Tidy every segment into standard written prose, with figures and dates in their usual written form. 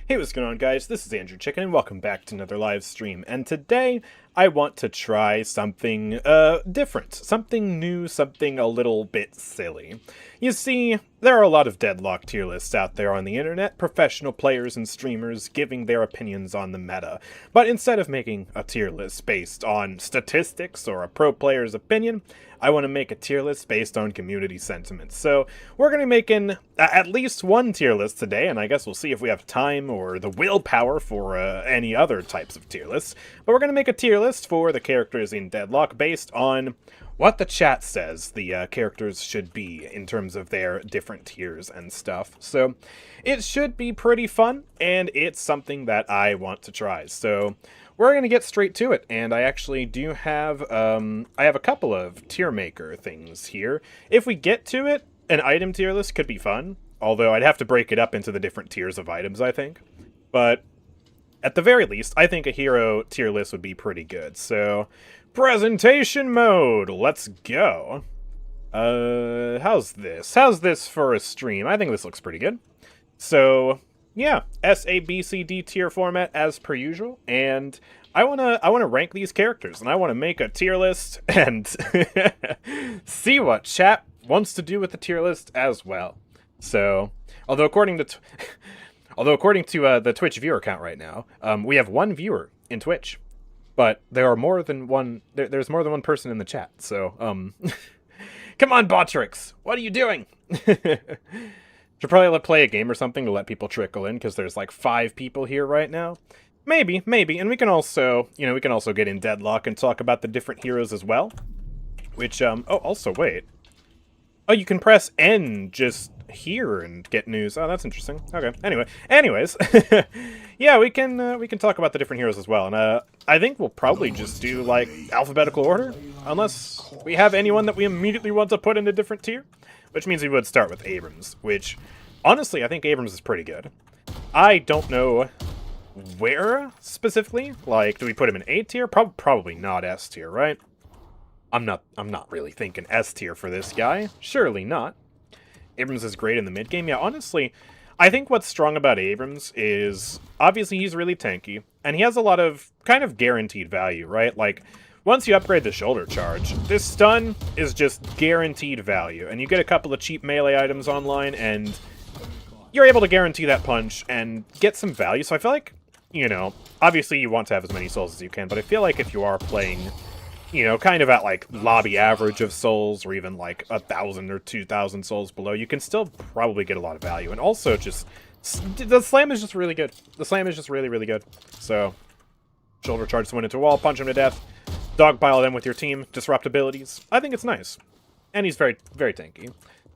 Hey, what's going on, guys? This is AndrewChicken, and welcome back to another live stream. And today, I want to try something different. Something new, something a little bit silly. You see, there are a lot of Deadlock tier lists out there on the internet, professional players and streamers giving their opinions on the meta. But instead of making a tier list based on statistics or a pro player's opinion, I want to make a tier list based on community sentiment. So we're going to be making at least one tier list today, and I guess we'll see if we have time or the willpower for any other types of tier lists. But we're going to make a tier list for the characters in Deadlock based on what the chat says the characters should be in terms of their different tiers and stuff. So it should be pretty fun, and it's something that I want to try. So we're going to get straight to it, and I actually do have, I have a couple of tier maker things here. If we get to it, an item tier list could be fun, although I'd have to break it up into the different tiers of items, I think. But at the very least, I think a hero tier list would be pretty good. So, presentation mode, let's go. How's this? How's this for a stream? I think this looks pretty good. So yeah, SABCD tier format as per usual, and I wanna rank these characters, and I wanna make a tier list and see what chat wants to do with the tier list as well. So, although according to the Twitch viewer count right now, we have one viewer in Twitch, but there are more than one. There's more than one person in the chat. So, come on, Botrix, what are you doing? Should probably play a game or something to let people trickle in, because there's like 5 people here right now. Maybe, and we can also, get in Deadlock and talk about the different heroes as well. Which, oh, also, wait. Oh, you can press N just here and get news. Oh, that's interesting. Okay, anyways. Yeah, we can talk about the different heroes as well. And, I think we'll probably just do, like, alphabetical order, unless we have anyone that we immediately want to put in a different tier. Which means we would start with Abrams, which, honestly, I think Abrams is pretty good. I don't know where, specifically. Like, do we put him in A tier? Probably not S tier, right? I'm not really thinking S tier for this guy. Surely not. Abrams is great in the mid-game. Yeah, honestly, I think what's strong about Abrams is, obviously, he's really tanky, and he has a lot of kind of guaranteed value, right? Like, once you upgrade the shoulder charge, this stun is just guaranteed value, and you get a couple of cheap melee items online, and you're able to guarantee that punch and get some value. So I feel like, obviously you want to have as many souls as you can, but I feel like if you are playing, kind of at like lobby average of souls, or even like 1,000 or 2,000 souls below, you can still probably get a lot of value. And also just, the slam is just really good. The slam is just really, really good. So shoulder charge someone into a wall, punch him to death, dogpile them with your team, disrupt abilities. I think it's nice. And he's very, very tanky.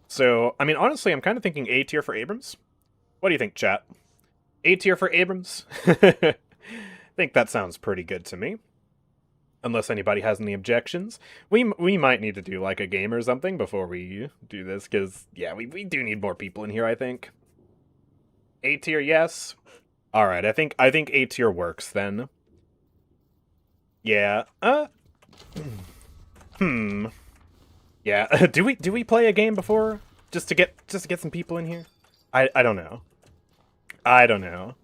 So, I mean, honestly, I'm kind of thinking A tier for Abrams. What do you think, chat? A tier for Abrams? I think that sounds pretty good to me. Unless anybody has any objections. We might need to do, like, a game or something before we do this, because, yeah, we do need more people in here, I think. A tier, yes. Alright, I think A tier works, then. Yeah, Yeah, do we play a game before? Just to get some people in here? I don't know. I don't know.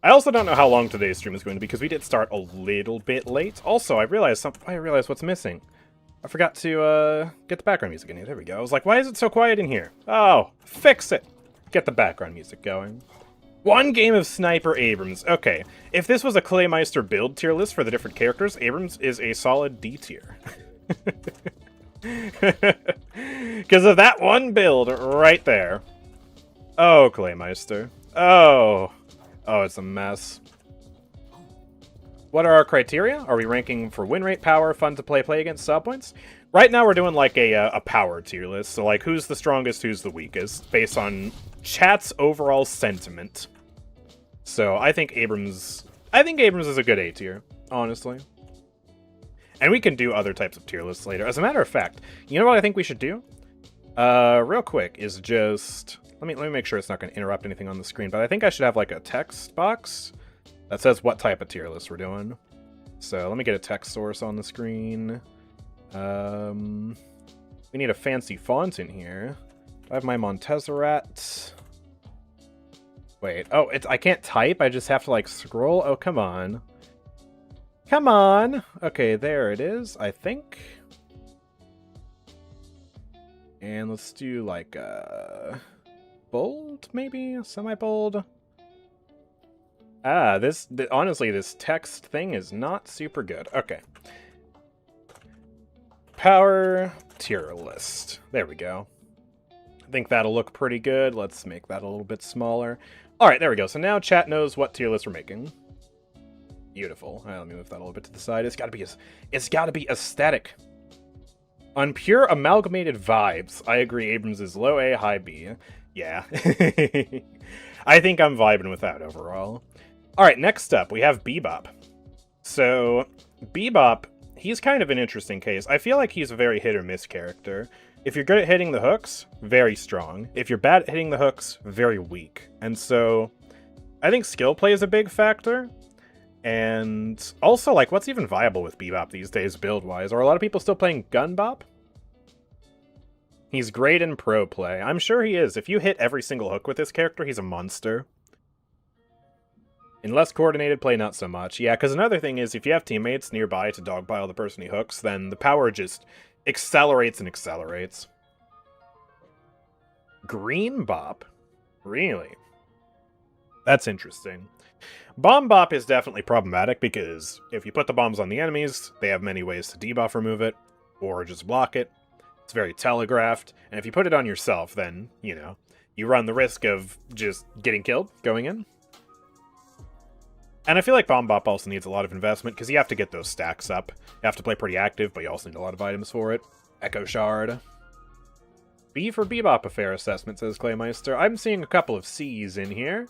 I also don't know how long today's stream is going to be, because we did start a little bit late. Also, I realized what's missing. I forgot to get the background music in here. There we go. I was like, why is it so quiet in here? Oh, fix it. Get the background music going. One game of Sniper Abrams. Okay, if this was a Claymeister build tier list for the different characters, Abrams is a solid D tier. Because of that one build right there. Oh, Claymeister. Oh, it's a mess. What are our criteria? Are we ranking for win rate, power, fun to play against, style points? Right now we're doing like a power tier list. So like who's the strongest, who's the weakest, based on chat's overall sentiment. So I think Abrams is a good A tier, honestly. And we can do other types of tier lists later. As a matter of fact, you know what I think we should do? Real quick, is just... Let me make sure it's not going to interrupt anything on the screen, but I think I should have, like, a text box that says what type of tier list we're doing. So, let me get a text source on the screen. We need a fancy font in here. I have my Montezerrat. Wait, oh, I can't type? I just have to, like, scroll? Oh, come on. Come on! Okay, there it is, I think. And let's do, like, bold, maybe? Semi-bold? Ah, honestly, this text thing is not super good. Okay. Power tier list. There we go. I think that'll look pretty good. Let's make that a little bit smaller. Alright, there we go. So now chat knows what tier list we're making. Beautiful. Alright, let me move that a little bit to the side. It's gotta be aesthetic. On pure amalgamated vibes, I agree Abrams is low A, high B. Yeah. I think I'm vibing with that overall. Alright, next up, we have Bebop. So, Bebop, he's kind of an interesting case. I feel like he's a very hit-or-miss character. If you're good at hitting the hooks, very strong. If you're bad at hitting the hooks, very weak. And so, I think skill play is a big factor. And also, like, what's even viable with Bebop these days, build-wise? Are a lot of people still playing Gun Bop? He's great in pro play. I'm sure he is. If you hit every single hook with this character, he's a monster. In less coordinated play, not so much. Yeah, because another thing is, if you have teammates nearby to dogpile the person he hooks, then the power just accelerates and accelerates. Green Bop? Really? That's interesting. Bomb Bop is definitely problematic, because if you put the bombs on the enemies, they have many ways to debuff remove it, or just block it. It's very telegraphed, and if you put it on yourself, then, you know, you run the risk of just getting killed going in. And I feel like Bomb Bop also needs a lot of investment, because you have to get those stacks up. You have to play pretty active, but you also need a lot of items for it. Echo Shard. B for Bebop, a fair assessment, says Claymeister. I'm seeing a couple of C's in here.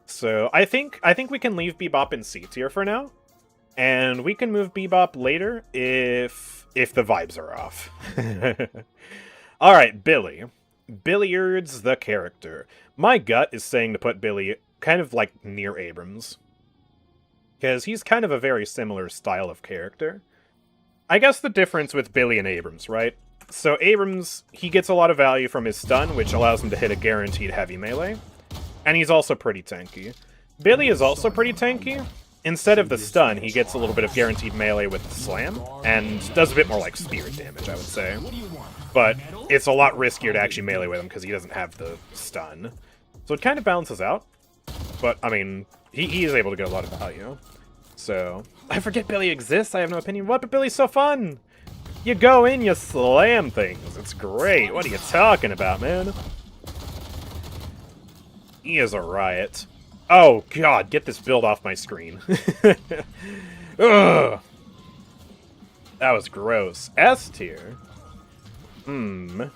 So I think we can leave Bebop in C tier for now. And we can move Bebop later if the vibes are off. Alright, Billy. Billiards the character. My gut is saying to put Billy kind of like near Abrams. Because he's kind of a very similar style of character. I guess the difference with Billy and Abrams, right? So Abrams, he gets a lot of value from his stun, which allows him to hit a guaranteed heavy melee. And he's also pretty tanky. Billy is also pretty tanky. Instead of the stun, he gets a little bit of guaranteed melee with the slam, and does a bit more like spirit damage, I would say. But it's a lot riskier to actually melee with him because he doesn't have the stun. So it kind of balances out. But, I mean, he is able to get a lot of value. So, I forget Billy exists, I have no opinion. What? But Billy's so fun! You go in, you slam things. It's great. What are you talking about, man? He is a riot. Oh, God, get this build off my screen. Ugh. That was gross. S tier? Do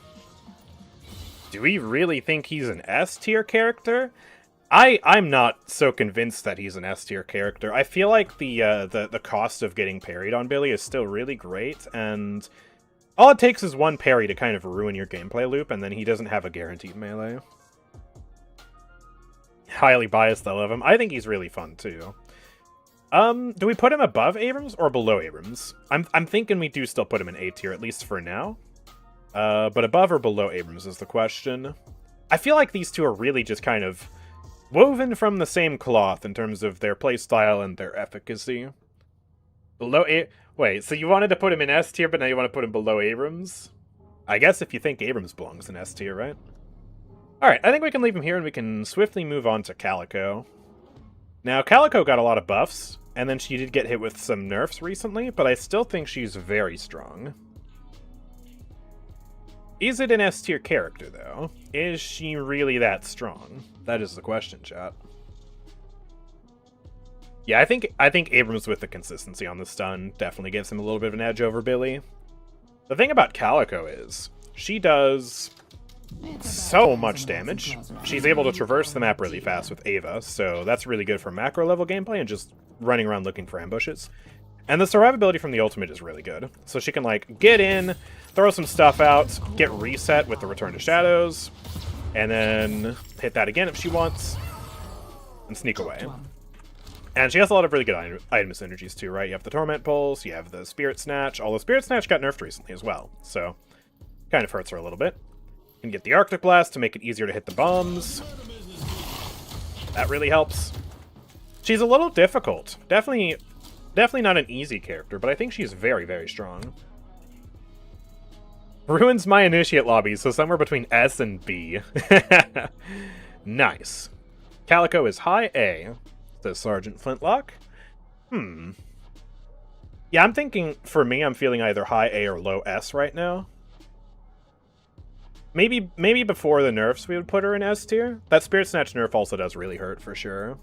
we really think he's an S tier character? I'm not so convinced that he's an S tier character. I feel like the cost of getting parried on Billy is still really great, and all it takes is one parry to kind of ruin your gameplay loop, and then he doesn't have a guaranteed melee. Highly biased, I love him. I think he's really fun, too. Do we put him above Abrams or below Abrams? I'm thinking we do still put him in A tier, at least for now. But above or below Abrams is the question. I feel like these two are really just kind of woven from the same cloth in terms of their playstyle and their efficacy. Wait, so you wanted to put him in S tier, but now you want to put him below Abrams? I guess if you think Abrams belongs in S tier, right? Alright, I think we can leave him here and we can swiftly move on to Calico. Now, Calico got a lot of buffs, and then she did get hit with some nerfs recently, but I still think she's very strong. Is it an S tier character, though? Is she really that strong? That is the question, chat. Yeah, I think Abrams with the consistency on the stun definitely gives him a little bit of an edge over Billy. The thing about Calico is, she does so much damage. She's able to traverse the map really fast with Ava, so that's really good for macro level gameplay and just running around looking for ambushes. And the survivability from the ultimate is really good. So she can, like, get in, throw some stuff out, get reset with the Return to Shadows, and then hit that again if she wants, and sneak away. And she has a lot of really good item synergies too, right? You have the Torment Pulse, you have the Spirit Snatch, although Spirit Snatch got nerfed recently as well, so kind of hurts her a little bit. You can get the Arctic Blast to make it easier to hit the bombs. That really helps. She's a little difficult. Definitely not an easy character, but I think she's very, very strong. Ruins my initiate lobby, so somewhere between S and B. Nice. Calico is high A, says Sergeant Flintlock. Yeah, I'm thinking, for me, I'm feeling either high A or low S right now. Maybe before the nerfs we would put her in S tier. That Spirit Snatch nerf also does really hurt, for sure.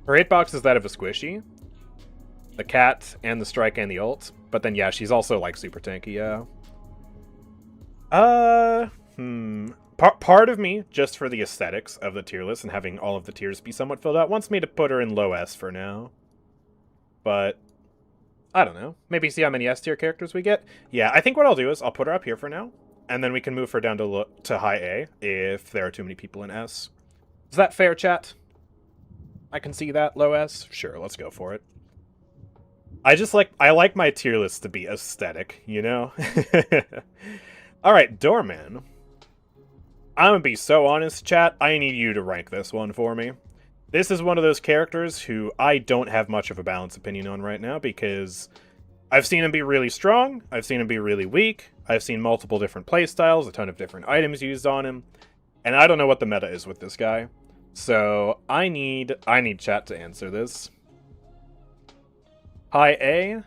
Her hitbox is that of a squishy. The cat, and the strike, and the ult. But then, yeah, she's also, like, super tanky, yeah. Part of me, just for the aesthetics of the tier list and having all of the tiers be somewhat filled out, wants me to put her in low S for now. But I don't know. Maybe see how many S tier characters we get. Yeah, I think what I'll do is I'll put her up here for now, and then we can move her down to high A if there are too many people in S. Is that fair, chat? I can see that. Low S? Sure, let's go for it. I like my tier list to be aesthetic, you know? Alright, Doorman. I'm gonna be so honest, chat, I need you to rank this one for me. This is one of those characters who I don't have much of a balanced opinion on right now, because I've seen him be really strong, I've seen him be really weak, I've seen multiple different playstyles, a ton of different items used on him, and I don't know what the meta is with this guy. So, I need chat to answer this. High A?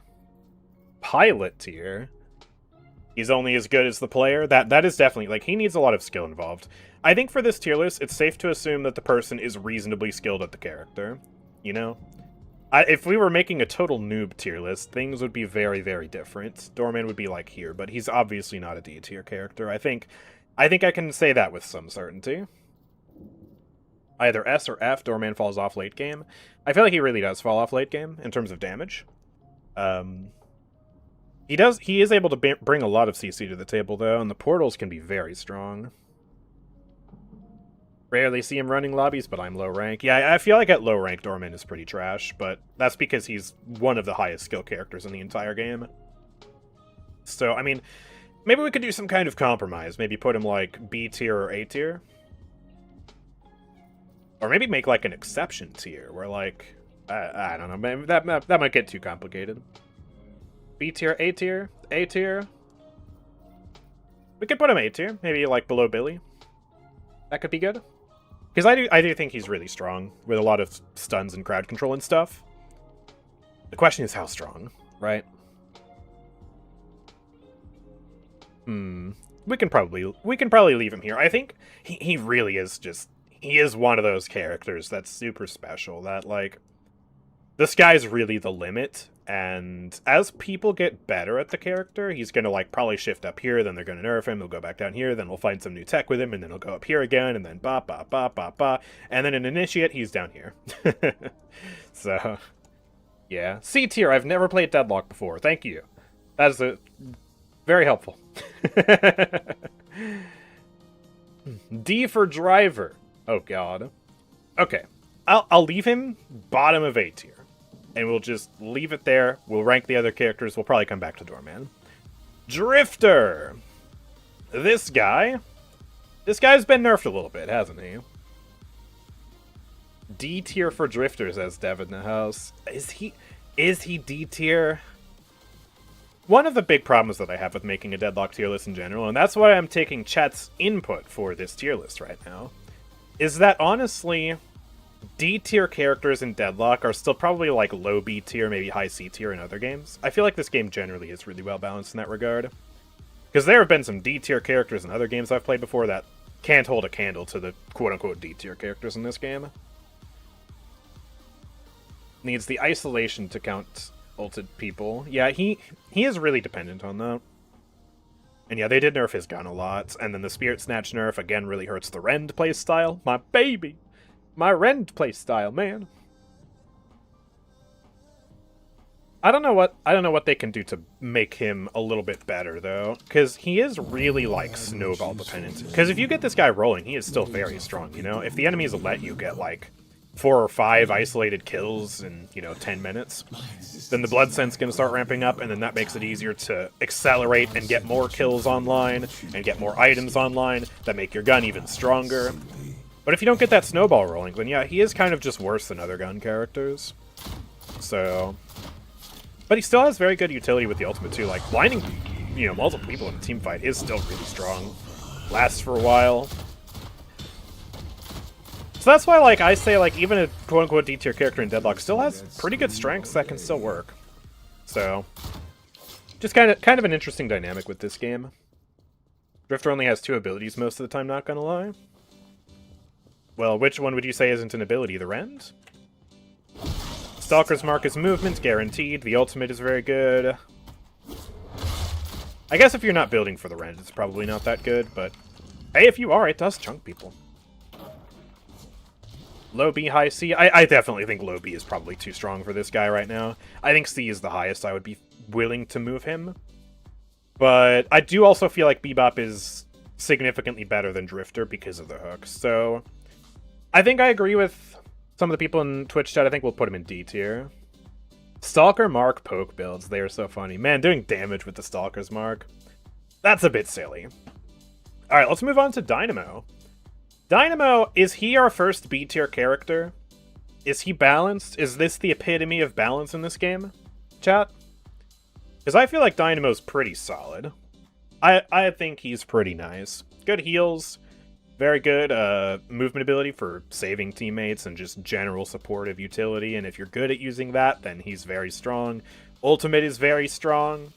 Pilot tier? He's only as good as the player? That is definitely, like, he needs a lot of skill involved. I think for this tier list, it's safe to assume that the person is reasonably skilled at the character. You know? If we were making a total noob tier list, things would be very, very different. Doorman would be, like, here, but he's obviously not a D tier character. I think I can say that with some certainty. Either S or F, Doorman falls off late game. I feel like he really does fall off late game in terms of damage. He is able to bring a lot of CC to the table, though, and the portals can be very strong. Rarely see him running lobbies, but I'm low rank. Yeah, I feel like at low rank, Doorman is pretty trash, but that's because he's one of the highest skill characters in the entire game. So, I mean, maybe we could do some kind of compromise. Maybe put him, like, B tier or A tier. Or maybe make, like, an exception tier, where, like, I don't know, maybe that might get too complicated. B tier, A tier, A tier. We could put him A tier, maybe, like, below Billy. That could be good. Because I do think he's really strong, with a lot of stuns and crowd control and stuff. The question is how strong, right? We can probably leave him here. I think he really is just... he is one of those characters that's super special, that, like, the sky's really the limit, and as people get better at the character, he's gonna, like, probably shift up here, then they're gonna nerf him, he'll go back down here, then we'll find some new tech with him, and then he'll go up here again, and then ba, and then in Initiate, he's down here. So, yeah. C tier, I've never played Deadlock before, thank you. That is very helpful. D for Driver. Oh, God. Okay. I'll leave him bottom of A tier. And we'll just leave it there. We'll rank the other characters. We'll probably come back to Doorman. Drifter. This guy's been nerfed a little bit, hasn't he? D tier for Drifter, says Dev in the house. Is he D tier? One of the big problems that I have with making a Deadlock tier list in general, and that's why I'm taking chat's input for this tier list right now, is that honestly, D tier characters in Deadlock are still probably like low B tier, maybe high C tier in other games. I feel like this game generally is really well balanced in that regard. Because there have been some D tier characters in other games I've played before that can't hold a candle to the quote-unquote D tier characters in this game. Needs the isolation to count ulted people. Yeah, he is really dependent on that. And yeah, they did nerf his gun a lot. And then the Spirit Snatch nerf, again, really hurts the Rend playstyle. My baby! My Rend playstyle, man! I don't know what they can do to make him a little bit better, though. Because he is really, like, snowball dependent. Because if you get this guy rolling, he is still very strong, you know? If the enemies will let you get, like, 4 or 5 isolated kills in, 10 minutes, then the blood scent's going to start ramping up, and then that makes it easier to accelerate and get more kills online, and get more items online that make your gun even stronger. But if you don't get that snowball rolling, then yeah, he is kind of just worse than other gun characters. So... But he still has very good utility with the ultimate, too. Like, blinding, multiple people in a team fight is still really strong. Lasts for a while. So that's why, like, I say, like, even a quote-unquote D-tier character in Deadlock still has pretty good strengths that can still work. So, just kind of an interesting dynamic with this game. Drifter only has 2 abilities most of the time, not gonna lie. Well, which one would you say isn't an ability? The Rend? Stalker's Mark is movement, guaranteed. The ultimate is very good. I guess if you're not building for the Rend, it's probably not that good, but hey, if you are, it does chunk people. Low B, high C. I definitely think low B is probably too strong for this guy right now. I think C is the highest I would be willing to move him. But I do also feel like Bebop is significantly better than Drifter because of the hooks. So I think I agree with some of the people in Twitch chat. I think we'll put him in D tier. Stalker Mark poke builds. They are so funny. Man, doing damage with the Stalker's Mark. That's a bit silly. Alright, let's move on to Dynamo. Dynamo, is he our first B tier character? Is he balanced? Is this the epitome of balance in this game? Chat? Because I feel like Dynamo's pretty solid. I think he's pretty nice. Good heals. Very good movement ability for saving teammates and just general supportive utility. And if you're good at using that, then he's very strong. Ultimate is very strong.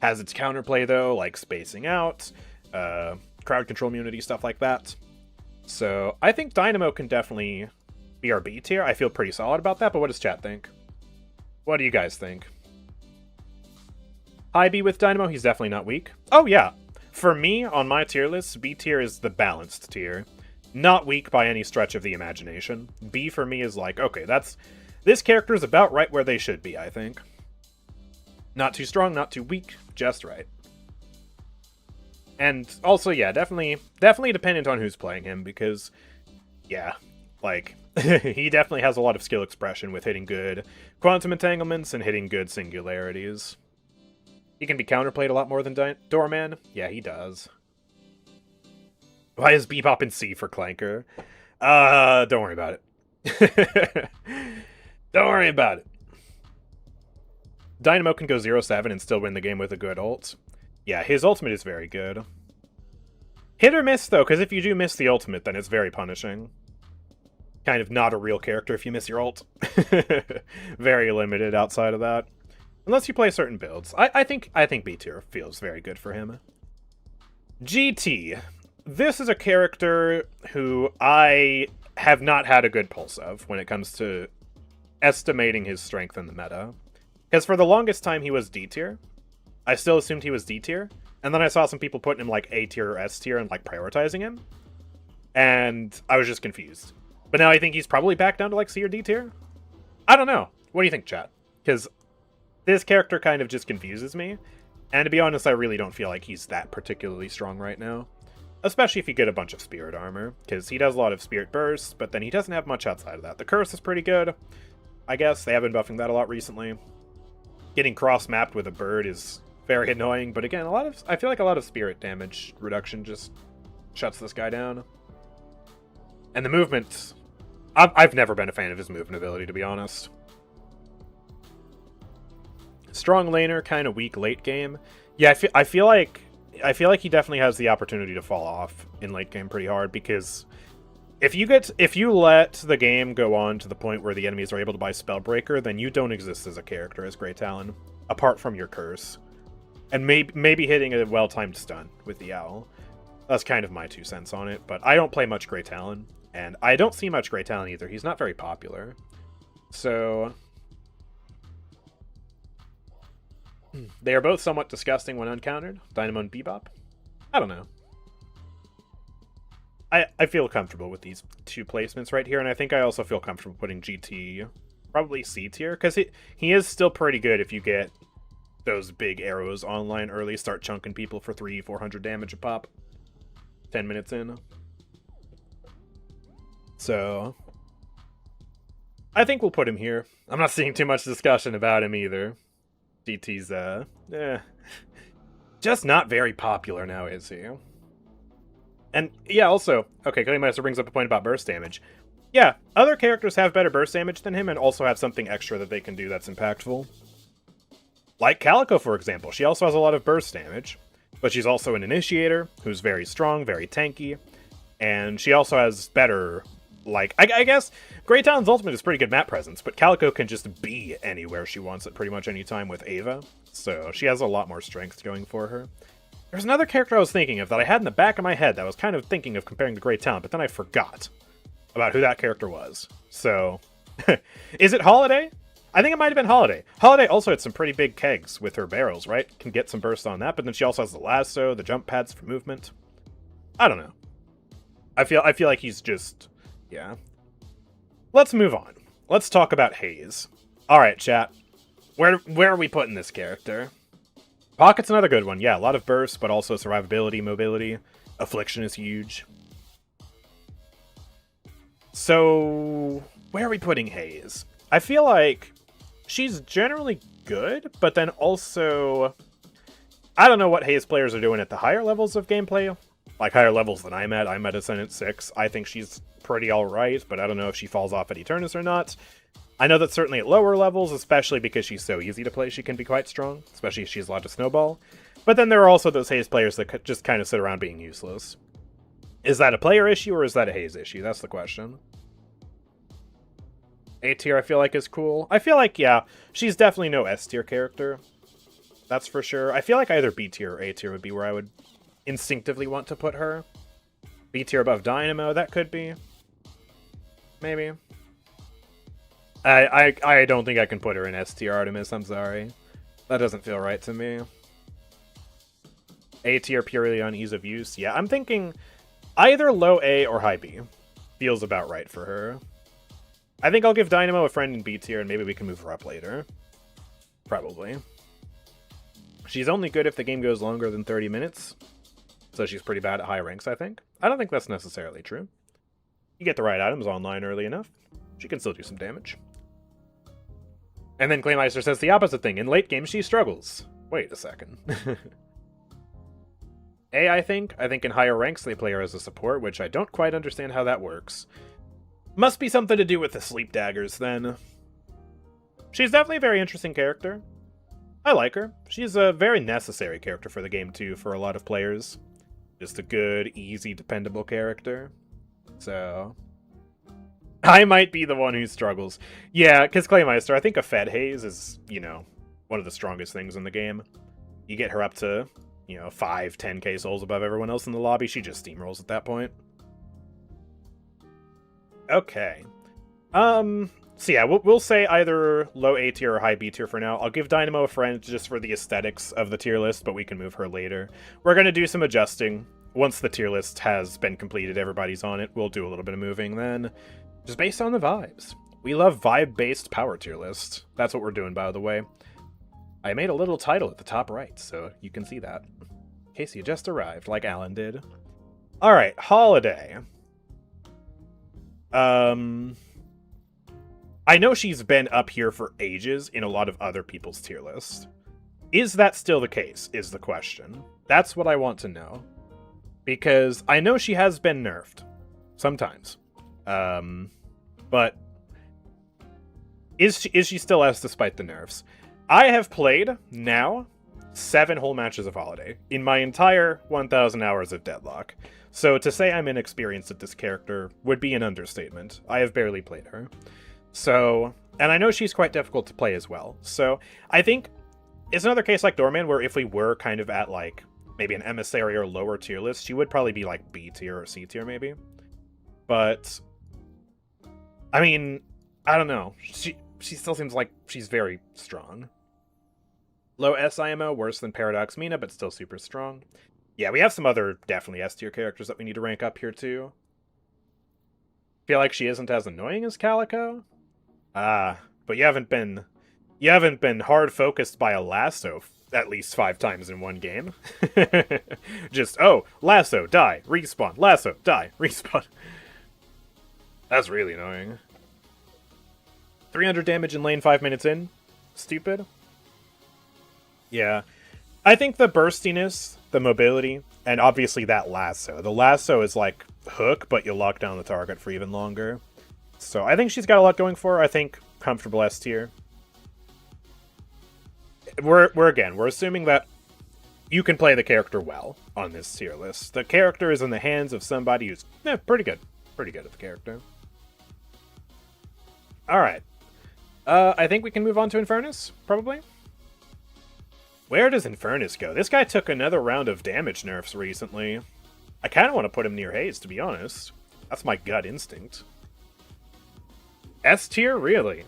Has its counterplay, though, like spacing out, crowd control immunity, stuff like that. So I think Dynamo can definitely be our B tier. I feel pretty solid about that, but what does chat think? What do you guys think? High B with Dynamo, he's definitely not weak. Oh, yeah. For me, on my tier list, B tier is the balanced tier. Not weak by any stretch of the imagination. B for me is like, okay, this character is about right where they should be, I think. Not too strong, not too weak, just right. And also, yeah, definitely dependent on who's playing him, because, yeah, like, he definitely has a lot of skill expression with hitting good quantum entanglements and hitting good singularities. He can be counterplayed a lot more than Doorman. Yeah, he does. Why is Bebop in C for Clanker? Don't worry about it. Don't worry about it. Dynamo can go 0-7 and still win the game with a good ult. Yeah, his ultimate is very good. Hit or miss, though, because if you do miss the ultimate, then it's very punishing. Kind of not a real character if you miss your ult. Very limited outside of that. Unless you play certain builds. I think B tier feels very good for him. GT. This is a character who I have not had a good pulse of when it comes to estimating his strength in the meta. Because for the longest time he was D tier. I still assumed he was D tier. And then I saw some people putting him like A tier or S tier and like prioritizing him. And I was just confused. But now I think he's probably back down to like C or D tier. I don't know. What do you think, chat? Because this character kind of just confuses me. And to be honest, I really don't feel like he's that particularly strong right now. Especially if you get a bunch of spirit armor. Because he does a lot of spirit bursts, but then he doesn't have much outside of that. The curse is pretty good. I guess they have been buffing that a lot recently. Getting cross-mapped with a bird is very annoying, but again, I feel like a lot of spirit damage reduction just shuts this guy down. And the movement, I've never been a fan of his movement ability, to be honest. Strong laner, kind of weak late game. Yeah, I feel like he definitely has the opportunity to fall off in late game pretty hard, because if you let the game go on to the point where the enemies are able to buy Spellbreaker, then you don't exist as a character as Grey Talon, apart from your curse. And maybe hitting a well-timed stun with the Owl. That's kind of my 2 cents on it, but I don't play much Grey Talon, and I don't see much Grey Talon either. He's not very popular. So they are both somewhat disgusting when uncountered. Dynamo and Bebop. I don't know. I feel comfortable with these 2 placements right here, and I think I also feel comfortable putting GT probably C tier, because he is still pretty good if you get those big arrows online early, start chunking people for 300-400 damage a pop 10 minutes in. So I think we'll put him here. I'm not seeing too much discussion about him either. GT's just not very popular now, is he? And yeah, also, okay, Claymeister brings up a point about burst damage. Yeah, other characters have better burst damage than him and also have something extra that they can do that's impactful. Like Calico, for example. She also has a lot of burst damage, but she's also an initiator who's very strong, very tanky, and she also has better, like, I guess Grey Talon's ultimate is pretty good map presence, but Calico can just be anywhere she wants at pretty much any time with Ava, so she has a lot more strength going for her. There's another character I was thinking of that I had in the back of my head that I was kind of thinking of comparing to Grey Talon, but then I forgot about who that character was. So, is it Holiday? I think it might have been Holiday. Holiday also had some pretty big kegs with her barrels, right? Can get some burst on that, but then she also has the lasso, the jump pads for movement. I don't know. I feel like he's just, yeah. Let's move on. Let's talk about Haze. All right, chat. Where are we putting this character? Pocket's another good one. Yeah, a lot of burst, but also survivability, mobility. Affliction is huge. So, where are we putting Haze? I feel like she's generally good, but then also, I don't know what Haze players are doing at the higher levels of gameplay. Like higher levels than I'm at. I'm at Ascendant 6. I think she's pretty alright, but I don't know if she falls off at Eternus or not. I know that certainly at lower levels, especially because she's so easy to play, she can be quite strong, especially if she's allowed to snowball. But then there are also those Haze players that just kind of sit around being useless. Is that a player issue or is that a Haze issue? That's the question. A tier I feel like is cool. I feel like, yeah, she's definitely no S tier character. That's for sure. I feel like either B tier or A tier would be where I would instinctively want to put her. B tier above Dynamo, that could be. Maybe. I don't think I can put her in S tier Artemis, I'm sorry. That doesn't feel right to me. A tier purely on ease of use. Yeah, I'm thinking either low A or high B. Feels about right for her. I think I'll give Dynamo a friend in B tier, and maybe we can move her up later. Probably. She's only good if the game goes longer than 30 minutes. So she's pretty bad at high ranks, I think. I don't think that's necessarily true. You get the right items online early enough, she can still do some damage. And then Claymeister says the opposite thing. In late game, she struggles. Wait a second. A, I think. I think in higher ranks, they play her as a support, which I don't quite understand how that works. Must be something to do with the sleep daggers, then. She's definitely a very interesting character. I like her. She's a very necessary character for the game, too, for a lot of players. Just a good, easy, dependable character. So I might be the one who struggles. Yeah, because Claymeister, I think a Fed Haze is, you know, one of the strongest things in the game. You get her up to, you know, 5-10k souls above everyone else in the lobby, she just steamrolls at that point. Okay. So yeah, we'll say either low A tier or high B tier for now. I'll give Dynamo a friend just for the aesthetics of the tier list, but we can move her later. We're going to do some adjusting. Once the tier list has been completed, everybody's on it, we'll do a little bit of moving then. Just based on the vibes. We love vibe-based power tier list. That's what we're doing, by the way. I made a little title at the top right, so you can see that. In case you just arrived, like Alan did. Alright, Holiday. I know she's been up here for ages in a lot of other people's tier lists. Is that still the case, is the question. That's what I want to know. Because I know she has been nerfed. Sometimes. But is she still S despite the nerfs? I have played, now, 7 whole matches of Holiday in my entire 1,000 hours of Deadlock. So to say I'm inexperienced at this character would be an understatement. I have barely played her. So, and I know she's quite difficult to play as well. So I think it's another case like Doorman where if we were kind of at like maybe an emissary or lower tier list, she would probably be like B tier or C tier maybe. But I mean, I don't know. She still seems like she's very strong. Low S IMO, worse than Paradox Mina, but still super strong. Yeah, we have some other definitely S tier characters that we need to rank up here too. Feel like she isn't as annoying as Calico. But you haven't been hard focused by a lasso at least 5 times in one game. Just, oh, lasso, die, respawn, lasso, die, respawn. That's really annoying. 300 damage in lane 5 minutes in? Stupid. Yeah. I think the burstiness, the mobility, and obviously that lasso. The lasso is like hook, but you lock down the target for even longer. So I think she's got a lot going for her. I think comfortable S tier. We're assuming that you can play the character well on this tier list. The character is in the hands of somebody who's pretty good at the character. All right. I think we can move on to Infernus, probably. Where does Infernus go? This guy took another round of damage nerfs recently. I kind of want to put him near Haze, to be honest. That's my gut instinct. S tier? Really?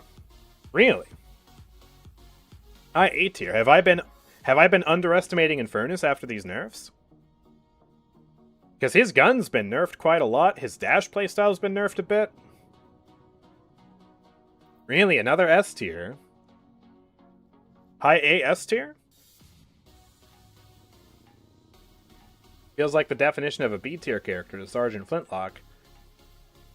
Really? A tier. Have I been underestimating Infernus after these nerfs? Because his gun's been nerfed quite a lot. His dash playstyle's been nerfed a bit. Really? Another S tier? High A S tier? Feels like the definition of a B tier character to Sergeant Flintlock.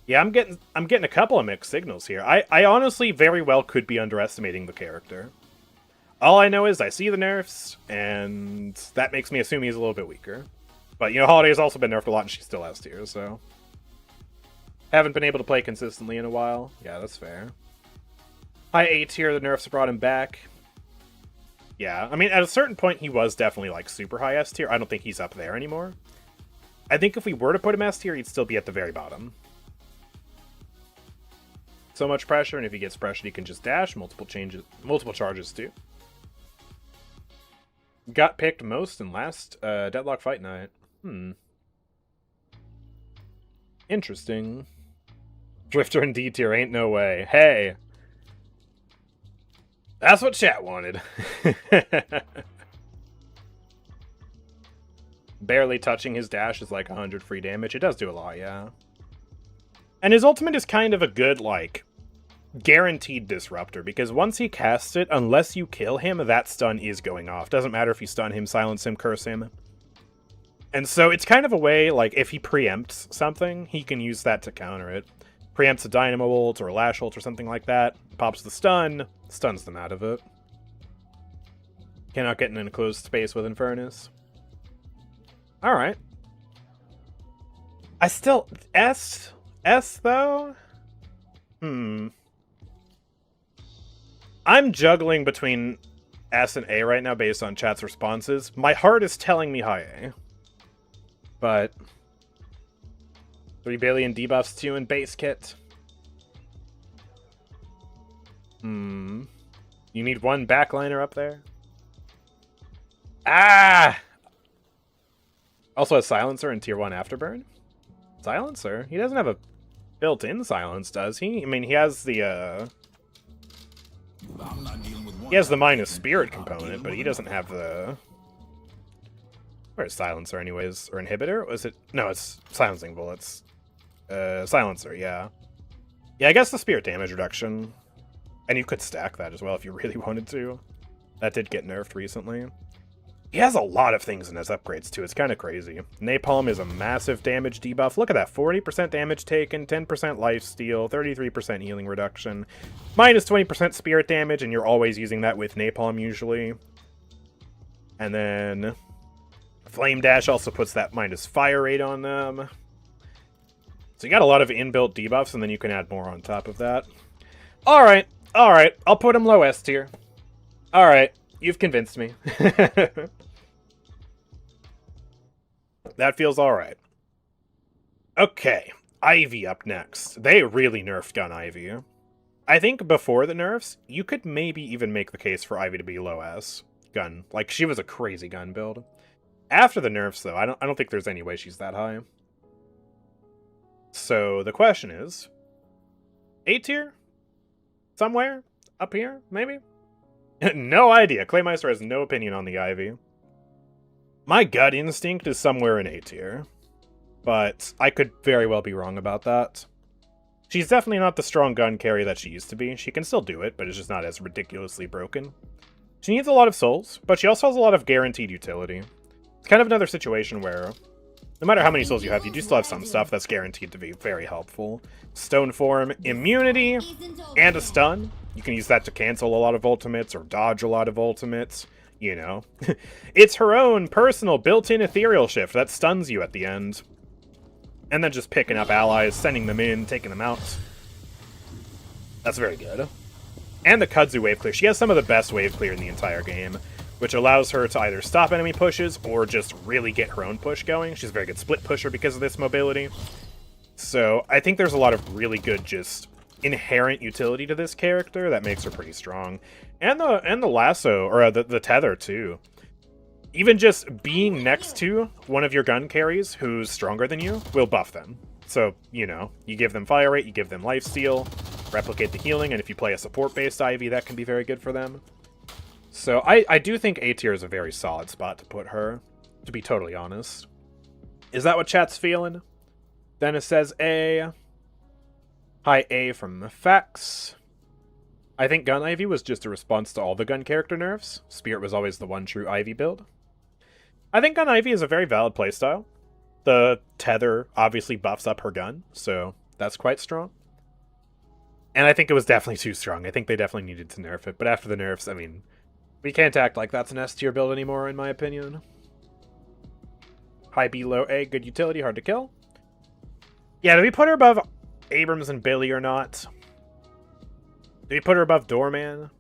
Yeah, I'm getting a couple of mixed signals here. I honestly very well could be underestimating the character. All I know is I see the nerfs, and that makes me assume he's a little bit weaker. But, you know, Holiday's also been nerfed a lot, and she's still S tier, so... Haven't been able to play consistently in a while. Yeah, that's fair. High A tier, the nerfs brought him back. Yeah, I mean, at a certain point, he was definitely, like, super high S tier. I don't think he's up there anymore. I think if we were to put him S tier, he'd still be at the very bottom. So much pressure, and if he gets pressured, he can just dash. Multiple charges, too. Got picked most in last Deadlock Fight Night. Interesting. Drifter in D tier, ain't no way. Hey! That's what chat wanted. Barely touching his dash is like 100 free damage. It does do a lot, yeah. And his ultimate is kind of a good, like, guaranteed disruptor, because once he casts it, unless you kill him, that stun is going off. Doesn't matter if you stun him, silence him, curse him. And so it's kind of a way, like, if he preempts something, he can use that to counter it. Preempts a Dynamo ult or a Lash ult or something like that, pops the stun, stuns them out of it. Cannot get in an enclosed space with Infernus. Alright. I still... S, though? I'm juggling between S and A right now based on chat's responses. My heart is telling me high A. But 3 billion debuffs too in base kit. You need one backliner up there? Ah! Also a silencer and tier 1 afterburn? Silencer? He doesn't have a... built-in silence, does he? I mean, he has the, he has the minus spirit component, but he doesn't have the... Where's silencer, anyways? Or inhibitor? Was it... No, it's silencing bullets. Silencer, yeah. Yeah, I guess the spirit damage reduction. And you could stack that as well if you really wanted to. That did get nerfed recently. He has a lot of things in his upgrades, too. It's kind of crazy. Napalm is a massive damage debuff. Look at that. 40% damage taken, 10% lifesteal, 33% healing reduction, minus 20% spirit damage, and you're always using that with Napalm, usually. And then... Flame Dash also puts that minus fire rate on them. So you got a lot of inbuilt debuffs, and then you can add more on top of that. Alright, alright. I'll put him low S tier. Alright, you've convinced me. That feels alright. Okay, Ivy up next. They really nerfed Gun Ivy. I think before the nerfs, you could maybe even make the case for Ivy to be low S gun. Like, she was a crazy gun build. After the nerfs, though, I don't think there's any way she's that high. So the question is, A tier? Somewhere? Up here? Maybe? No idea. Claymeister has no opinion on the Ivy. My gut instinct is somewhere in A tier, but I could very well be wrong about that. She's definitely not the strong gun carry that she used to be. She can still do it, but it's just not as ridiculously broken. She needs a lot of souls, but she also has a lot of guaranteed utility. It's kind of another situation where, no matter how many souls you have, you do still have some stuff that's guaranteed to be very helpful. Stone Form, immunity, and a stun. You can use that to cancel a lot of ultimates or dodge a lot of ultimates. You know. It's her own personal built-in ethereal shift that stuns you at the end. And then just picking up allies, sending them in, taking them out. That's very good. And the Kudzu wave clear. She has some of the best wave clear in the entire game, which allows her to either stop enemy pushes or just really get her own push going. She's a very good split pusher because of this mobility. So I think there's a lot of really good just inherent utility to this character that makes her pretty strong. And the lasso, or the tether too. Even just being next to one of your gun carries who's stronger than you will buff them. So, you know, you give them fire rate, you give them lifesteal, replicate the healing, and if you play a support-based Ivy, that can be very good for them. So I do think A tier is a very solid spot to put her, to be totally honest. Is that what chat's feeling? Dennis says A. High A from Fax. I think Gun Ivy was just a response to all the gun character nerfs. Spirit was always the one true Ivy build. I think Gun Ivy is a very valid playstyle. The tether obviously buffs up her gun, so that's quite strong. And I think it was definitely too strong. I think they definitely needed to nerf it, but after the nerfs, I mean, we can't act like that's an S tier build anymore, in my opinion. High B, low A, good utility, hard to kill. Yeah, do we put her above Abrams and Billy or not? Do we put her above Doorman?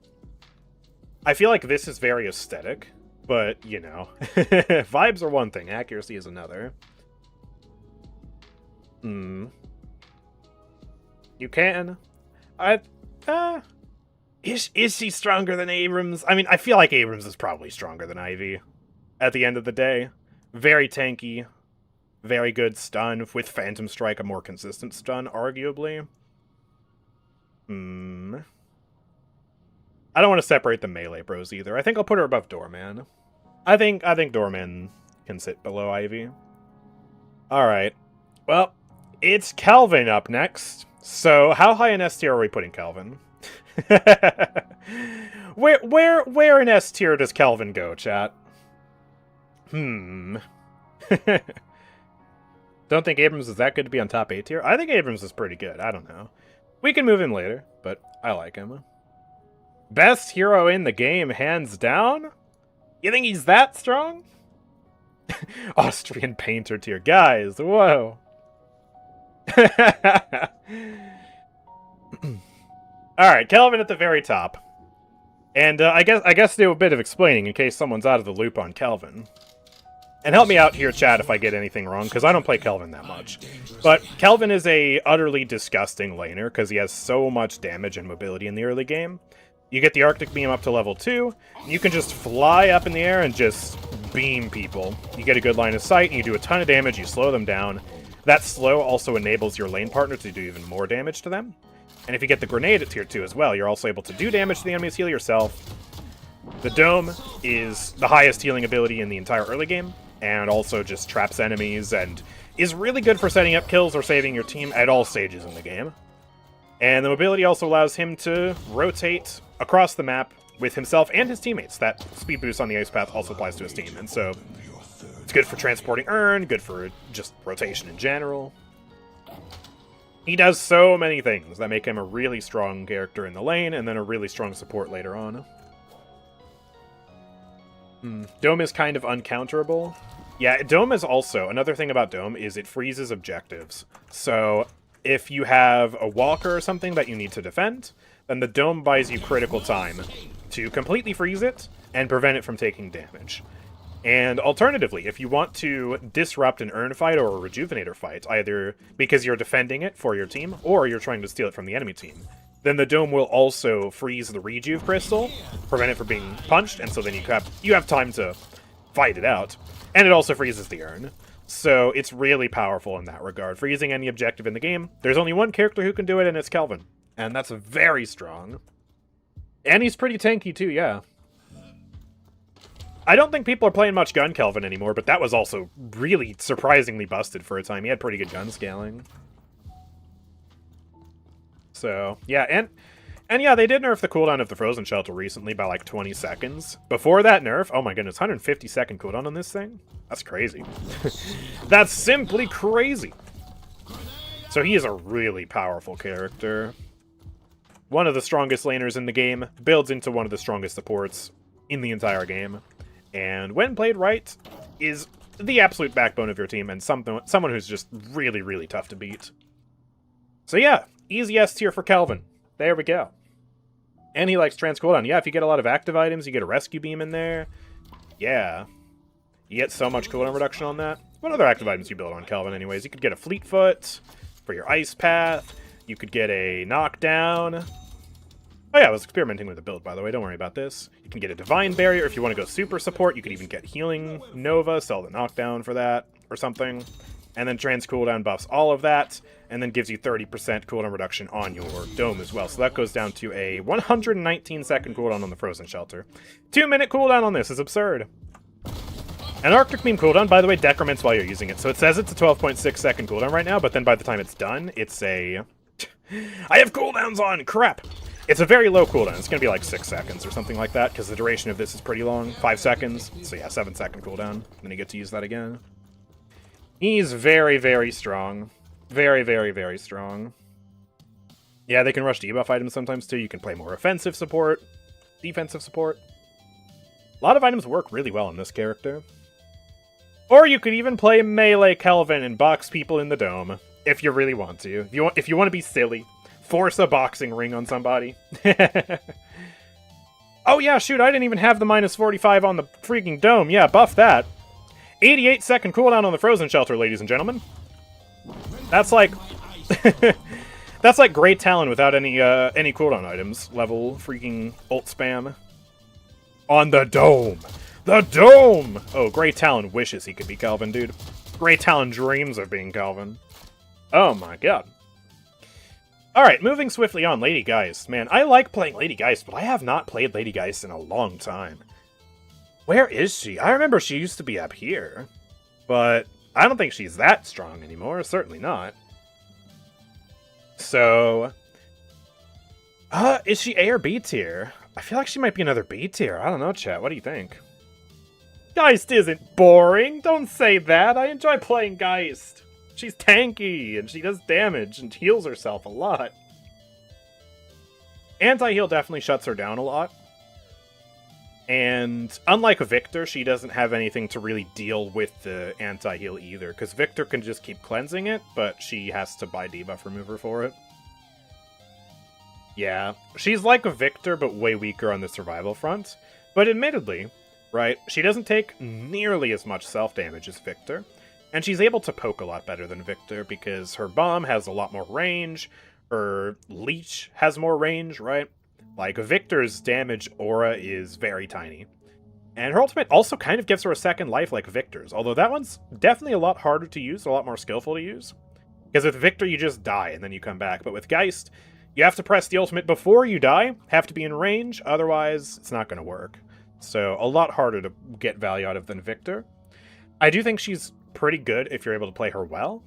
I feel like this is very aesthetic, but, you know. Vibes are one thing, accuracy is another. You can. Is she stronger than Abrams? I mean, I feel like Abrams is probably stronger than Ivy at the end of the day. Very tanky. Very good stun. With Phantom Strike, a more consistent stun, arguably. I don't want to separate the melee bros either. I think I'll put her above Doorman. I think Doorman can sit below Ivy. Alright. Well, it's Calvin up next. So, how high in S tier are we putting Calvin? Where in S tier does Calvin go, chat? Don't think Abrams is that good to be on top A tier. I think Abrams is pretty good. I don't know. We can move him later, but I like him. Best hero in the game, hands down? You think he's that strong? Austrian painter tier. Guys, whoa. Alright, Calvin at the very top. And I guess do a bit of explaining in case someone's out of the loop on Calvin. And help me out here, chat, if I get anything wrong, because I don't play Calvin that much. But Calvin is a utterly disgusting laner, because he has so much damage and mobility in the early game. You get the Arctic Beam up to level 2, and you can just fly up in the air and just beam people. You get a good line of sight, and you do a ton of damage, you slow them down. That slow also enables your lane partner to do even more damage to them. And if you get the grenade at tier 2 as well, you're also able to do damage to the enemies, heal yourself. The Dome is the highest healing ability in the entire early game, and also just traps enemies, and is really good for setting up kills or saving your team at all stages in the game. And the mobility also allows him to rotate across the map with himself and his teammates. That speed boost on the ice path also applies to his team, and so it's good for transporting urn, good for just rotation in general. He does so many things that make him a really strong character in the lane, and then a really strong support later on. Dome is kind of uncounterable. Yeah, Dome is also, another thing about Dome is it freezes objectives. So if you have a walker or something that you need to defend, then the Dome buys you critical time to completely freeze it and prevent it from taking damage. And alternatively, if you want to disrupt an urn fight or a rejuvenator fight, either because you're defending it for your team, or you're trying to steal it from the enemy team, then the Dome will also freeze the rejuve crystal, prevent it from being punched, and so then you have time to fight it out. And it also freezes the urn. So it's really powerful in that regard. Freezing any objective in the game, there's only one character who can do it, and it's Kelvin. And that's very strong. And he's pretty tanky too, yeah. I don't think people are playing much gun Kelvin anymore, but that was also really surprisingly busted for a time. He had pretty good gun scaling. So, yeah, and yeah, they did nerf the cooldown of the Frozen Shelter recently by like 20 seconds. Before that nerf, oh my goodness, 150 second cooldown on this thing? That's crazy. That's simply crazy. So he is a really powerful character. One of the strongest laners in the game, builds into one of the strongest supports in the entire game. And when played right, is the absolute backbone of your team, and someone who's just really, really tough to beat. So yeah, easy S tier for Kelvin. There we go. And he likes trans cooldown. Yeah, if you get a lot of active items, you get a rescue beam in there. Yeah. You get so much cooldown reduction on that. What other active items you build on Kelvin anyways? You could get a fleet foot for your ice path. You could get a knockdown. Oh yeah, I was experimenting with the build, by the way. Don't worry about this. You can get a Divine Barrier if you want to go super support. You could even get Healing Nova, sell the knockdown for that, or something. And then trans cooldown buffs all of that, and then gives you 30% cooldown reduction on your Dome as well. So that goes down to a 119 second cooldown on the Frozen Shelter. 2-minute cooldown on this is absurd. An Arctic Beam cooldown, by the way, decrements while you're using it. So it says it's a 12.6 second cooldown right now, but then by the time it's done, it's a... I have cooldowns on! Crap! It's a very low cooldown. It's going to be like 6 seconds or something like that, because the duration of this is pretty long. 5 seconds. So yeah, 7-second cooldown. Then you get to use that again. He's very, very strong. Very, very, very strong. Yeah, they can rush debuff items sometimes too. You can play more offensive support, defensive support. A lot of items work really well on this character. Or you could even play melee Kelvin and box people in the Dome, if you really want to. If you want to be silly. Force a boxing ring on somebody. Oh yeah, shoot, I didn't even have the minus 45 on the freaking Dome. Yeah, buff that. 88 second cooldown on the Frozen Shelter, ladies and gentlemen. That's like... that's like Great Talon without any cooldown items. Level freaking ult spam. On the Dome! The Dome! Oh, Great Talon wishes he could be Kelvin, dude. Great Talon dreams of being Kelvin. Oh my god. Alright, moving swiftly on, Lady Geist. Man, I like playing Lady Geist, but I have not played Lady Geist in a long time. Where is she? I remember she used to be up here. But I don't think she's that strong anymore. Certainly not. So... is she A or B tier? I feel like she might be another B tier. I don't know, chat. What do you think? Geist isn't boring! Don't say that! I enjoy playing Geist! She's tanky, and she does damage, and heals herself a lot. Anti-heal definitely shuts her down a lot. And unlike Victor, she doesn't have anything to really deal with the anti-heal either, because Victor can just keep cleansing it, but she has to buy debuff remover for it. Yeah, she's like a Victor, but way weaker on the survival front. But admittedly, right, she doesn't take nearly as much self-damage as Victor. And she's able to poke a lot better than Victor because her bomb has a lot more range, her leech has more range, right? Like, Victor's damage aura is very tiny. And her ultimate also kind of gives her a second life like Victor's, although that one's definitely a lot harder to use, a lot more skillful to use. Because with Victor, you just die and then you come back. But with Geist, you have to press the ultimate before you die, have to be in range, otherwise it's not going to work. So a lot harder to get value out of than Victor. I do think she's pretty good if you're able to play her well.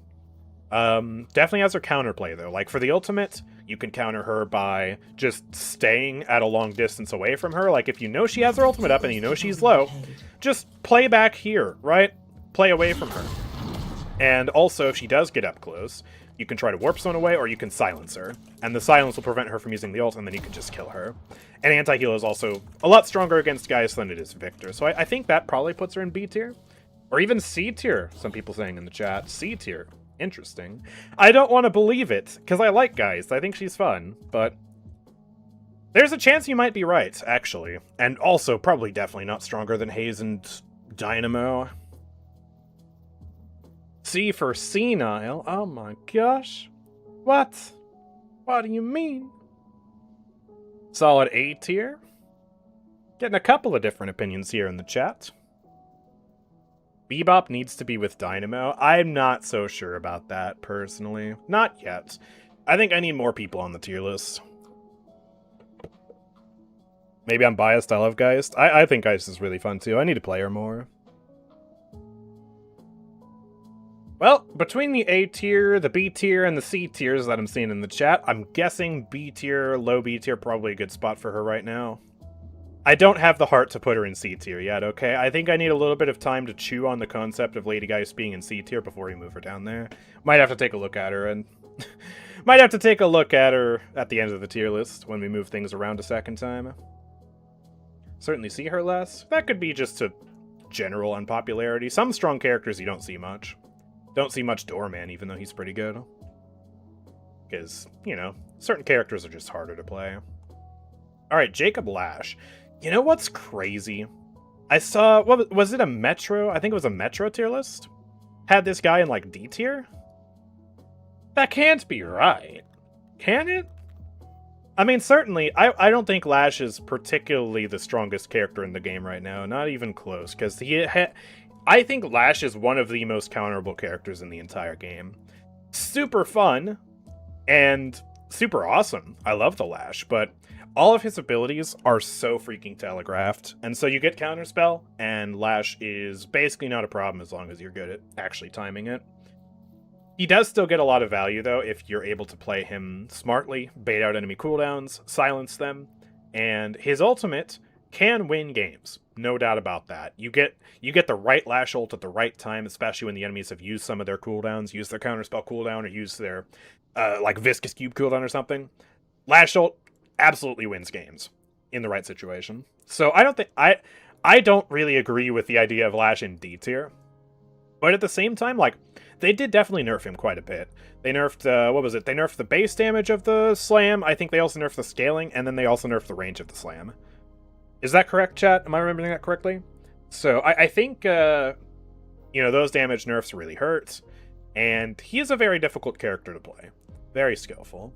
Definitely has her counterplay though. Like for the ultimate, you can counter her by just staying at a long distance away from her. Like if you know she has her ultimate up and you know she's low, just play back here, right? Play away from her. And also, if she does get up close, you can try to warp zone away, or you can silence her. And the silence will prevent her from using the ult, and then you can just kill her. And anti-heal is also a lot stronger against Geist than it is Victor. So I think that probably puts her in B tier. Or even C tier, some people saying in the chat. C tier. Interesting. I don't want to believe it, because I like Geist. I think she's fun, but there's a chance you might be right, actually. And also, probably definitely not stronger than Haze and Dynamo. C for senile? Oh my gosh. What? What do you mean? Solid A tier? Getting a couple of different opinions here in the chat. Bebop needs to be with Dynamo. I'm not so sure about that, personally. Not yet. I think I need more people on the tier list. Maybe I'm biased, I love Geist. I think Geist is really fun too. I need to play her more. Well, between the A tier, the B tier, and the C tiers that I'm seeing in the chat, I'm guessing B tier, low B tier, probably a good spot for her right now. I don't have the heart to put her in C tier yet, okay? I think I need a little bit of time to chew on the concept of Lady Geist being in C tier before we move her down there. Might have to take a look at her, and might have to take a look at her at the end of the tier list when we move things around a second time. Certainly see her less. That could be just a general unpopularity. Some strong characters you don't see much. Don't see much Doorman, even though he's pretty good. Because, you know, certain characters are just harder to play. Alright, Jacob Lash. You know what's crazy? I saw, what was it, a Metro? I think it was a Metro tier list? Had this guy in, like, D tier? That can't be right. Can it? I mean, certainly, I don't think Lash is particularly the strongest character in the game right now. Not even close, because I think Lash is one of the most counterable characters in the entire game. Super fun, and super awesome. I love the Lash, but all of his abilities are so freaking telegraphed. And so you get Counterspell, and Lash is basically not a problem as long as you're good at actually timing it. He does still get a lot of value, though, if you're able to play him smartly, bait out enemy cooldowns, silence them, and his ultimate can win games. No doubt about that. You get the right Lash ult at the right time, especially when the enemies have used some of their cooldowns, used their Counterspell cooldown, or used their, like, Viscous Cube cooldown or something. Lash ult absolutely wins games in the right situation. So I don't really agree with the idea of Lash in D tier. But at the same time, like, they did definitely nerf him quite a bit. They nerfed, what was it? They nerfed the base damage of the slam. I think they also nerfed the scaling, and then they also nerfed the range of the slam. Is that correct, chat? Am I remembering that correctly? So I think, you know, those damage nerfs really hurt, and he is a very difficult character to play. Very skillful.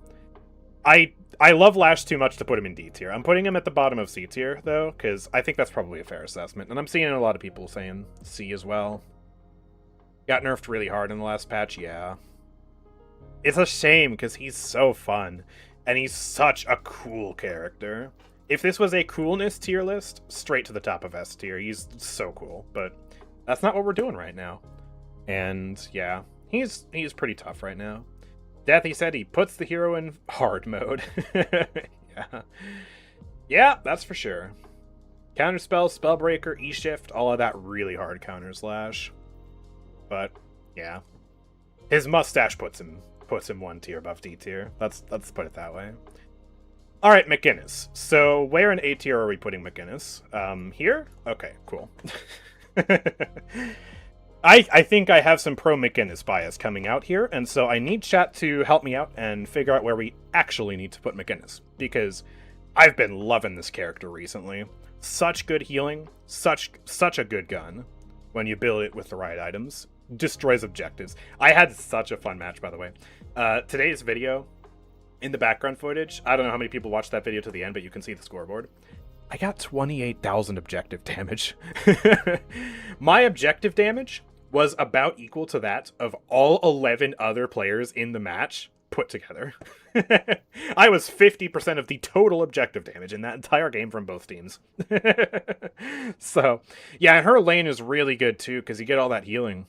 I love Lash too much to put him in D tier. I'm putting him at the bottom of C tier, though, because I think that's probably a fair assessment, and I'm seeing a lot of people saying C as well. Got nerfed really hard in the last patch, yeah. It's a shame, because he's so fun, and he's such a cool character. If this was a coolness tier list, straight to the top of S tier. He's so cool, but that's not what we're doing right now. And, yeah, he's pretty tough right now. Deathy said he puts the hero in hard mode. Yeah. Yeah, that's for sure. Counterspell, Spellbreaker, E-Shift, all of that really hard counters Lash. But, yeah. His mustache puts him one tier above D tier. Let's put it that way. Alright, McGinnis. So, where in A tier are we putting McGinnis? Here? Okay, cool. I think I have some pro McGinnis bias coming out here, and so I need chat to help me out and figure out where we actually need to put McGinnis, because I've been loving this character recently. Such good healing, such a good gun when you build it with the right items. Destroys objectives. I had such a fun match, by the way. Today's video, in the background footage, I don't know how many people watched that video to the end, but you can see the scoreboard. I got 28,000 objective damage. My objective damage was about equal to that of all 11 other players in the match put together. I was 50% of the total objective damage in that entire game from both teams. So, yeah, her lane is really good too, because you get all that healing.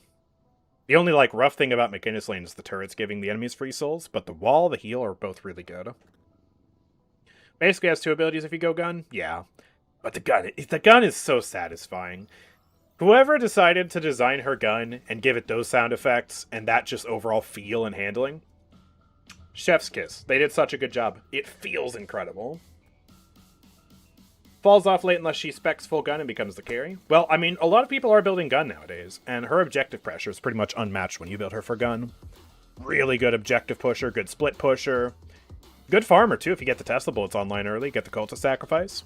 The only, like, rough thing about McGinnis lane is the turrets giving the enemies free souls, but the wall, the heal are both really good. Basically has 2 abilities if you go gun, yeah. But the gun is so satisfying. Whoever decided to design her gun and give it those sound effects and that just overall feel and handling, chef's kiss. They did such a good job. It feels incredible. Falls off late unless she specs full gun and becomes the carry. Well, I mean, a lot of people are building gun nowadays, and her objective pressure is pretty much unmatched when you build her for gun. Really good objective pusher, good split pusher. Good farmer, too, if you get the Tesla bullets online early, get the Cultist Sacrifice.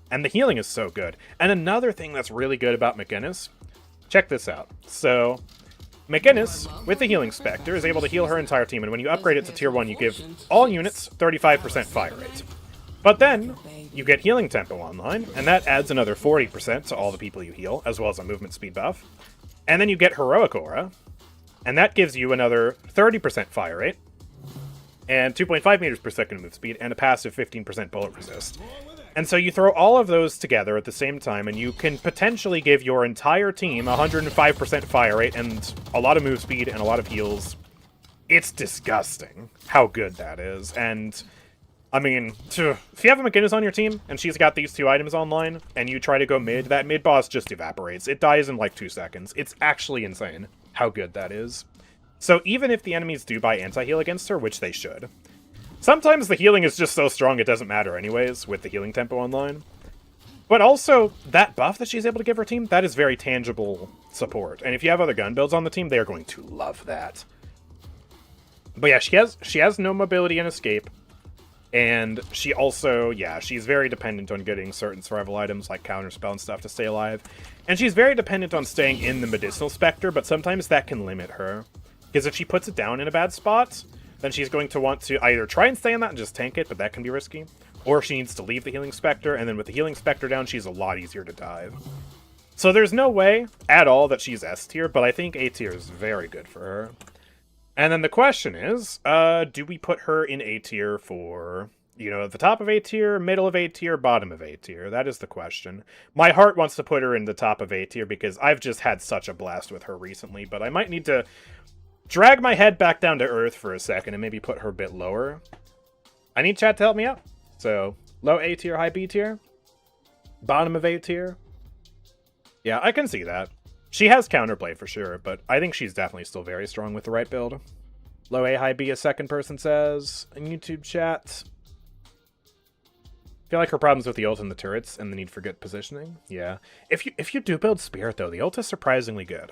And the healing is so good. And another thing that's really good about McGinnis, check this out. So, McGinnis, with the Healing Spectre, is able to heal her entire team, and when you upgrade it to Tier 1, you give all units 35% fire rate. But then, you get Healing Tempo online, and that adds another 40% to all the people you heal, as well as a movement speed buff. And then you get Heroic Aura, and that gives you another 30% fire rate, and 2.5 meters per second move speed, and a passive 15% bullet resist. And so you throw all of those together at the same time, and you can potentially give your entire team 105% fire rate, and a lot of move speed, and a lot of heals. It's disgusting how good that is, and I mean, if you have a McGinnis on your team, and she's got these 2 items online, and you try to go mid, that mid boss just evaporates. It dies in like 2 seconds. It's actually insane how good that is. So even if the enemies do buy anti-heal against her, which they should, sometimes the healing is just so strong it doesn't matter anyways, with the healing tempo online. But also, that buff that she's able to give her team, that is very tangible support. And if you have other gun builds on the team, they are going to love that. But yeah, she has no mobility and escape. And she also, yeah, she's very dependent on getting certain survival items like counterspell and stuff to stay alive. And she's very dependent on staying in the medicinal specter, but sometimes that can limit her. Because if she puts it down in a bad spot, then she's going to want to either try and stay in that and just tank it, but that can be risky. Or she needs to leave the Healing Spectre, and then with the Healing Spectre down, she's a lot easier to dive. So there's no way at all that she's S tier, but I think A tier is very good for her. And then the question is, do we put her in A tier for, you know, the top of A tier, middle of A tier, bottom of A tier? That is the question. My heart wants to put her in the top of A tier because I've just had such a blast with her recently, but I might need to drag my head back down to earth for a second and maybe put her a bit lower. I need chat to help me out. So, low A tier, high B tier, bottom of A tier. Yeah, I can see that. She has counterplay for sure, but I think she's definitely still very strong with the right build. Low A, high B, a second person says in YouTube chat. I feel like her problems with the ult and the turrets and the need for good positioning. Yeah. If you do build Spirit, though, the ult is surprisingly good.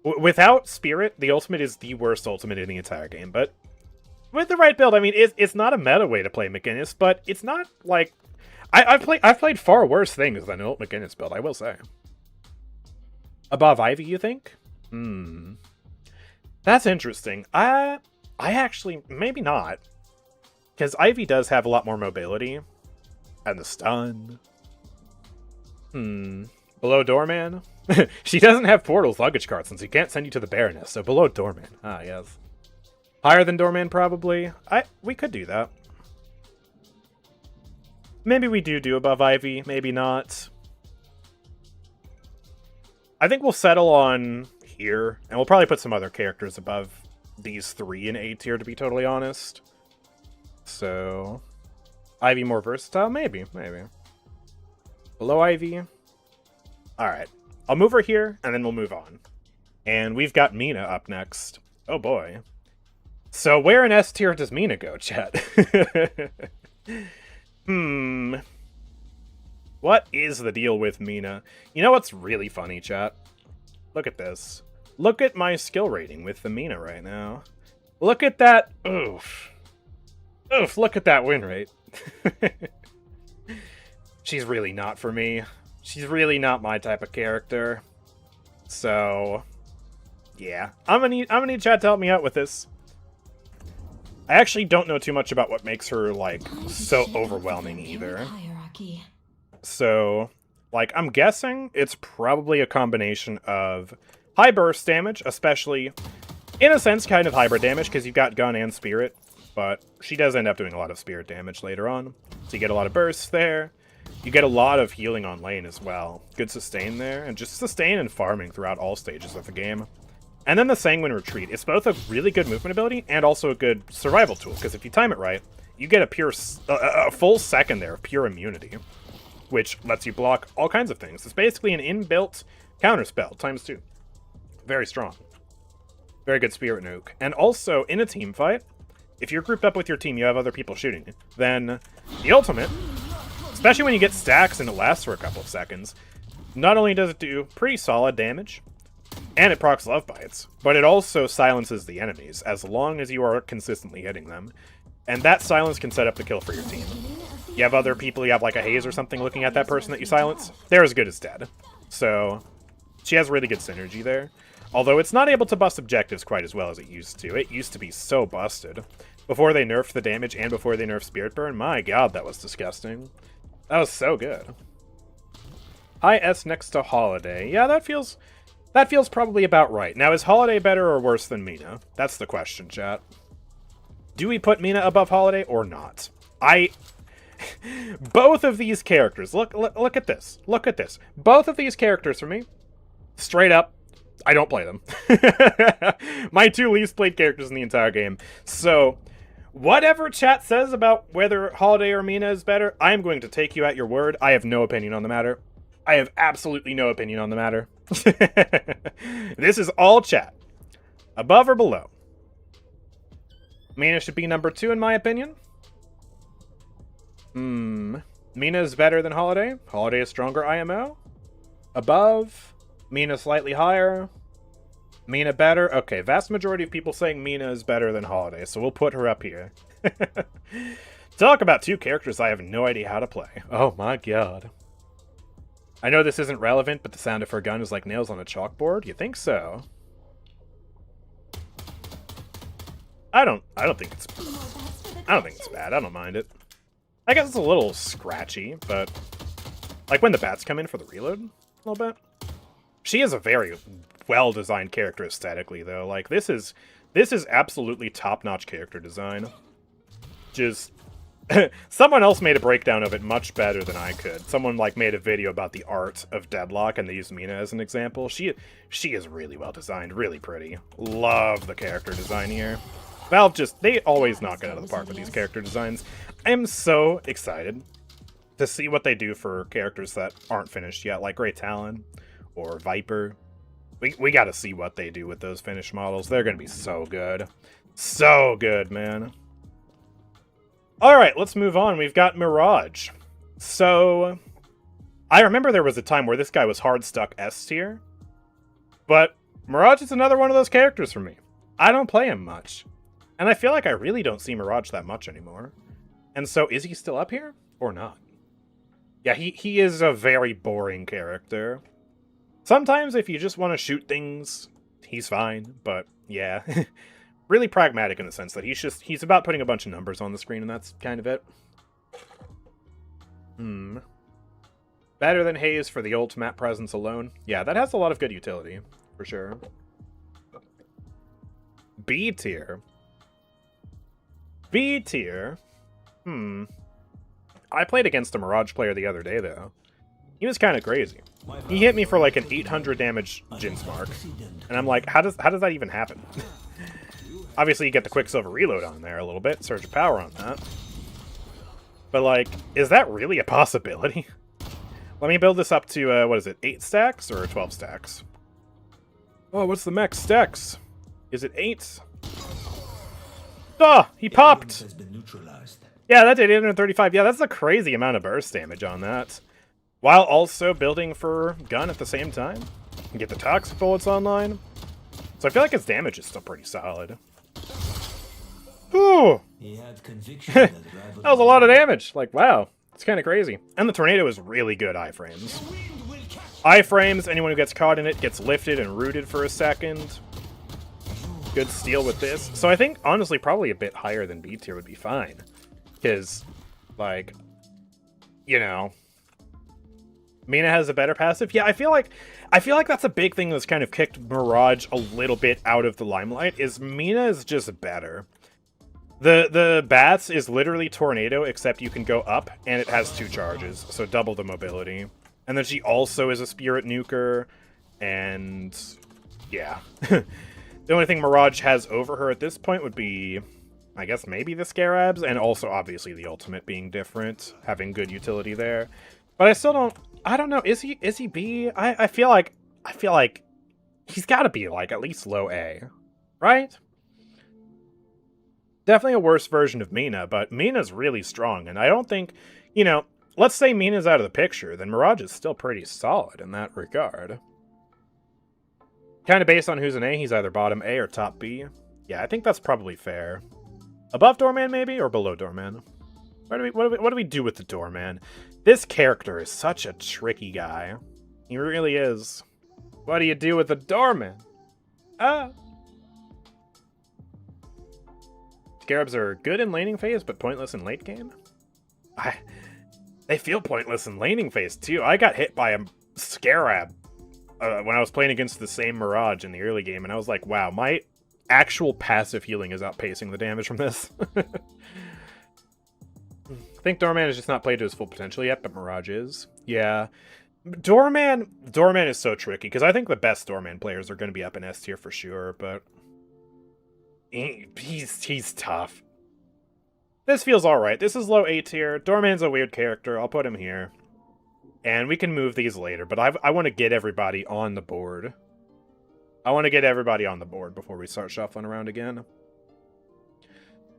Without Spirit, the ultimate is the worst ultimate in the entire game, but with the right build, I mean, it's not a meta way to play McGinnis, but it's not like... I've played far worse things than an ult McGinnis build, I will say. Above Ivy, you think? That's interesting. I actually... Maybe not. Because Ivy does have a lot more mobility. And the stun. Below Doorman? She doesn't have Portal's luggage cart since he can't send you to the Baroness, so below Doorman. Ah, yes. Higher than Doorman, probably. We could do that. Maybe we do above Ivy, maybe not. I think we'll settle on here, and we'll probably put some other characters above these 3 in A tier, to be totally honest. So, Ivy more versatile? Maybe. Below Ivy? Alright. I'll move her here, and then we'll move on. And we've got Mina up next. Oh boy. So where in S tier does Mina go, chat? What is the deal with Mina? You know what's really funny, chat? Look at this. Look at my skill rating with the Mina right now. Look at that. Oof. Oof, look at that win rate. She's really not for me. She's really not my type of character. So, yeah. I'm gonna need chat to help me out with this. I actually don't know too much about what makes her, like, so overwhelming either. So, like, I'm guessing it's probably a combination of high burst damage, especially, in a sense, kind of hybrid damage, because you've got gun and spirit, but she does end up doing a lot of spirit damage later on. So you get a lot of bursts there. You get a lot of healing on lane as well. Good sustain there, and just sustain and farming throughout all stages of the game. And then the Sanguine Retreat. It's both a really good movement ability and also a good survival tool, because if you time it right, you get a full second there of pure immunity, which lets you block all kinds of things. It's basically an inbuilt counterspell times 2. Very strong. Very good spirit nuke. And also, in a team fight, if you're grouped up with your team, you have other people shooting you, then the ultimate, especially when you get stacks and it lasts for a couple of seconds, not only does it do pretty solid damage, and it procs love bites, but it also silences the enemies, as long as you are consistently hitting them. And that silence can set up the kill for your team. You have other people, you have like a haze or something looking at that person that you silence, they're as good as dead. So, she has really good synergy there. Although it's not able to bust objectives quite as well as it used to. It used to be so busted. Before they nerfed the damage and before they nerfed Spirit Burn, my god, that was disgusting. That was so good. High S next to Holiday. Yeah, that feels probably about right. Now, is Holiday better or worse than Mina? That's the question, chat. Do we put Mina above Holiday or not? Both of these characters, look at this. Look at this. Both of these characters for me, straight up, I don't play them. My 2 least played characters in the entire game. So, whatever chat says about whether Holiday or Mina is better, I am going to take you at your word. I have no opinion on the matter. I have absolutely no opinion on the matter. This is all chat. Above or below? Mina should be number 2 in my opinion. Mina is better than Holiday. Holiday is stronger IMO. Above. Mina slightly higher. Mina better. Okay, vast majority of people saying Mina is better than Holiday, so we'll put her up here. Talk about 2 characters I have no idea how to play. Oh my god. I know this isn't relevant, but the sound of her gun is like nails on a chalkboard. You think so? I don't think it's bad. I don't mind it. I guess it's a little scratchy, but like when the bats come in for the reload a little bit. She is a very well-designed character aesthetically, though. Like, this is absolutely top-notch character design. Just, someone else made a breakdown of it much better than I could. Someone, like, made a video about the art of Deadlock, and they used Mina as an example. She is really well-designed, really pretty. Love the character design here. Valve they always knock it out of the park with these character designs. I am so excited to see what they do for characters that aren't finished yet, like Grey Talon or Viper. We gotta see what they do with those finished models. They're gonna be so good. So good, man. Alright, let's move on. We've got Mirage. So, I remember there was a time where this guy was hard stuck S tier. But Mirage is another one of those characters for me. I don't play him much. And I feel like I really don't see Mirage that much anymore. And so, is he still up here? Or not? Yeah, he is a very boring character. Sometimes if you just want to shoot things, he's fine. But, yeah. Really pragmatic in the sense that he's about putting a bunch of numbers on the screen, and that's kind of it. Better than Haze for the ultimate presence alone. Yeah, that has a lot of good utility, for sure. B tier. B tier. I played against a Mirage player the other day, though. He was kind of crazy. He hit me for like an 800 damage Jinx mark. And I'm like, how does that even happen? Obviously, you get the Quicksilver reload on there a little bit. Surge of power on that. But, like, is that really a possibility? Let me build this up to, what is it, 8 stacks or 12 stacks? Oh, what's the max stacks? Is it 8? Ah, he popped! Yeah, that did 835. Yeah, that's a crazy amount of burst damage on that. While also building for gun at the same time. And get the toxic bullets online. So I feel like his damage is still pretty solid. Ooh! That was a lot of damage. Like, wow. It's kind of crazy. And the tornado is really good iframes. Iframes, anyone who gets caught in it gets lifted and rooted for a second. Good steal with this. So I think, honestly, probably a bit higher than B tier would be fine. Because, like, you know, Mina has a better passive. Yeah, I feel like that's a big thing that's kind of kicked Mirage a little bit out of the limelight, is Mina is just better. The Bats is literally Tornado, except you can go up, and it has 2 charges, so double the mobility. And then she also is a Spirit Nuker, and yeah. The only thing Mirage has over her at this point would be, I guess, maybe the Scarabs, and also obviously the ultimate being different, having good utility there. But I still don't know, is he B? I feel like he's gotta be like at least low A, right? Definitely a worse version of Mina, but Mina's really strong, and I don't think, you know, let's say Mina's out of the picture, then Mirage is still pretty solid in that regard. Kind of based on who's an A, he's either bottom A or top B. Yeah, I think that's probably fair. Above Doorman, maybe? Or below Doorman? What do we do with the Doorman? This character is such a tricky guy. He really is. What do you do with the Doorman? Scarabs are good in laning phase, but pointless in late game? They feel pointless in laning phase, too. I got hit by a Scarab when I was playing against the same Mirage in the early game, and I was like, wow, my actual passive healing is outpacing the damage from this. I think Doorman is just not played to his full potential yet, but Mirage is. Yeah. Doorman is so tricky, because I think the best Doorman players are going to be up in S tier for sure, but he's tough. This feels alright. This is low A tier. Doorman's a weird character. I'll put him here. And we can move these later, but I want to get everybody on the board. I want to get everybody on the board before we start shuffling around again.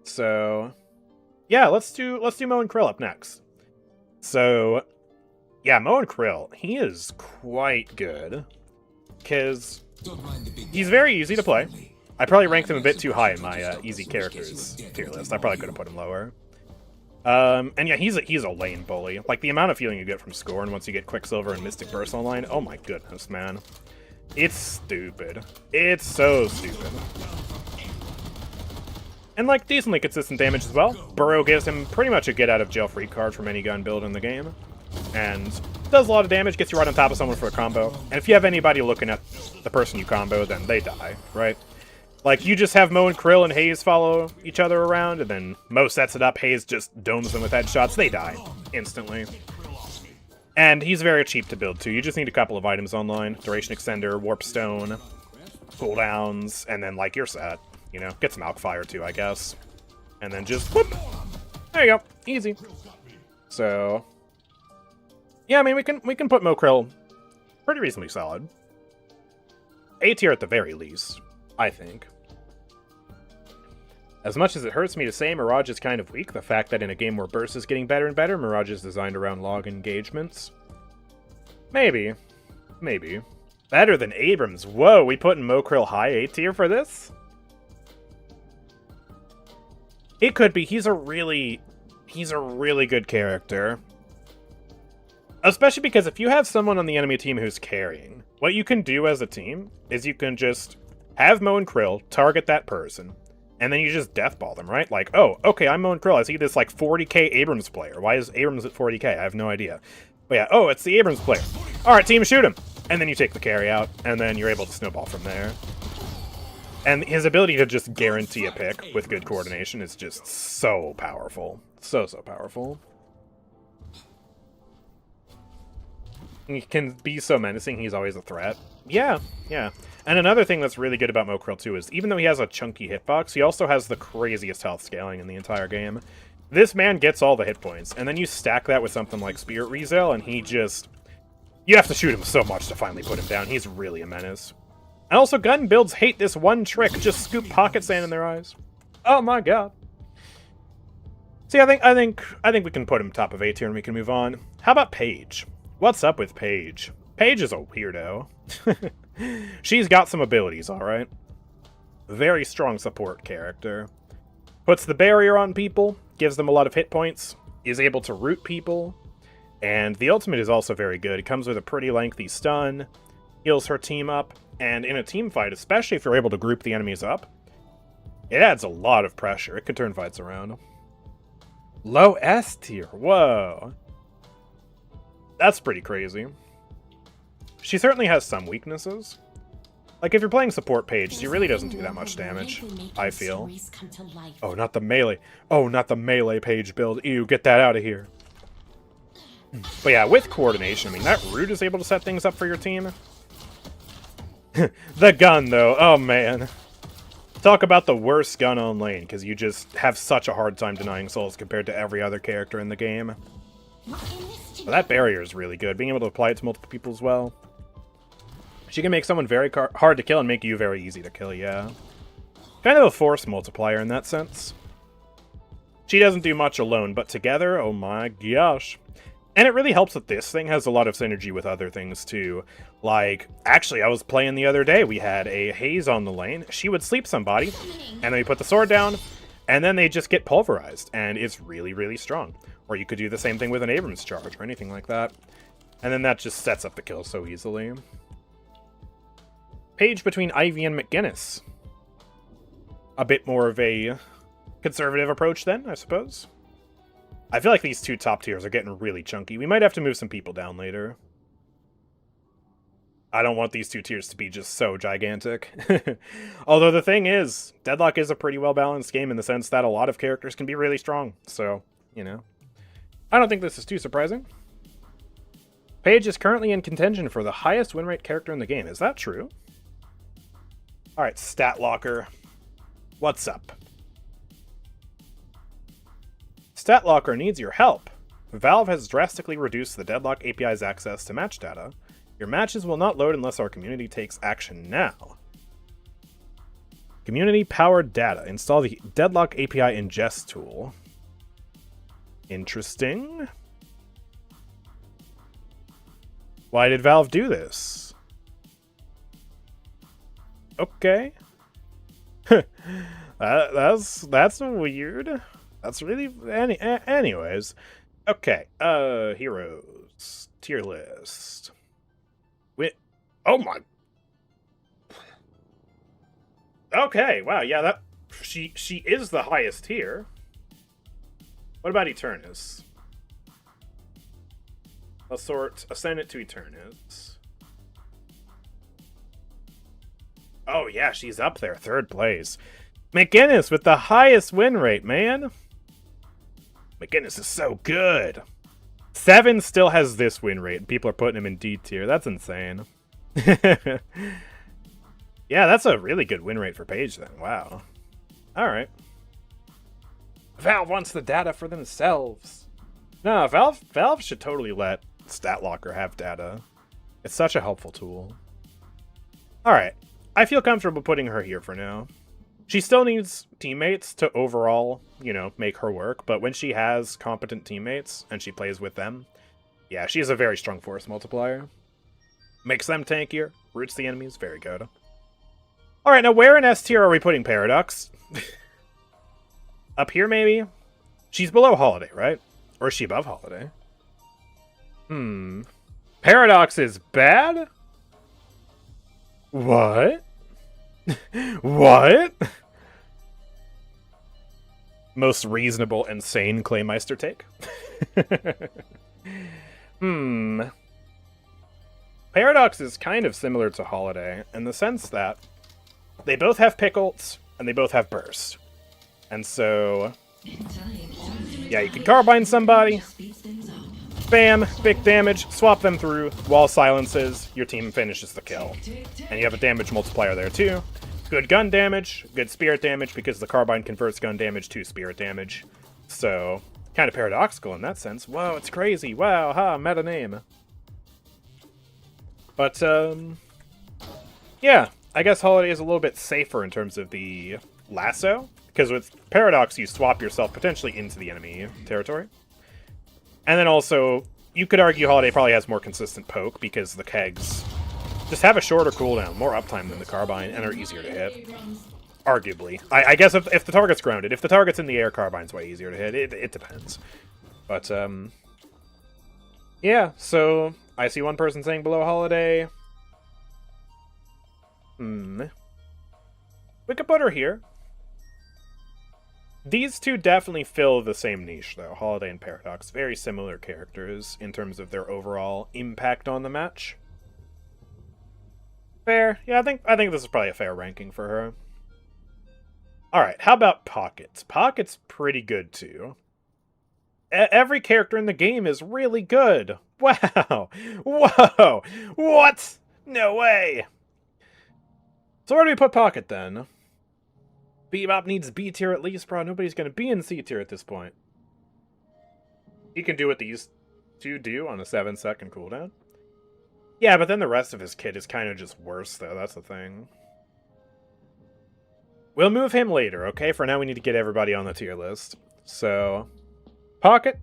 So, yeah, let's do Mo and Krill up next. So, yeah, Mo and Krill, he is quite good, because he's very easy to play. I probably ranked him a bit too high in my easy characters tier list. I probably could have put him lower. And yeah, he's a lane bully. Like, the amount of healing you get from Scorn once you get Quicksilver and Mystic Burst online, oh my goodness, man. It's stupid. It's so stupid. And, like, decently consistent damage as well. Burrow gives him pretty much a get-out-of-jail-free card from any gun build in the game. And does a lot of damage, gets you right on top of someone for a combo. And if you have anybody looking at the person you combo, then they die, right? Like, you just have Mo and Krill and Hayes follow each other around, and then Mo sets it up, Hayes just domes them with headshots, they die instantly. And he's very cheap to build, too. You just need a couple of items online. Duration Extender, Warp Stone, cooldowns, and then, like, you're set. You know, get some Alk Fire, too, I guess. And then just, whoop! There you go. Easy. So, yeah, I mean, we can put Mo Krill pretty reasonably solid. A tier at the very least, I think. As much as it hurts me to say Mirage is kind of weak, the fact that in a game where Burst is getting better and better, Mirage is designed around log engagements. Maybe. Maybe. Better than Abrams. Whoa, we putting Mo Krill high A tier for this? It could be. He's a really good character. Especially because if you have someone on the enemy team who's carrying, what you can do as a team is you can just have Mo and Krill target that person, and then you just deathball them, right? Like, oh, okay, I'm Mo and Krill. I see this, like, 40k Abrams player. Why is Abrams at 40k? I have no idea. But yeah, oh, it's the Abrams player. All right, team, shoot him. And then you take the carry out, and then you're able to snowball from there. And his ability to just guarantee a pick with good coordination is just so powerful. So powerful. He can be so menacing, he's always a threat. Yeah. And another thing that's really good about Mo Krill, too, is even though he has a chunky hitbox, he also has the craziest health scaling in the entire game. This man gets all the hit points, and then you stack that with something like Spirit Resale, and he just... You have to shoot him so much to finally put him down. He's really a menace. And also, gun builds hate this one trick, just scoop pocket sand in their eyes. Oh my god. See, I think we can put him top of A tier and we can move on. How about Paige? What's up with Paige? Paige is a weirdo. She's got some abilities, alright? Very strong support character. Puts the barrier on people, gives them a lot of hit points, is able to root people, and the ultimate is also very good. It comes with a pretty lengthy stun, heals her team up, and in a team fight, especially if you're able to group the enemies up, it adds a lot of pressure. It could turn fights around. Low S tier, whoa. That's pretty crazy. She certainly has some weaknesses. Like, if you're playing support Paige, she really doesn't do that much damage, I feel. Oh, not the melee. Oh, not the melee Paige build. Ew, get that out of here. But yeah, with coordination, I mean, that root is able to set things up for your team. The gun, though. Oh, man. Talk about the worst gun on lane, because you just have such a hard time denying souls compared to every other character in the game. But that barrier is really good, being able to apply it to multiple people as well. She can make someone very hard to kill and make you very easy to kill, yeah. Kind of a force multiplier in that sense. She doesn't do much alone, but together, oh my gosh. And it really helps that this thing has a lot of synergy with other things, too. Like, actually, I was playing the other day. We had a Haze on the lane. She would sleep somebody, and then we put the sword down, and then they just get pulverized, and it's really, really strong. Or you could do the same thing with an Abrams charge or anything like that. And then that just sets up the kill so easily. Page between Ivy and McGinnis. A bit more of a conservative approach then, I suppose. I feel like these two top tiers are getting really chunky. We might have to move some people down later. I don't want these two tiers to be just so gigantic. Although the thing is, Deadlock is a pretty well-balanced game in the sense that a lot of characters can be really strong. So, you know. I don't think this is too surprising. Paige is currently in contention for the highest win rate character in the game. Is that true? Alright, Stat Locker. What's up? Stat Locker needs your help. Valve has drastically reduced the Deadlock API's access to match data. Your matches will not load unless our community takes action now. Community-powered data. Install the Deadlock API ingest tool. Interesting. Why did Valve do this? Okay. That's weird. That's really... anyways. Okay. Heroes. Tier list. Oh my... Okay, wow, yeah, that... She is the highest tier. What about Eternus? Let's sort Ascendant to Eternus. Oh yeah, she's up there, 3rd place. McGinnis with the highest win rate, man. McGinnis is so good. 7 still has this win rate, and people are putting him in D tier. That's insane. Yeah, that's a really good win rate for Paige then. Wow. Alright. Valve wants the data for themselves. No, Valve should totally let StatLocker have data. It's such a helpful tool. Alright. I feel comfortable putting her here for now. She still needs teammates to overall, you know, make her work, but when she has competent teammates and she plays with them, yeah, she is a very strong force multiplier. Makes them tankier, roots the enemies, very good. Alright, now where in S tier are we putting Paradox? Up here, maybe? She's below Holiday, right? Or is she above Holiday? Paradox is bad? What? What? Most reasonable and sane Claymeister take? Paradox is kind of similar to Holiday in the sense that they both have pick ults and they both have burst. And so, yeah, you can carbine somebody, bam, big damage, swap them through, wall silences, your team finishes the kill. And you have a damage multiplier there too. Good gun damage, good spirit damage, because the carbine converts gun damage to spirit damage. So, kind of paradoxical in that sense. Whoa, it's crazy. Wow, ha, meta name. But, yeah, I guess Holiday is a little bit safer in terms of the lasso, because with Paradox, you swap yourself potentially into the enemy territory. And then also, you could argue Holiday probably has more consistent poke, because the kegs just have a shorter cooldown, more uptime than the carbine, and are easier to hit. Arguably. I guess if the target's grounded. If the target's in the air, carbine's way easier to hit. It depends. But, yeah, so I see one person saying below Holiday. We could put her here. These two definitely fill the same niche, though. Holiday and Paradox. Very similar characters in terms of their overall impact on the match. Fair. Yeah, I think this is probably a fair ranking for her. Alright, how about Pockets? Pockets pretty good, too. Every character in the game is really good. Wow. Whoa. What? No way. So where do we put Pocket, then? Bebop needs B tier at least, bro. Nobody's going to be in C tier at this point. He can do what these two do on a 7-second cooldown. Yeah, but then the rest of his kit is kind of just worse, though. That's the thing. We'll move him later, okay? For now, we need to get everybody on the tier list. So, Pocket.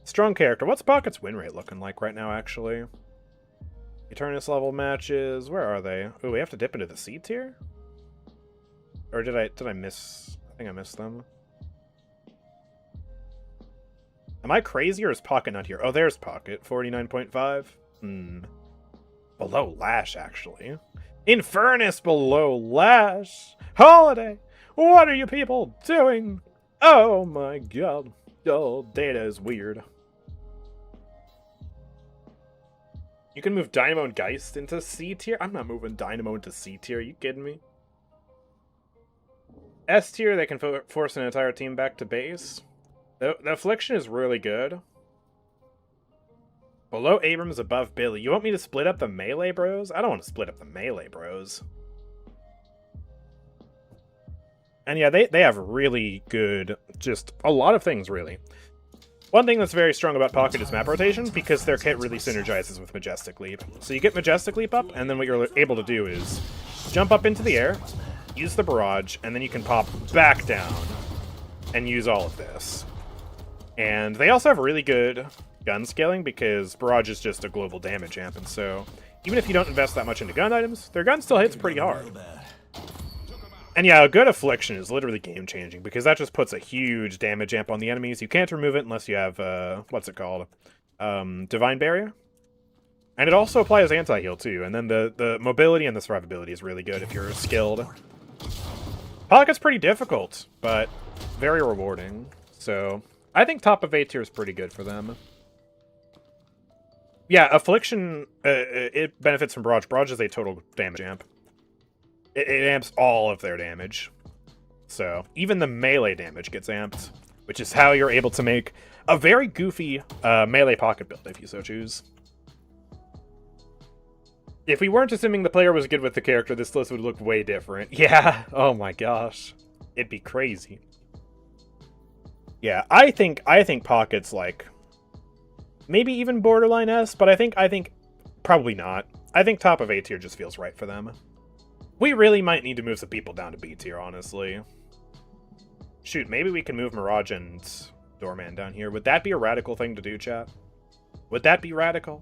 Strong character. What's Pocket's win rate looking like right now, actually? Eternus level matches. Where are they? Oh, we have to dip into the C tier? Or did I miss... I think I missed them. Am I crazy or is Pocket not here? Oh, there's Pocket. 49.5. Below Lash, actually. Infernus below Lash! Holiday! What are you people doing? Oh my god. Oh, data is weird. You can move Dynamo and Geist into C tier? I'm not moving Dynamo into C tier. Are you kidding me? S tier, they can force an entire team back to base. The Affliction is really good. Below Abrams, above Billy. You want me to split up the melee bros? I don't want to split up the melee bros. And yeah, they have really good, just a lot of things, really. One thing that's very strong about Pocket is map rotation, because their kit really synergizes with Majestic Leap. So you get Majestic Leap up, and then what you're able to do is jump up into the air, use the barrage, and then you can pop back down and use all of this. And they also have really good gun scaling, because barrage is just a global damage amp, and so even if you don't invest that much into gun items, their gun still hits pretty hard. And yeah, a good Affliction is literally game-changing, because that just puts a huge damage amp on the enemies. You can't remove it unless you have, what's it called? Divine Barrier? And it also applies anti-heal, too, and then the mobility and the survivability is really good if you're skilled. Pocket's pretty difficult, but very rewarding, so I think top of A tier is pretty good for them. Yeah, Affliction, it benefits from Barrage. Barrage is a total damage amp. It amps all of their damage. So, even the melee damage gets amped, which is how you're able to make a very goofy melee Pocket build, if you so choose. If we weren't assuming the player was good with the character, this list would look way different. Yeah, oh my gosh. It'd be crazy. Yeah, I think Pocket's like... maybe even borderline S, but I think probably not. I think top of A tier just feels right for them. We really might need to move some people down to B tier, honestly. Shoot, maybe we can move Mirage and Doorman down here. Would that be a radical thing to do, chat? Would that be radical?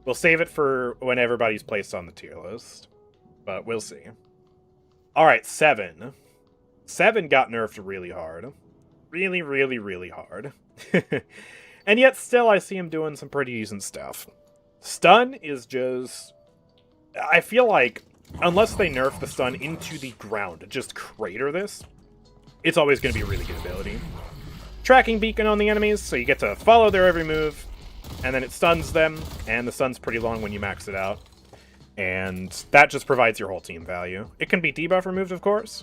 We'll save it for when everybody's placed on the tier list. But we'll see. Alright, 7. 7 got nerfed really hard. Really, really, really hard. And yet still I see him doing some pretty decent stuff. Stun is just... I feel like, unless they nerf the stun into the ground, just crater this, it's always going to be a really good ability. Tracking beacon on the enemies, so you get to follow their every move, and then it stuns them, and the stun's pretty long when you max it out. And that just provides your whole team value. It can be debuff removed, of course,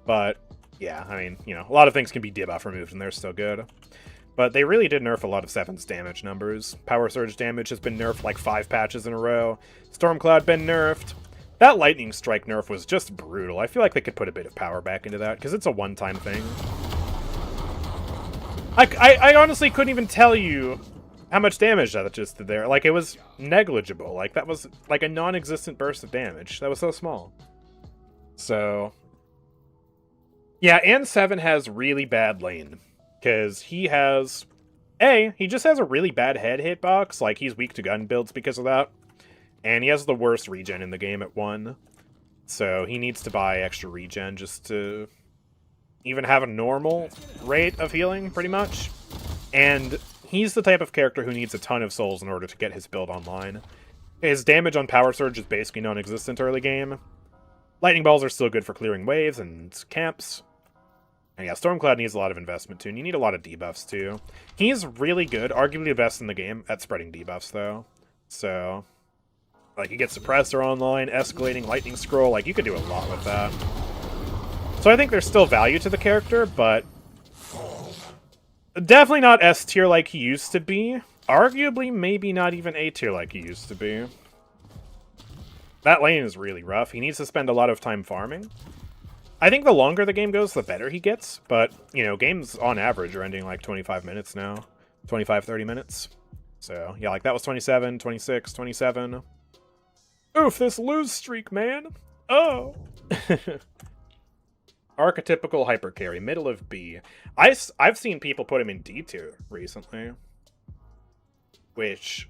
but yeah, I mean, you know, a lot of things can be debuff removed and they're still good. But they really did nerf a lot of 7's damage numbers. Power Surge damage has been nerfed like 5 patches in a row. Stormcloud been nerfed. That Lightning Strike nerf was just brutal. I feel like they could put a bit of power back into that, because it's a one-time thing. I honestly couldn't even tell you how much damage that just did there. Like, it was negligible. Like, that was like a non-existent burst of damage. That was so small. So... yeah, and 7 has really bad lane. Because he has... he just has a really bad head hitbox. Like, he's weak to gun builds because of that. And he has the worst regen in the game at 1. So he needs to buy extra regen just to even have a normal rate of healing, pretty much. And he's the type of character who needs a ton of souls in order to get his build online. His damage on Power Surge is basically non-existent early game. Lightning Balls are still good for clearing waves and camps. And yeah, Stormcloud needs a lot of investment too, and you need a lot of debuffs too. He's really good, arguably the best in the game, at spreading debuffs though. So, like, you get Suppressor online, Escalating, Lightning Scroll, like, you could do a lot with that. So I think there's still value to the character, but definitely not S tier like he used to be. Arguably, maybe not even A tier like he used to be. That lane is really rough. He needs to spend a lot of time farming. I think the longer the game goes, the better he gets. But, you know, games on average are ending like 25 minutes now. 25, 30 minutes. So, yeah, like that was 27, 26, 27. Oof, this lose streak, man. Oh. Archetypical hyper carry, middle of B. I've seen people put him in D tier recently. Which,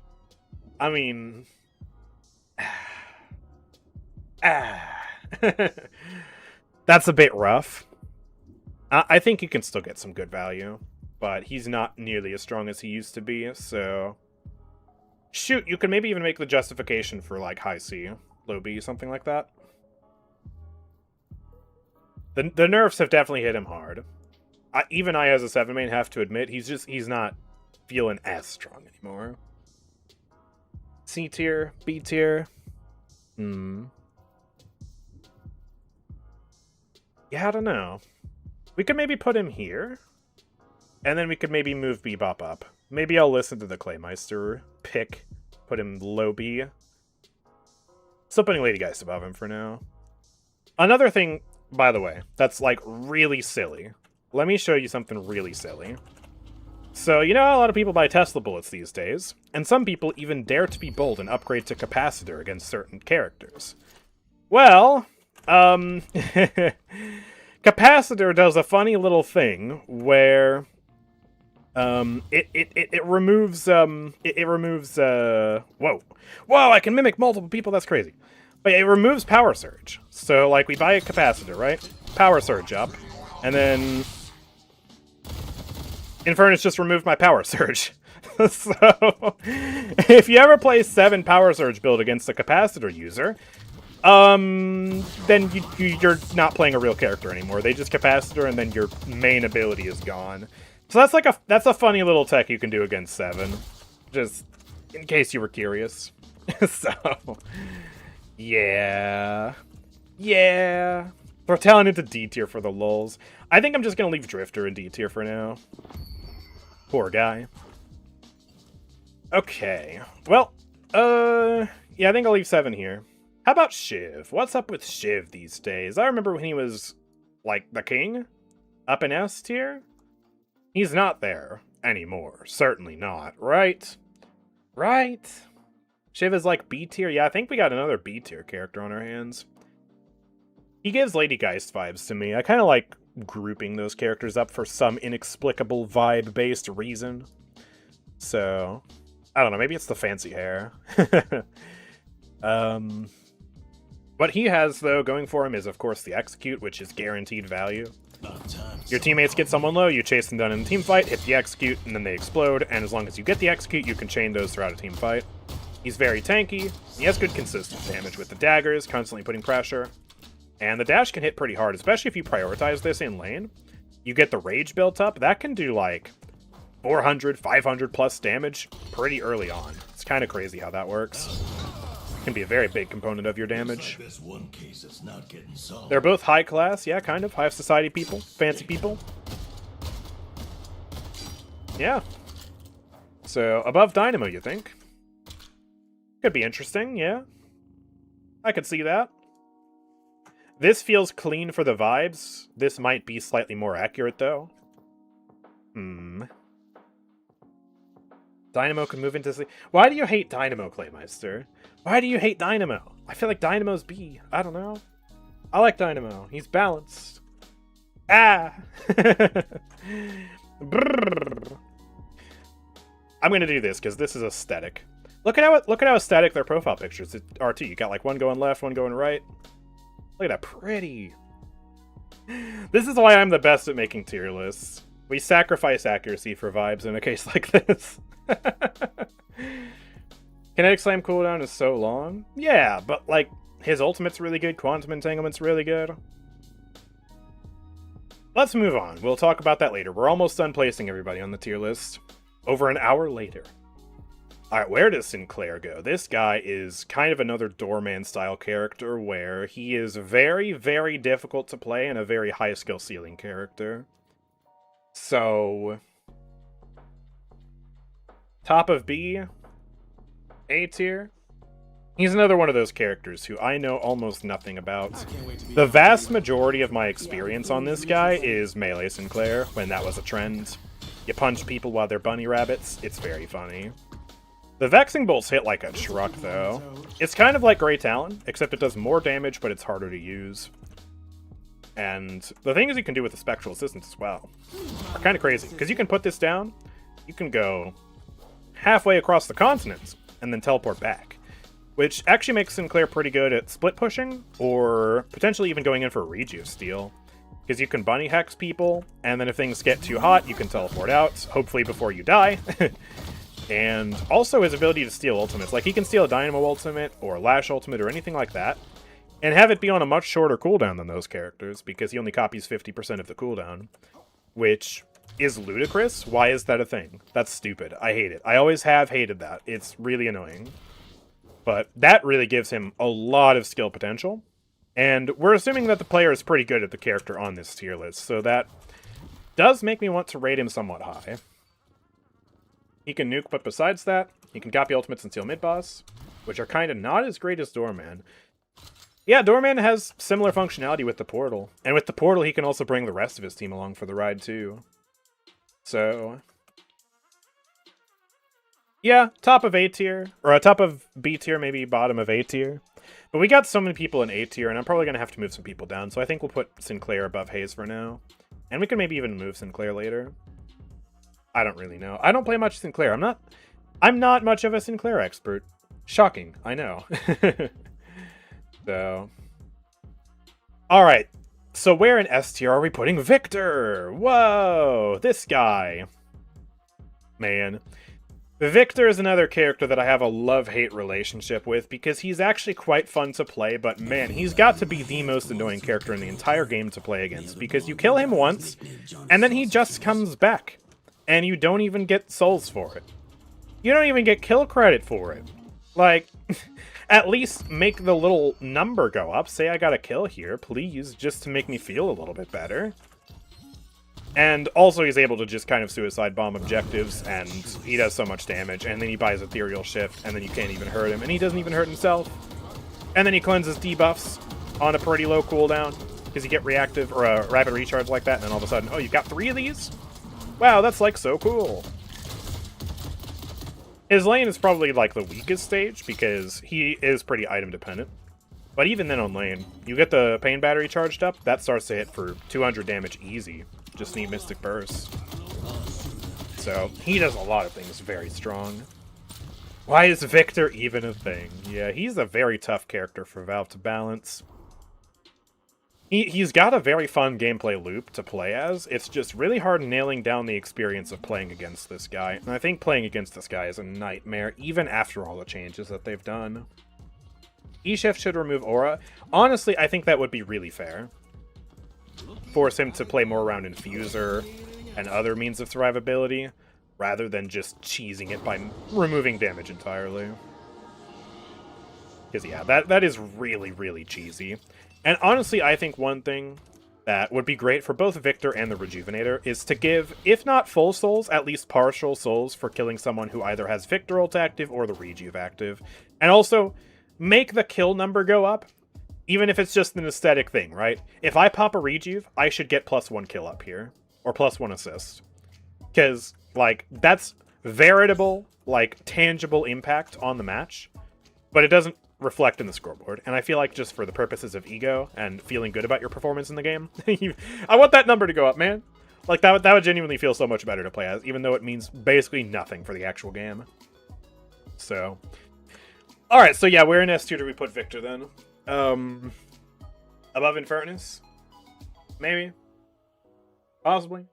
I mean... That's a bit rough. I think he can still get some good value, but he's not nearly as strong as he used to be, so... Shoot, you could maybe even make the justification for, like, high C, low B, something like that. The nerfs have definitely hit him hard. Even I, as a 7 main, have to admit, he's not feeling as strong anymore. C tier, B tier. Yeah, I don't know. We could maybe put him here. And then we could maybe move Bebop up. Maybe I'll listen to the Claymeister pick. Put him low B. Still putting Lady Geist above him for now. Another thing, by the way, that's like really silly. Let me show you something really silly. So, you know how a lot of people buy Tesla bullets these days? And some people even dare to be bold and upgrade to Capacitor against certain characters. Well... Capacitor does a funny little thing where it removes whoa, I can mimic multiple people, that's crazy. But it removes Power Surge. So like we buy a Capacitor, right? Power Surge up, and then Infernus just removed my Power Surge. So if you ever play 7 Power Surge build against a Capacitor user, then you're not playing a real character anymore. They just Capacitor, and then your main ability is gone. So that's a funny little tech you can do against 7. Just in case you were curious. So, yeah. We're telling into D tier for the lulz. I think I'm just gonna leave Drifter in D tier for now. Poor guy. Okay. Well, yeah, I think I'll leave 7 here. How about Shiv? What's up with Shiv these days? I remember when he was, like, the king? Up in S tier? He's not there anymore. Certainly not, right? Right? Shiv is, like, B tier? Yeah, I think we got another B tier character on our hands. He gives Lady Geist vibes to me. I kind of like grouping those characters up for some inexplicable vibe-based reason. So, I don't know, maybe it's the fancy hair. What he has, though, going for him is, of course, the Execute, which is guaranteed value. Your teammates get someone low, you chase them down in a team fight, hit the Execute, and then they explode, and as long as you get the Execute, you can chain those throughout a team fight. He's very tanky, he has good consistent damage with the daggers, constantly putting pressure, and the dash can hit pretty hard, especially if you prioritize this in lane. You get the Rage built up, that can do, like, 400, 500 plus damage pretty early on. It's kind of crazy how that works. Can be a very big component of your damage. They're both high class, yeah, kind of. High society people, fancy people. Yeah. So, above Dynamo, you think? Could be interesting, yeah. I could see that. This feels clean for the vibes. This might be slightly more accurate, though. Dynamo can move into sleep. Why do you hate Dynamo, Claymeister? Why do you hate Dynamo? I feel like Dynamo's B. I don't know. I like Dynamo. He's balanced. Ah! I'm gonna do this because this is aesthetic. Look at how aesthetic their profile pictures are too. You got like one going left, one going right. Look at that pretty. This is why I'm the best at making tier lists. We sacrifice accuracy for vibes in a case like this. Kinetic Slam cooldown is so long. Yeah, but like his ultimate's really good, Quantum Entanglement's really good. Let's move on. We'll talk about that later. We're almost done placing everybody on the tier list. Over an hour later. Alright, where does Sinclair go? This guy is kind of another Doorman-style character where he is very, very difficult to play and a very high skill ceiling character. So, top of B, A tier. He's another one of those characters who I know almost nothing about. The vast majority of my experience on this guy is Melee Sinclair, when that was a trend. You punch people while they're bunny rabbits. It's very funny. The Vexing Bolts hit like a truck, though. It's kind of like Grey Talon, except it does more damage, but it's harder to use. And the things you can do with the Spectral Assistance as well are kind of crazy, because you can put this down, you can go halfway across the continent, and then teleport back, which actually makes Sinclair pretty good at split pushing, or potentially even going in for a Rejuve steal, because you can bunny hex people, and then if things get too hot, you can teleport out, hopefully before you die. And also his ability to steal ultimates. Like, he can steal a Dynamo ultimate, or a Lash ultimate, or anything like that, and have it be on a much shorter cooldown than those characters, because he only copies 50% of the cooldown, which is ludicrous. Why is that a thing? That's stupid. I hate it. I always have hated that. It's really annoying. But that really gives him a lot of skill potential, and we're assuming that the player is pretty good at the character on this tier list, so that does make me want to rate him somewhat high. He can nuke, but besides that, he can copy ultimates and steal mid-boss, which are kind of not as great as Doorman. Yeah, Doorman has similar functionality with the portal, and with the portal he can also bring the rest of his team along for the ride too. So, yeah, top of A tier, or top of B tier, maybe bottom of A tier. But we got so many people in A tier, and I'm probably going to have to move some people down, so I think we'll put Sinclair above Hayes for now. And we can maybe even move Sinclair later. I don't really know. I don't play much Sinclair. I'm not much of a Sinclair expert. Shocking, I know. So, alright. So where in S tier are we putting Victor? Whoa, this guy. Man. Victor is another character that I have a love-hate relationship with because he's actually quite fun to play, but man, he's got to be the most annoying character in the entire game to play against because you kill him once, and then he just comes back. And you don't even get souls for it. You don't even get kill credit for it. Like, at least make the little number go up. Say I got a kill here, please, just to make me feel a little bit better. And also he's able to just kind of suicide bomb objectives, and he does so much damage, and then he buys Ethereal Shift, and then you can't even hurt him, and he doesn't even hurt himself. And then he cleanses debuffs on a pretty low cooldown, because you get reactive, or a rapid recharge like that, and then all of a sudden, oh, you've got 3 of these? Wow, that's like so cool. His lane is probably like the weakest stage because he is pretty item dependent. But even then on lane, you get the pain battery charged up, that starts to hit for 200 damage easy. Just need Mystic Burst. So he does a lot of things very strong. Why is Victor even a thing? Yeah, he's a very tough character for Valve to balance. He's got a very fun gameplay loop to play as. It's just really hard nailing down the experience of playing against this guy. And I think playing against this guy is a nightmare, even after all the changes that they've done. E-Shift should remove Aura. Honestly, I think that would be really fair. Force him to play more around Infuser and other means of survivability, rather than just cheesing it by removing damage entirely. Because, yeah, that is really, really cheesy. And honestly, I think one thing that would be great for both Victor and the Rejuvenator is to give, if not full souls, at least partial souls for killing someone who either has Victor ult active or the Rejuve active. And also, make the kill number go up, even if it's just an aesthetic thing, right? If I pop a Rejuve, I should get +1 kill up here, or +1 assist. Because, like, that's veritable, like, tangible impact on the match, but it doesn't reflect in the scoreboard, and I feel like just for the purposes of ego and feeling good about your performance in the game, I want that number to go up, man. Like, that would genuinely feel so much better to play as, even though it means basically nothing for the actual game. So, alright, so yeah, where in S tier do we put Victor then? Above Infernus? Maybe? Possibly?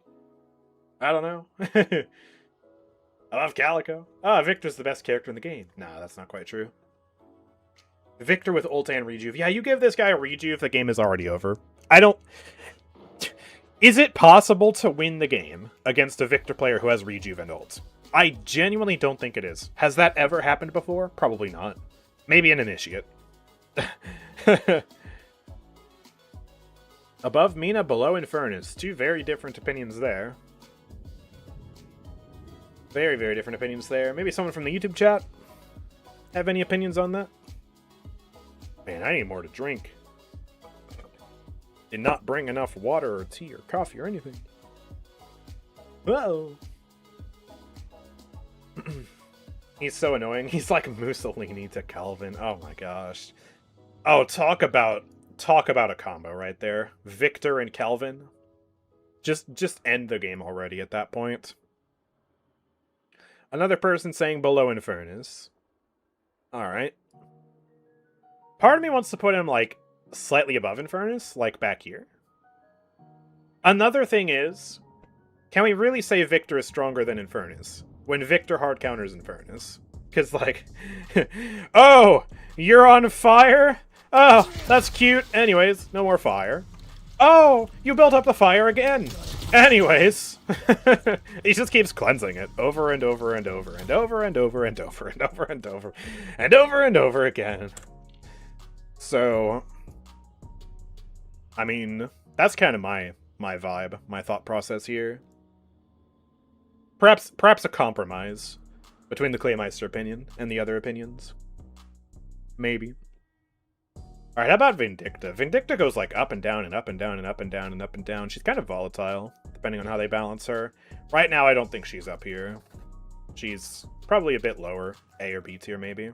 I don't know. Above Calico? Ah, Victor's the best character in the game. Nah, that's not quite true. Victor with ult and Rejuve. Yeah, you give this guy a Rejuve, the game is already over. Is it possible to win the game against a Victor player who has Rejuve and ult? I genuinely don't think it is. Has that ever happened before? Probably not. Maybe an initiate. Above Mina, below Infernus. Two very different opinions there. Very, very different opinions there. Maybe someone from the YouTube chat have any opinions on that? Man, I need more to drink. Did not bring enough water or tea or coffee or anything. Whoa! He's so annoying. He's like Mussolini to Calvin. Oh my gosh. Oh, talk about a combo right there. Victor and Calvin. Just end the game already at that point. Another person saying below Infernus. Alright. Part of me wants to put him, like, slightly above Infernus, like back here. Another thing is, can we really say Victor is stronger than Infernus when Victor hard counters Infernus? Because, like, oh, you're on fire? Oh, that's cute. Anyways, no more fire. Oh, you built up the fire again. Anyways, he just keeps cleansing it over and over and over and over and over and over and over and over and over and over again. So, I mean, that's kind of my vibe, my thought process here. Perhaps a compromise between the Claymeister opinion and the other opinions. Maybe. Alright, how about Vindicta? Vindicta goes like up and down and up and down and up and down and up and down. She's kind of volatile, depending on how they balance her. Right now, I don't think she's up here. She's probably a bit lower, A or B tier maybe.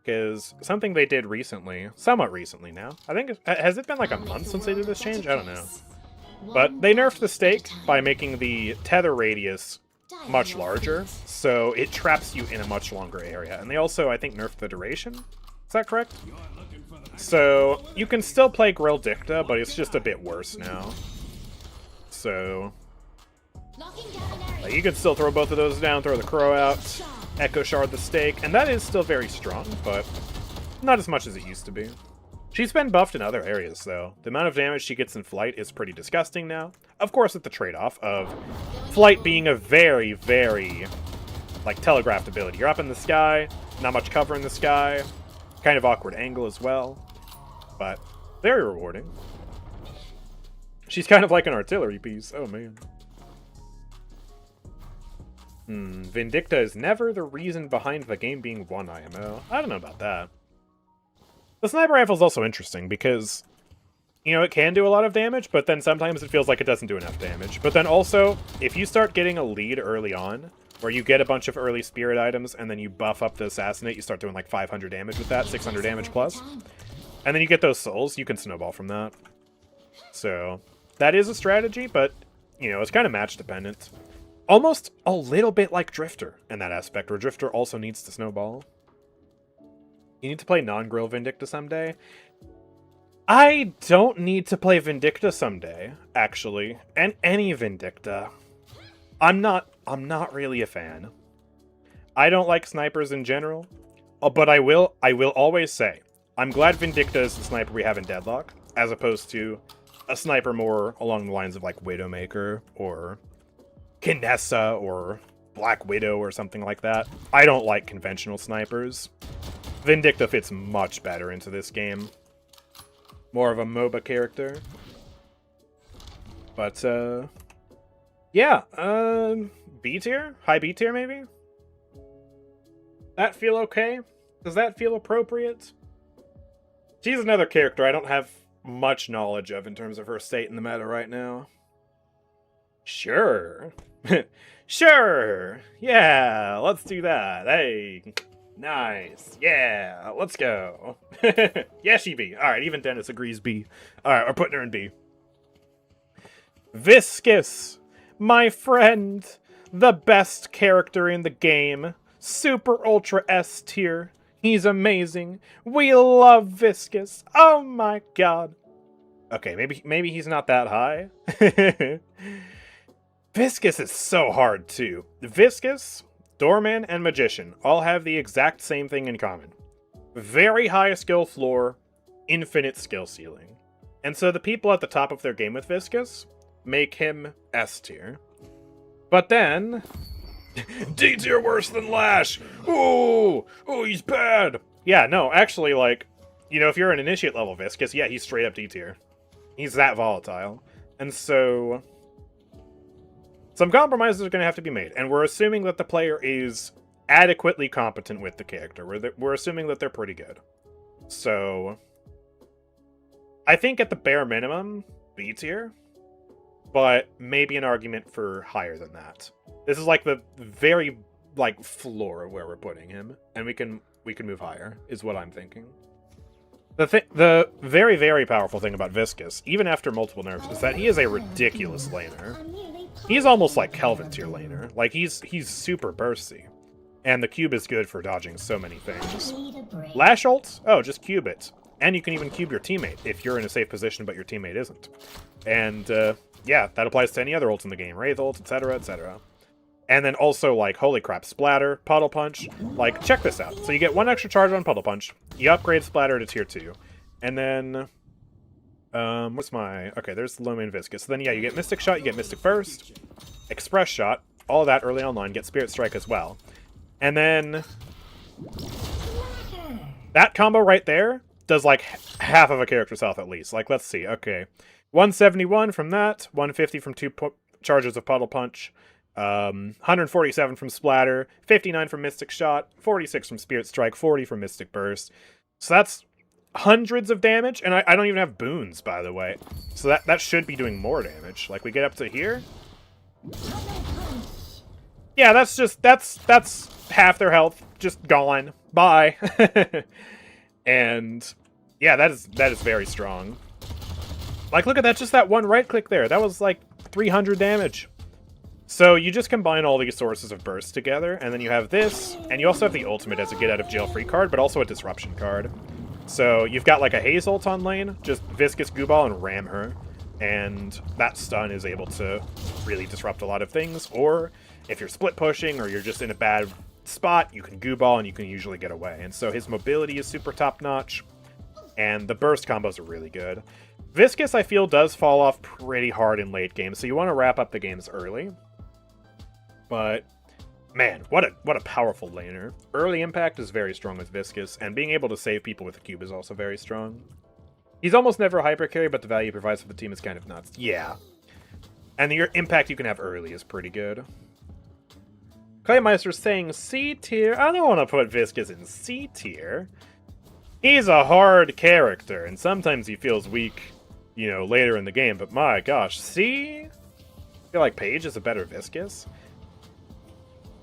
Because something they did recently, somewhat recently now, I think, has it been like a month since they did this change? I don't know. But they nerfed the stake by making the tether radius much larger, so it traps you in a much longer area. And they also, I think, nerfed the duration. Is that correct? So, you can still play Grill Dicta, but it's just a bit worse now. So, you can still throw both of those down, throw the Crow out, Echo Shard the stake, and that is still very strong, but not as much as it used to be. She's been buffed in other areas, though. The amount of damage she gets in Flight is pretty disgusting now. Of course, with the trade-off of Flight being a very, very, like, telegraphed ability. You're up in the sky, not much cover in the sky, kind of awkward angle as well, but very rewarding. She's kind of like an artillery piece. Oh, man. Vindicta is never the reason behind the game being 1 IMO. I don't know about that. The sniper rifle is also interesting because, you know, it can do a lot of damage, but then sometimes it feels like it doesn't do enough damage. But then also, if you start getting a lead early on, where you get a bunch of early spirit items, and then you buff up the assassinate, you start doing like 500 damage with that, 600 damage plus. And then you get those souls, you can snowball from that. So, that is a strategy, but, you know, it's kind of match dependent. Almost a little bit like Drifter in that aspect, where Drifter also needs to snowball. You need to play non-Grill Vindicta someday. I don't need to play Vindicta someday, actually. And any Vindicta. I'm not really a fan. I don't like snipers in general, but I will always say, I'm glad Vindicta is the sniper we have in Deadlock, as opposed to a sniper more along the lines of like Widowmaker, or Kinessa, or Black Widow, or something like that. I don't like conventional snipers. Vindicta fits much better into this game. More of a MOBA character. But, yeah, B tier? High B tier, maybe? That feel okay? Does that feel appropriate? She's another character I don't have much knowledge of in terms of her state in the meta right now. Sure. Sure! Yeah, let's do that. Hey, nice. Yeah, let's go. Yeah, she B. Alright, even Dennis agrees B. Alright, we're putting her in B. Viscous, my friend, the best character in the game. Super Ultra S tier. He's amazing. We love Viscous. Oh my god. Okay, maybe he's not that high. Viscous is so hard too. Viscous, Doorman, and Magician all have the exact same thing in common. Very high skill floor, infinite skill ceiling. And so the people at the top of their game with Viscous make him S tier. But then... D tier worse than Lash! Oh, he's bad! Yeah, no, actually, like, you know, if you're an initiate level Viscus, yeah, he's straight up D tier. He's that volatile. And so... some compromises are going to have to be made, and we're assuming that the player is adequately competent with the character. We're assuming that they're pretty good. So... I think at the bare minimum, B tier, but maybe an argument for higher than that. This is like the very like floor where we're putting him, and we can move higher, is what I'm thinking. The very, very powerful thing about Viscus, even after multiple nerfs, is that he is a ridiculous laner. He's almost like Kelvin tier laner. Like he's super bursty, and the cube is good for dodging so many things. Lash ult? Oh, just cube it. And you can even cube your teammate if you're in a safe position but your teammate isn't. And, yeah, that applies to any other ults in the game. Wraith ult, etc., etc. And then also, like, holy crap, Splatter, Puddle Punch. Like, check this out. So you get 1 extra charge on Puddle Punch. You upgrade Splatter to tier 2. And then... what's my... okay, there's Low Main Viscus. So then, yeah, you get Mystic Shot, you get Mystic Burst, Express Shot, all of that early online, get Spirit Strike as well. And then... that combo right there does like half of a character's health at least. Like, let's see. Okay. 171 from that. 150 from 2 charges of Puddle Punch. 147 from Splatter. 59 from Mystic Shot. 46 from Spirit Strike. 40 from Mystic Burst. So that's hundreds of damage. And I don't even have boons, by the way. So that should be doing more damage. Like, we get up to here. Yeah, that's half their health. Just gone. Bye. And yeah, that is very strong. Like, look at that, just that one right click there. That was like 300 damage. So you just combine all these sources of burst together, and then you have this, and you also have the ultimate as a get out of jail free card, but also a disruption card. So you've got like a Haze ult on lane, just Viscus Goo Ball and ram her, and that stun is able to really disrupt a lot of things. Or if you're split pushing or you're just in a bad spot, you can Goo Ball and you can usually get away. And so his mobility is super top notch, and the burst combos are really good. Viscus, I feel, does fall off pretty hard in late game, so you want to wrap up the games early. But man, what a powerful laner. Early impact is very strong with Viscus, and being able to save people with the cube is also very strong. He's almost never a hyper carry, but the value he provides for the team is kind of nuts. Yeah. And the impact you can have early is pretty good. Claymeister's saying C tier. I don't want to put Viscus in C tier. He's a hard character, and sometimes he feels weak, you know, later in the game, but my gosh, C? I feel like Paige is a better Viscus.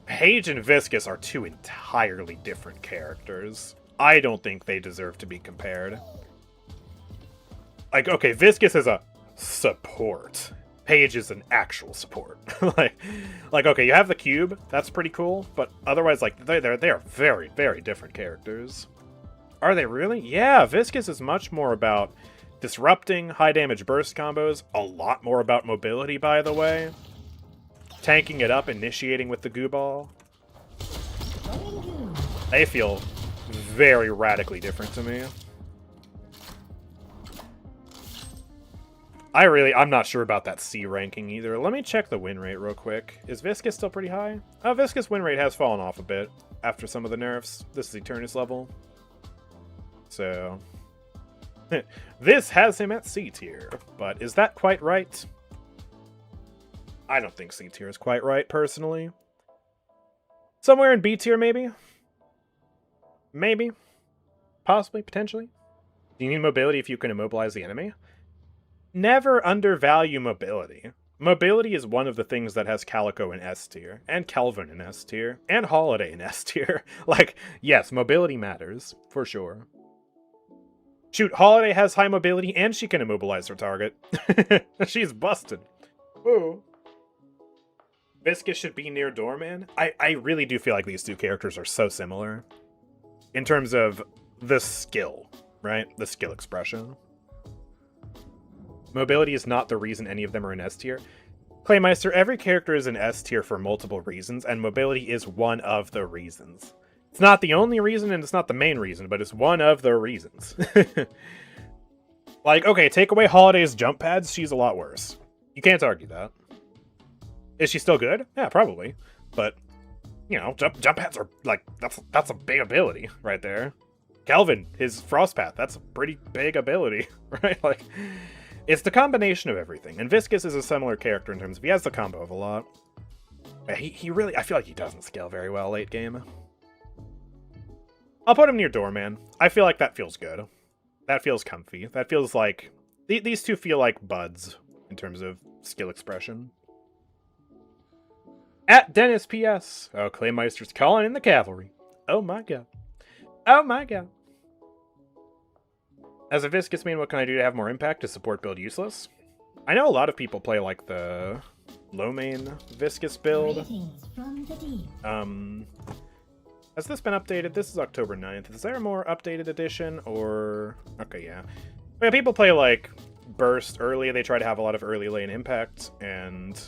Paige and Viscus are two entirely different characters. I don't think they deserve to be compared. Like, okay, Viscus is a support. Paige is an actual support. like, okay, you have the cube, that's pretty cool, but otherwise, like, they are very, very different characters. Are they really? Yeah, Viscus is much more about disrupting high damage burst combos, a lot more about mobility, by the way. Tanking it up, initiating with the Goo Ball. They feel very radically different to me. I'm not sure about that C ranking either. Let me check the win rate real quick. Is Viscus still pretty high? Oh, Viscus win rate has fallen off a bit after some of the nerfs. This is Eternus level. So, this has him at C tier, but is that quite right? I don't think C tier is quite right, personally. Somewhere in B tier, maybe? Maybe. Possibly, potentially. Do you need mobility if you can immobilize the enemy? Never undervalue mobility. Mobility is one of the things that has Calico in S tier, and Kelvin in S tier, and Holiday in S tier. Like, yes, mobility matters, for sure. Shoot, Holiday has high mobility and she can immobilize her target. She's busted. Ooh. Viscus should be near Doorman. I really do feel like these two characters are so similar. In terms of the skill, right? The skill expression. Mobility is not the reason any of them are in S tier. Claymeister, every character is in S tier for multiple reasons, and mobility is one of the reasons. It's not the only reason, and it's not the main reason, but it's one of the reasons. Like, okay, take away Holiday's jump pads, she's a lot worse. You can't argue that. Is she still good? Yeah, probably. But, you know, jump pads are, like, that's a big ability right there. Calvin, his Frost Path, that's a pretty big ability, right? Like, it's the combination of everything. And Viscus is a similar character in terms of he has the combo of a lot. He really, I feel like he doesn't scale very well late game. I'll put him near Doorman. I feel like that feels good. That feels comfy. That feels like, these two feel like buds in terms of skill expression. At Dennis PS. Oh, Claymeister's calling in the cavalry. Oh my god. Oh my god. As a Viscus main, what can I do to have more impact to support build useless? I know a lot of people play like the low main Viscus build. Has this been updated? This is October 9th. Is there a more updated edition or... Okay, yeah. Yeah, people play like burst early. They try to have a lot of early lane impact and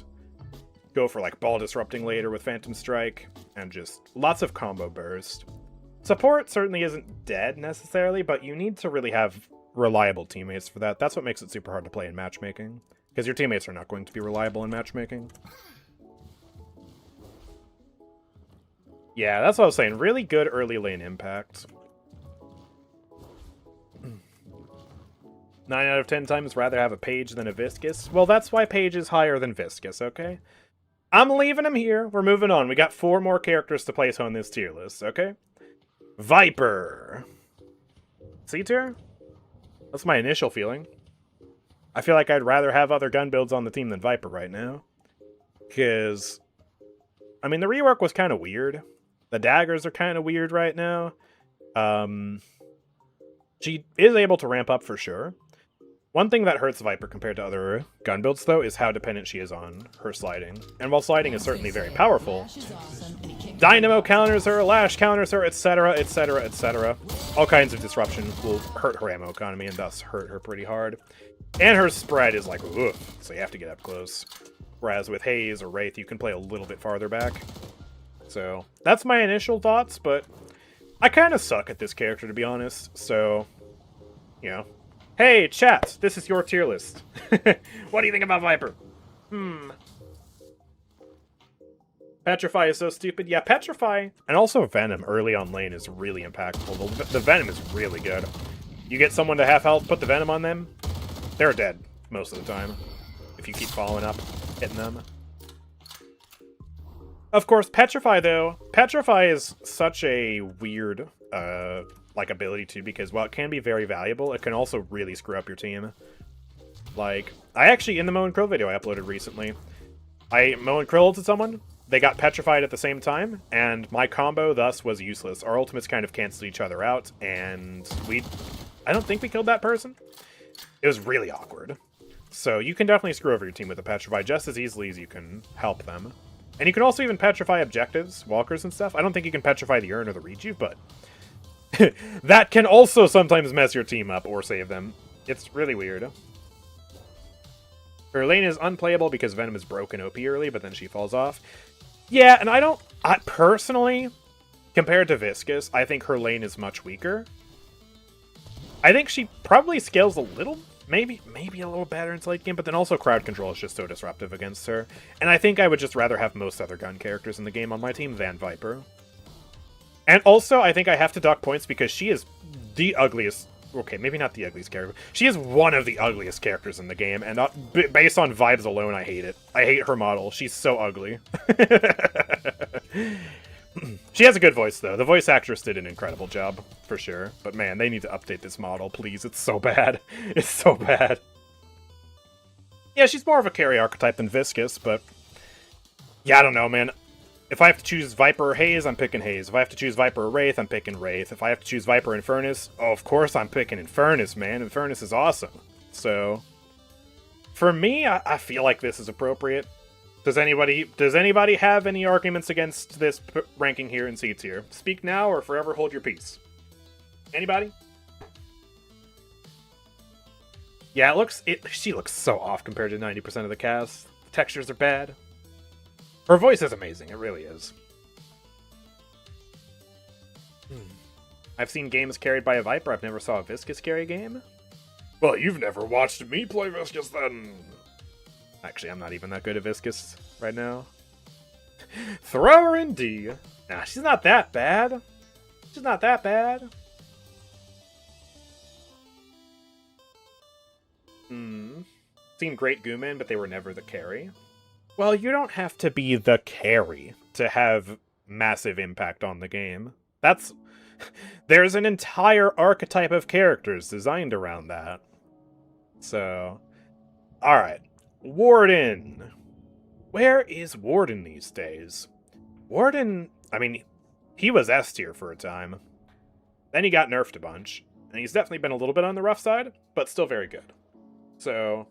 go for like ball disrupting later with Phantom Strike and just lots of combo burst. Support certainly isn't dead necessarily, but you need to really have reliable teammates for that. That's what makes it super hard to play in matchmaking, because your teammates are not going to be reliable in matchmaking. Yeah, that's what I was saying. Really good early lane impact. 9 out of 10 times rather have a Page than a Viscus. Well, that's why Page is higher than Viscus, okay? I'm leaving him here. We're moving on. We got 4 more characters to place on this tier list, okay? Viper. C tier? That's my initial feeling. I feel like I'd rather have other gun builds on the team than Viper right now. Because, I mean, the rework was kind of weird. The daggers are kind of weird right now. She is able to ramp up for sure. One thing that hurts Viper compared to other gun builds, though, is how dependent she is on her sliding. And while sliding is certainly very powerful, Dynamo counters her, Lash counters her, etc., etc., etc. All kinds of disruption will hurt her ammo economy and thus hurt her pretty hard. And her spread is like, ugh, so you have to get up close. Whereas with Haze or Wraith, you can play a little bit farther back. So that's my initial thoughts, but I kind of suck at this character, to be honest. So, you know. Hey, chat, this is your tier list. What do you think about Viper? Petrify is so stupid. Yeah, Petrify. And also Venom early on lane is really impactful. The Venom is really good. You get someone to half health, put the Venom on them, they're dead most of the time. If you keep following up, hitting them. Of course, Petrify, though. Petrify is such a weird, like, ability, too, because while it can be very valuable, it can also really screw up your team. Like, I actually, in the Moe and Krill video I uploaded recently, I Moe and Krill to someone, they got petrified at the same time, and my combo thus was useless. Our ultimates kind of canceled each other out, and I don't think we killed that person. It was really awkward. So you can definitely screw over your team with a Petrify just as easily as you can help them. And you can also even petrify objectives, walkers and stuff. I don't think you can petrify the urn or the rejuve, but that can also sometimes mess your team up or save them. It's really weird. Her lane is unplayable because Venom is broken OP early, but then she falls off. Yeah, and I personally, compared to Viscus, I think her lane is much weaker. I think she probably scales a little, maybe a little better in late game, but then also crowd control is just so disruptive against her. And I think I would just rather have most other gun characters in the game on my team than Viper. And also, I think I have to dock points because she is the ugliest... Okay, maybe not the ugliest character. She is one of the ugliest characters in the game, and based on vibes alone, I hate it. I hate her model. She's so ugly. She has a good voice, though. The voice actress did an incredible job, for sure. But man, they need to update this model, please. It's so bad. It's so bad. Yeah, she's more of a carry archetype than Viscus, but... Yeah, I don't know, man. If I have to choose Viper or Haze, I'm picking Haze. If I have to choose Viper or Wraith, I'm picking Wraith. If I have to choose Viper and Furnace, oh, of course I'm picking Infernus, man. Infernus is awesome. So, for me, I feel like this is appropriate. Does anybody have any arguments against this ranking here in C tier? Speak now or forever hold your peace. Anybody? Yeah, she looks so off compared to 90% of the cast. The textures are bad. Her voice is amazing, it really is. I've seen games carried by a Viper, I've never saw a Viscus carry game. Well, you've never watched me play Viscus then. Actually, I'm not even that good at Viscous right now. Throw her in D. Nah, she's not that bad. She's not that bad. Seen great Gooman, but they were never the carry. Well, you don't have to be the carry to have massive impact on the game. There's an entire archetype of characters designed around that. So, alright. Warden. Where is Warden these days? Warden, I mean, he was S tier for a time. Then he got nerfed a bunch. And he's definitely been a little bit on the rough side, but still very good. So,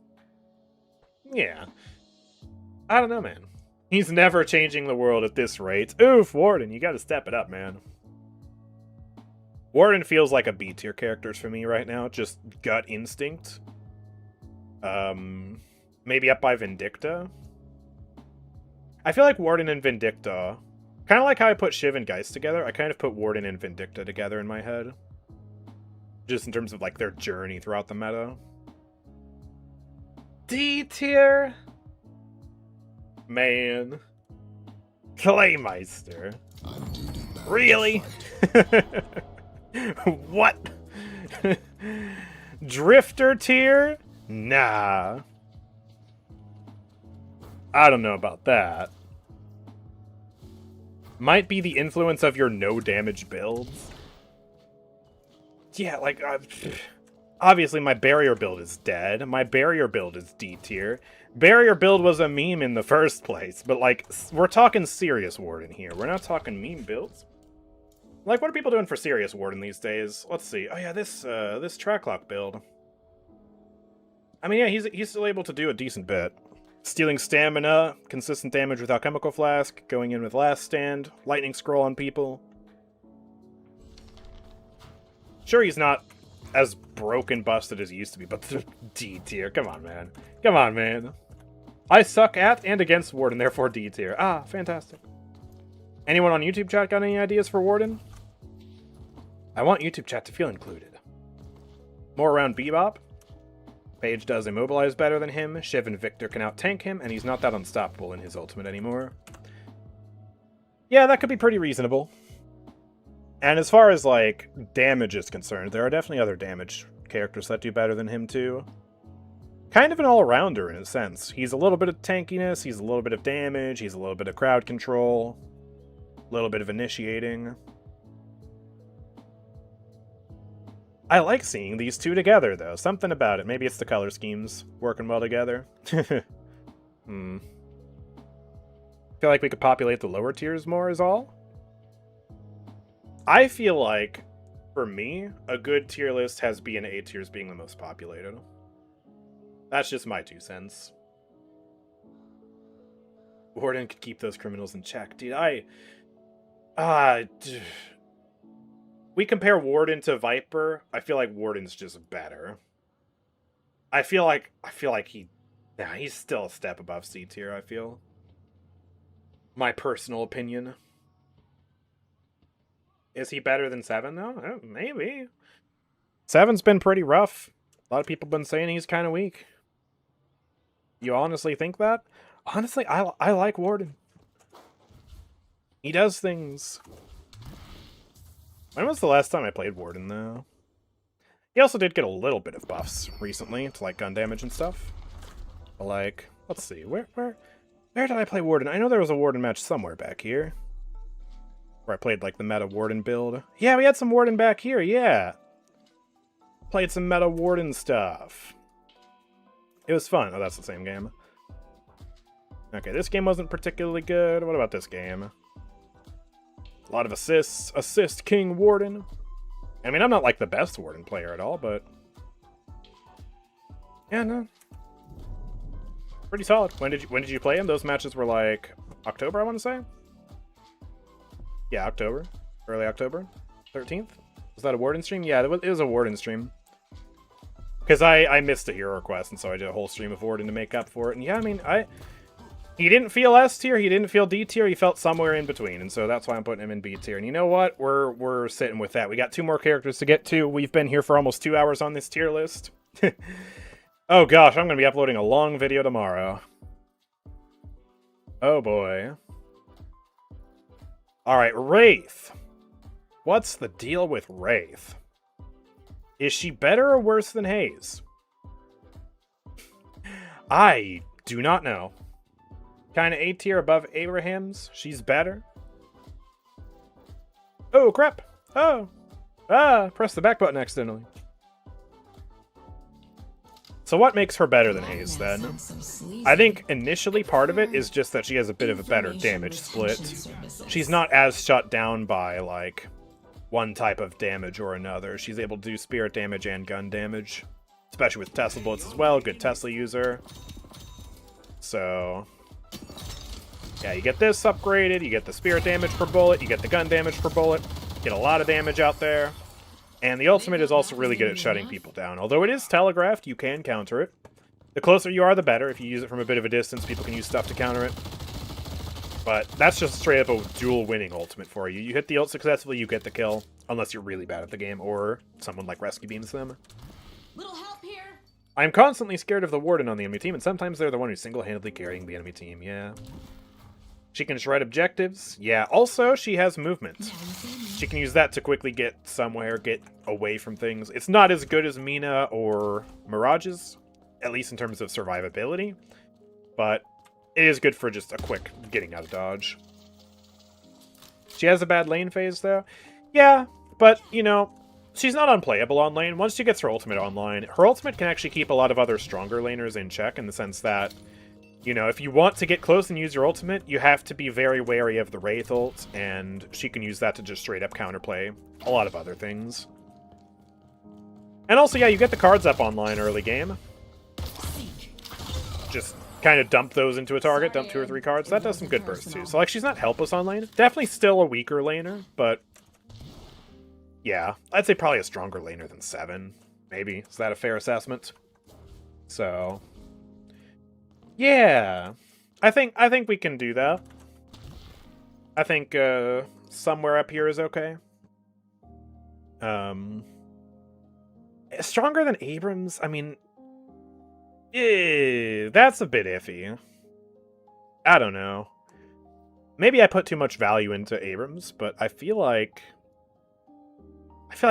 yeah. I don't know, man. He's never changing the world at this rate. Oof, Warden, you gotta step it up, man. Warden feels like a B tier character for me right now, just gut instinct. Maybe up by Vindicta. I feel like Warden and Vindicta, kind of like how I put Shiv and Geist together, I kind of put Warden and Vindicta together in my head. Just in terms of like their journey throughout the meta. D tier? Man. Claymeister. Really? What? Drifter tier? Nah. I don't know about that. Might be the influence of your no damage builds. Yeah, like, obviously my barrier build is dead. My barrier build is D tier. Barrier build was a meme in the first place, but like, we're talking serious Warden here. We're not talking meme builds. Like, what are people doing for serious Warden these days? Let's see. Oh yeah, this track lock build. I mean, yeah, he's still able to do a decent bit. Stealing stamina, consistent damage with Alchemical Flask, going in with Last Stand, Lightning Scroll on people. Sure, he's not as broken busted as he used to be, but D tier. Come on, man. Come on, man. I suck at and against Warden, therefore D tier. Ah, fantastic. Anyone on YouTube chat got any ideas for Warden? I want YouTube chat to feel included. More around Bebop. Paige does immobilize better than him. Shiv and Victor can out-tank him, and he's not that unstoppable in his ultimate anymore. Yeah, that could be pretty reasonable. And as far as, like, damage is concerned, there are definitely other damage characters that do better than him, too. Kind of an all-rounder, in a sense. He's a little bit of tankiness, he's a little bit of damage, he's a little bit of crowd control, a little bit of initiating. I like seeing these two together, though. Something about it. Maybe it's the color schemes working well together. Feel like we could populate the lower tiers more is all? I feel like, for me, a good tier list has B and A tiers being the most populated. That's just my 2 cents. Warden could keep those criminals in check. Dude, we compare Warden to Viper, I feel like Warden's just better. I feel like he's still a step above C tier, I feel. My personal opinion. Is he better than 7, though? Maybe. 7's been pretty rough. A lot of people have been saying he's kind of weak. You honestly think that? Honestly, I like Warden. He does things. When was the last time I played Warden, though? He also did get a little bit of buffs recently to, like, gun damage and stuff. But, like, let's see. Where did I play Warden? I know there was a Warden match somewhere back here. Where I played, like, the meta Warden build. Yeah, we had some Warden back here, yeah. Played some meta Warden stuff. It was fun. Oh, that's the same game. Okay, this game wasn't particularly good. What about this game? A lot of assists. Assist King Warden. I mean, I'm not, like, the best Warden player at all, but... yeah, no. Pretty solid. When did you play him? Those matches were, like, October, I want to say? Yeah, October. Early October. 13th? Was that a Warden stream? Yeah, it was a Warden stream. Because I missed a hero request, and so I did a whole stream of Warden to make up for it. And yeah, I mean, he didn't feel S tier, he didn't feel D tier, he felt somewhere in between, and so that's why I'm putting him in B tier. And you know what? We're sitting with that. We got 2 more characters to get to. We've been here for almost 2 hours on this tier list. Oh gosh, I'm going to be uploading a long video tomorrow. Oh boy. Alright, Wraith. What's the deal with Wraith? Is she better or worse than Haze? I do not know. Kinda A tier above Abraham's. She's better. Oh, crap. Oh. Ah, press the back button accidentally. So what makes her better than Haze, then? I think initially part of it is just that she has a bit of a better damage split. She's not as shut down by, like, one type of damage or another. She's able to do spirit damage and gun damage. Especially with Tesla bullets as well. Good Tesla user. So... yeah, you get this upgraded, you get the spirit damage per bullet, you get the gun damage per bullet. Get a lot of damage out there. And the ultimate is also really good at shutting people down. Although it is telegraphed, you can counter it. The closer you are, the better. If you use it from a bit of a distance, people can use stuff to counter it. But that's just straight up a dual winning ultimate for you. You hit the ult successfully, you get the kill. Unless you're really bad at the game, or someone like Rescue Beams them. Little help here. I'm constantly scared of the Warden on the enemy team, and sometimes they're the one who's single-handedly carrying the enemy team, yeah. She can shred objectives. Yeah, also, she has movement. She can use that to quickly get somewhere, get away from things. It's not as good as Mina or Mirage's, at least in terms of survivability. But it is good for just a quick getting out of dodge. She has a bad lane phase, though. Yeah, but, you know, she's not unplayable on lane. Once she gets her ultimate online, her ultimate can actually keep a lot of other stronger laners in check in the sense that, you know, if you want to get close and use your ultimate, you have to be very wary of the Wraith ult, and she can use that to just straight up counterplay a lot of other things. And also, yeah, you get the cards up online early game. Just kind of dump those into a target, dump 2 or 3 cards. That does some good bursts too. So, like, she's not helpless on lane. Definitely still a weaker laner, but yeah, I'd say probably a stronger laner than 7. Maybe. Is that a fair assessment? So... yeah, I think we can do that. I think somewhere up here is okay. Stronger than Abrams? I mean, that's a bit iffy. I don't know. Maybe I put too much value into Abrams, but I feel like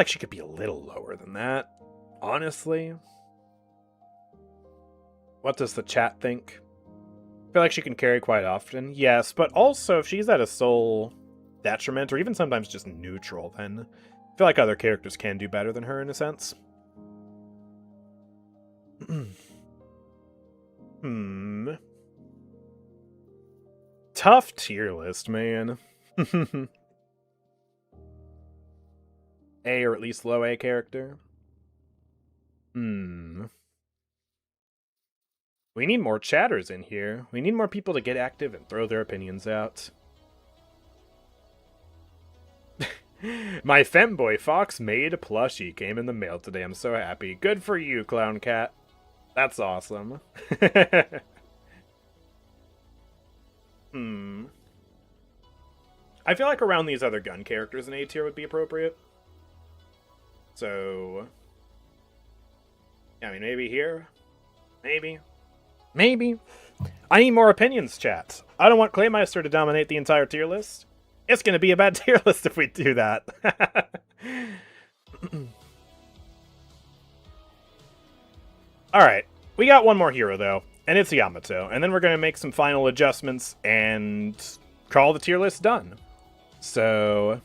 she could be a little lower than that, honestly. What does the chat think? I feel like she can carry quite often. Yes, but also if she's at a soul detriment, or even sometimes just neutral, then I feel like other characters can do better than her in a sense. Tough tier list, man. A or at least low A character. We need more chatters in here. We need more people to get active and throw their opinions out. My femboy Fox made plushie came in the mail today. I'm so happy. Good for you, Clown Cat. That's awesome. I feel like around these other gun characters in A tier would be appropriate. So... yeah, I mean, maybe here? Maybe. Maybe. I need more opinions, chat. I don't want Claymeister to dominate the entire tier list. It's going to be a bad tier list if we do that. Alright, we got one more hero, though, and it's Yamato. And then we're going to make some final adjustments and call the tier list done. So...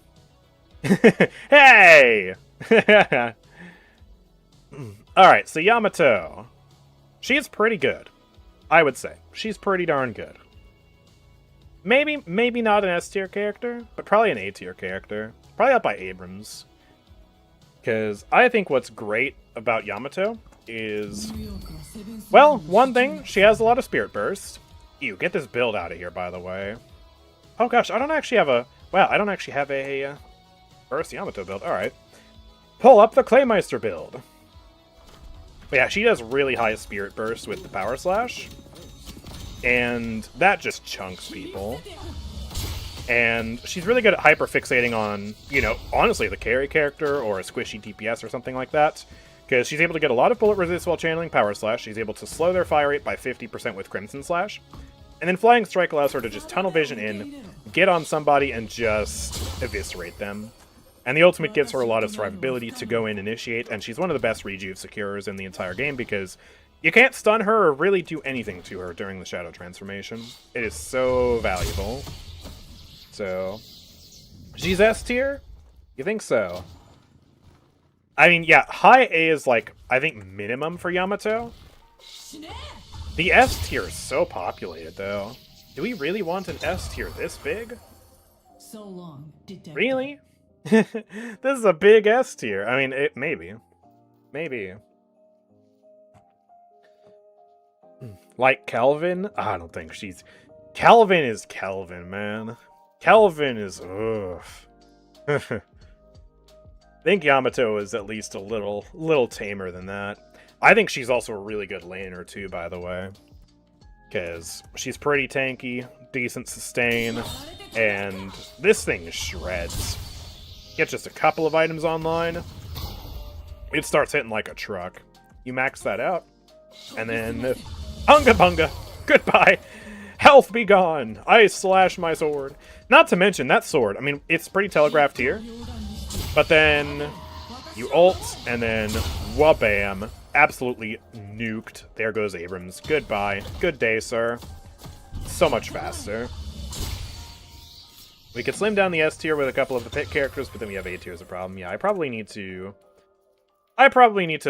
hey! Alright, so Yamato. She's pretty good, I would say. She's pretty darn good. Maybe not an S-tier character, but probably an A-tier character. Probably up by Abrams. Because I think what's great about Yamato is... well, one thing, she has a lot of Spirit Burst. Ew, get this build out of here, by the way. Oh gosh, I don't actually have a... wow, I don't actually have a Burst Yamato build. Alright. Pull up the Claymeister build. But yeah, she does really high Spirit Burst with the Power Slash. And that just chunks people. And she's really good at hyper-fixating on, you know, honestly, the carry character or a squishy DPS or something like that. Because she's able to get a lot of bullet resist while channeling Power Slash. She's able to slow their fire rate by 50% with Crimson Slash. And then Flying Strike allows her to just tunnel vision in, get on somebody, and just eviscerate them. And the ultimate gives her a lot of survivability to go in and initiate, and she's one of the best rejuve securers in the entire game because you can't stun her or really do anything to her during the Shadow Transformation. It is so valuable. So, she's S tier? You think so? I mean, yeah, high A is like, I think, minimum for Yamato. The S tier is so populated, though. Do we really want an S tier this big? So long, detective. Really? This is a big S tier. I mean, maybe. Maybe. Like Calvin? I don't think she's... Calvin is Calvin, man. Calvin is... Ugh. I think Yamato is at least a little tamer than that. I think she's also a really good laner, too, by the way. Because she's pretty tanky, decent sustain, and this thing shreds. Get just a couple of items online, it starts hitting like a truck. You max that out, and then... Hunga bunga! Goodbye! Health be gone! I slash my sword. Not to mention, that sword, I mean, it's pretty telegraphed here, but then you ult, and then wabam, absolutely nuked. There goes Abrams. Goodbye. Good day, sir. So much faster. We could slim down the S tier with a couple of the pit characters, but then we have A tier as a problem. Yeah, I probably need to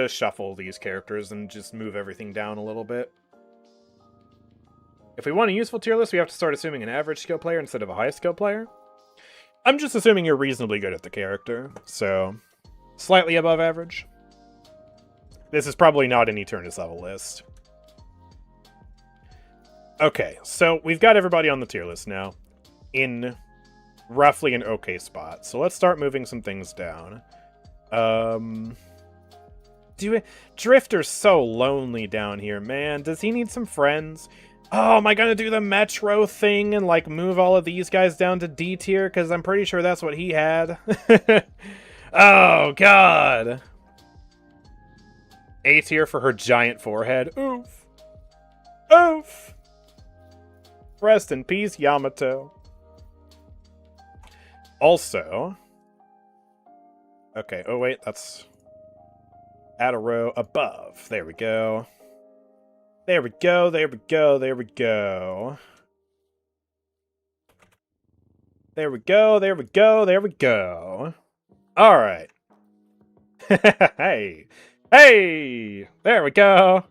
shuffle these characters and just move everything down a little bit. If we want a useful tier list, we have to start assuming an average skill player instead of a high skill player. I'm just assuming you're reasonably good at the character, so slightly above average. This is probably not an Eternus level list. Okay, so we've got everybody on the tier list now in roughly an okay spot. So let's start moving some things down. Drifter's so lonely down here, man. Does he need some friends? Oh, am I gonna do the Metro thing and, like, move all of these guys down to D tier? Because I'm pretty sure that's what he had. Oh, God. A tier for her giant forehead. Oof. Oof. Rest in peace, Yamato. Also... Okay, oh wait, that's... Add a row above. There we go. There we go, there we go, there we go. There we go, there we go, there we go. Alright. Hey! Hey! There we go!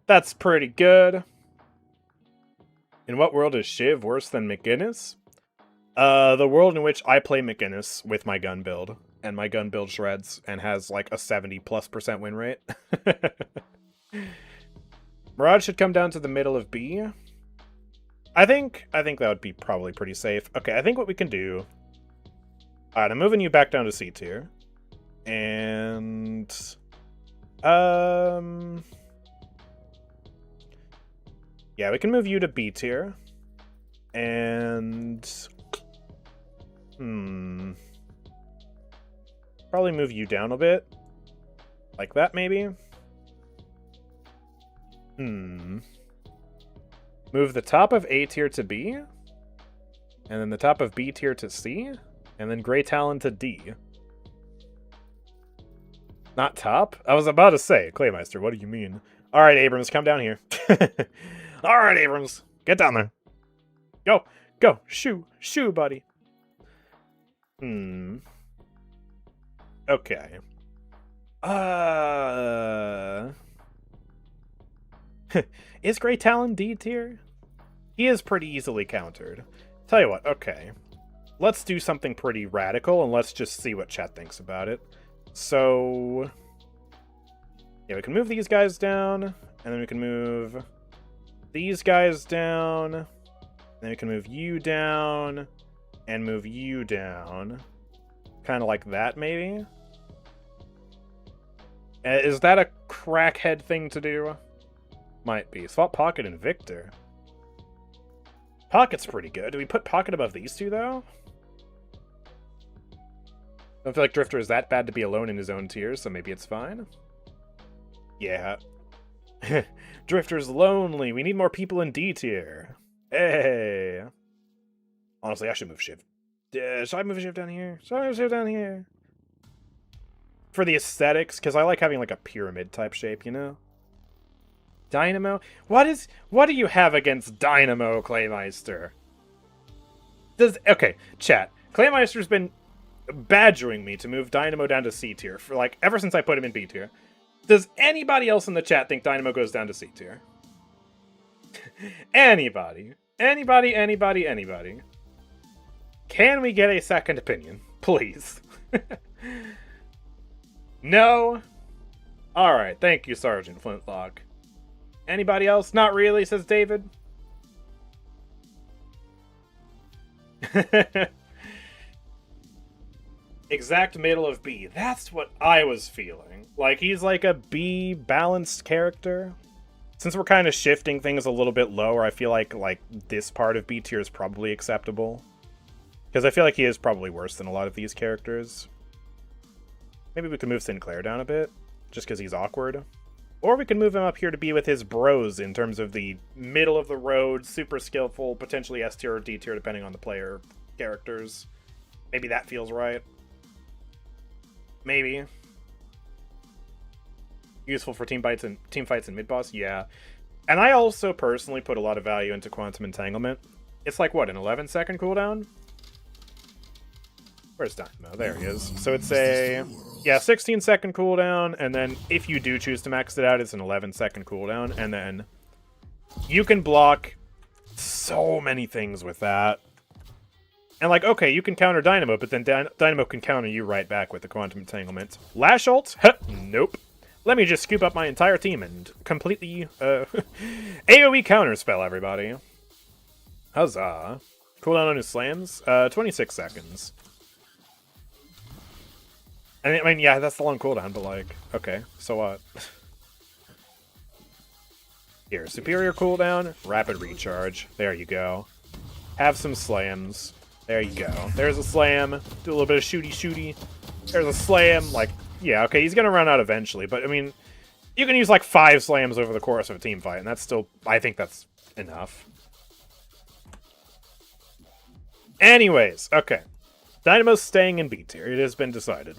That's pretty good. In what world is Shiv worse than McGinnis? The world in which I play McGinnis with my gun build. And my gun build shreds and has like a 70+% win rate. Mirage should come down to the middle of B. I think that would be probably pretty safe. Okay, I think what we can do... Alright, I'm moving you back down to C tier. And... Yeah, we can move you to B tier. And... Probably move you down a bit. Like that, maybe? Move the top of A tier to B. And then the top of B tier to C. And then Grey Talon to D. Not top? I was about to say, Claymeister, what do you mean? Alright, Abrams, come down here. Alright, Abrams, get down there. Go, go, shoo, buddy. Okay. Is Grey Talon D tier? He is pretty easily countered. Tell you what, okay. Let's do something pretty radical, and let's just see what chat thinks about it. So... Yeah, we can move these guys down, and then we can move these guys down, and then we can move you down, and move you down. Kind of like that, maybe? Is that a crackhead thing to do? Might be. Swap Pocket and Victor. Pocket's pretty good. Do we put Pocket above these two, though? I don't feel like Drifter is that bad to be alone in his own tier, so maybe it's fine. Yeah. Drifter's lonely. We need more people in D tier. Hey! Honestly, I should move shift. Should I move shift down here? Should I move shift down here? For the aesthetics, because I like having like a pyramid type shape, you know? Dynamo? What do you have against Dynamo, Claymeister? Okay, chat. Claymeister's been badgering me to move Dynamo down to C tier for like ever since I put him in B tier. Does anybody else in the chat think Dynamo goes down to C tier? Anybody? Anybody? Can we get a second opinion, please? No? Alright, thank you, Sergeant Flintlock. Anybody else? Not really, says David. Exact middle of B. That's what I was feeling. Like, he's like a B balanced character. Since we're kind of shifting things a little bit lower, I feel like this part of B tier is probably acceptable. Because I feel like he is probably worse than a lot of these characters. Maybe we could move Sinclair down a bit, just because he's awkward. Or we could move him up here to be with his bros in terms of the middle of the road, super skillful, potentially S tier or D tier, depending on the player characters. Maybe that feels right. Maybe. Useful for team fights and mid-boss? Yeah. And I also personally put a lot of value into Quantum Entanglement. It's like, what, an 11-second cooldown? Where's Dynamo? There he is. So it's a, 16-second cooldown, and then if you do choose to max it out, it's an 11-second cooldown, and then you can block so many things with that. And like, okay, you can counter Dynamo, but then Dynamo can counter you right back with the Quantum Entanglement. Lash ult? Nope. Let me just scoop up my entire team and completely, AoE counterspell, everybody. Huzzah. Cooldown on his slams? 26 seconds. I mean, yeah, that's the long cooldown, but like, okay, so what? Here, superior cooldown, rapid recharge. There you go. Have some slams. There you go. There's a slam. Do a little bit of shooty. There's a slam. Like, yeah, okay, he's gonna run out eventually, but I mean, you can use like 5 slams over the course of a team fight, and that's still, I think that's enough. Anyways, okay. Dynamo's staying in B tier. It has been decided.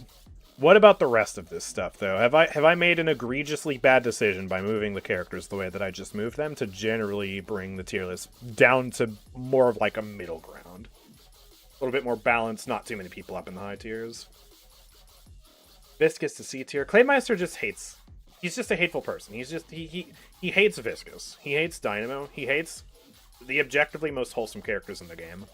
What about the rest of this stuff, though? Have I made an egregiously bad decision by moving the characters the way that I just moved them to generally bring the tier list down to more of like a middle ground? A little bit more balanced, not too many people up in the high tiers. Viscous to C tier. Claymeister just hates... He's just a hateful person. He's just... He hates Viscous. He hates Dynamo. He hates the objectively most wholesome characters in the game.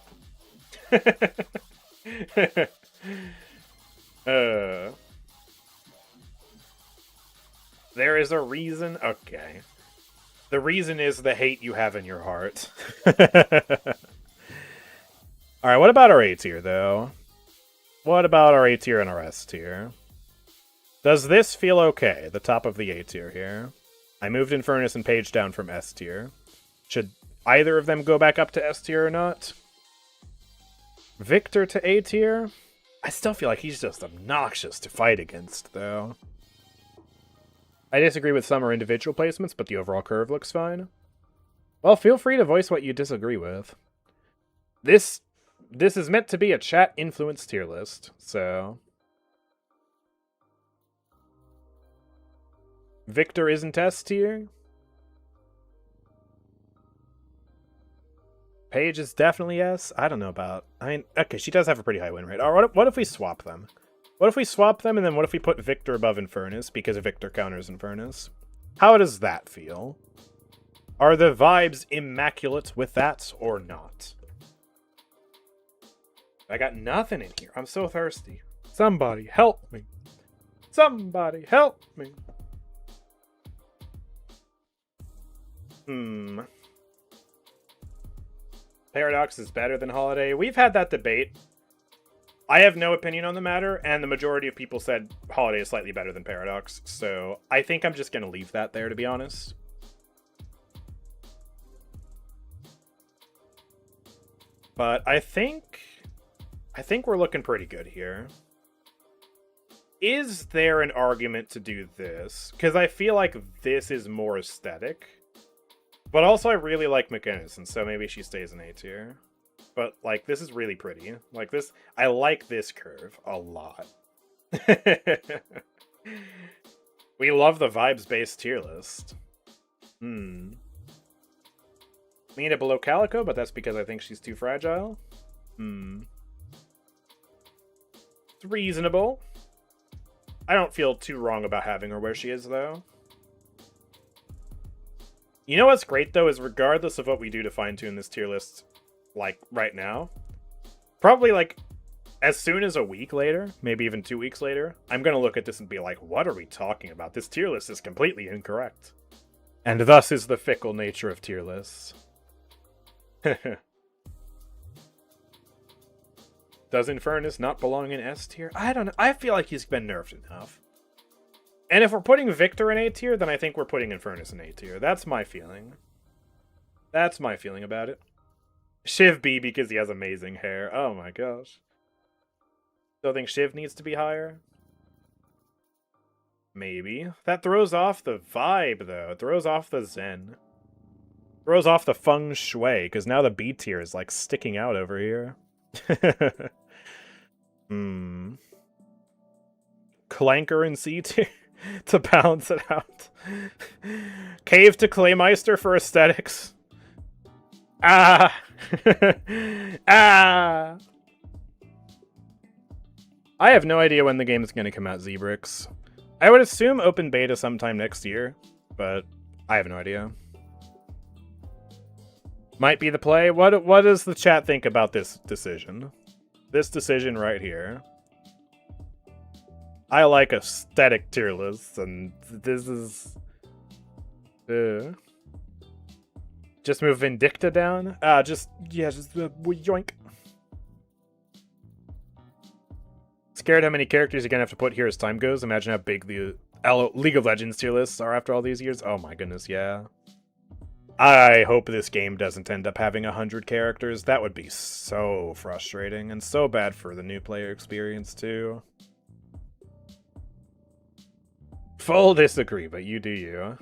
There is a reason? Okay. The reason is the hate you have in your heart. Alright, what about our A tier, though? What about our A tier and our S tier? Does this feel okay? The top of the A tier here. I moved Infernus and Page down from S tier. Should either of them go back up to S tier or not? Victor to A tier? I still feel like he's just obnoxious to fight against, though. I disagree with some are individual placements, but the overall curve looks fine. Well, feel free to voice what you disagree with. This is meant to be a chat-influenced tier list, so... Victor isn't S tier? Paige is definitely S? I don't know about... I mean, okay, she does have a pretty high win rate. Alright, what if we swap them? What if we swap them, and then what if we put Victor above Infernus, because Victor counters Infernus? How does that feel? Are the vibes immaculate with that, or not? I got nothing in here. I'm so thirsty. Somebody help me. Somebody help me. Paradox is better than Holiday. We've had that debate. I have no opinion on the matter, and the majority of people said Holiday is slightly better than Paradox, so I think I'm just going to leave that there, to be honest. But I think we're looking pretty good here. Is there an argument to do this? Because I feel like this is more aesthetic. But also I really like McInnes, and so maybe she stays in A tier. But, like, this is really pretty. Like, this... I like this curve a lot. We love the vibes-based tier list. Me and it below Calico, but that's because I think she's too fragile. It's reasonable. I don't feel too wrong about having her where she is, though. You know what's great, though, is regardless of what we do to fine-tune this tier list, like, right now, probably, like, as soon as a week later, maybe even 2 weeks later, I'm going to look at this and be like, what are we talking about? This tier list is completely incorrect. And thus is the fickle nature of tier lists. Does Infernus not belong in S tier? I don't know. I feel like he's been nerfed enough. And if we're putting Victor in A tier, then I think we're putting Infernus in A tier. That's my feeling. That's my feeling about it. Shiv B because he has amazing hair. Oh my gosh. Still think Shiv needs to be higher? Maybe. That throws off the vibe, though. It throws off the zen. Throws off the feng shui, because now the B tier is, like, sticking out over here. Clanker in C tier to balance it out. Cave to Claymeister for aesthetics. Ah! Ah! I have no idea when the game is going to come out, Zebrix. I would assume open beta sometime next year, but I have no idea. Might be the play. What does the chat think about this decision? This decision right here. I like aesthetic tier lists, and this is... Just move Vindicta down? Just yoink. Scared how many characters you're gonna have to put here as time goes. Imagine how big the League of Legends tier lists are after all these years. Oh my goodness, yeah. I hope this game doesn't end up having 100 characters. That would be so frustrating and so bad for the new player experience too. Full disagree, but you do you.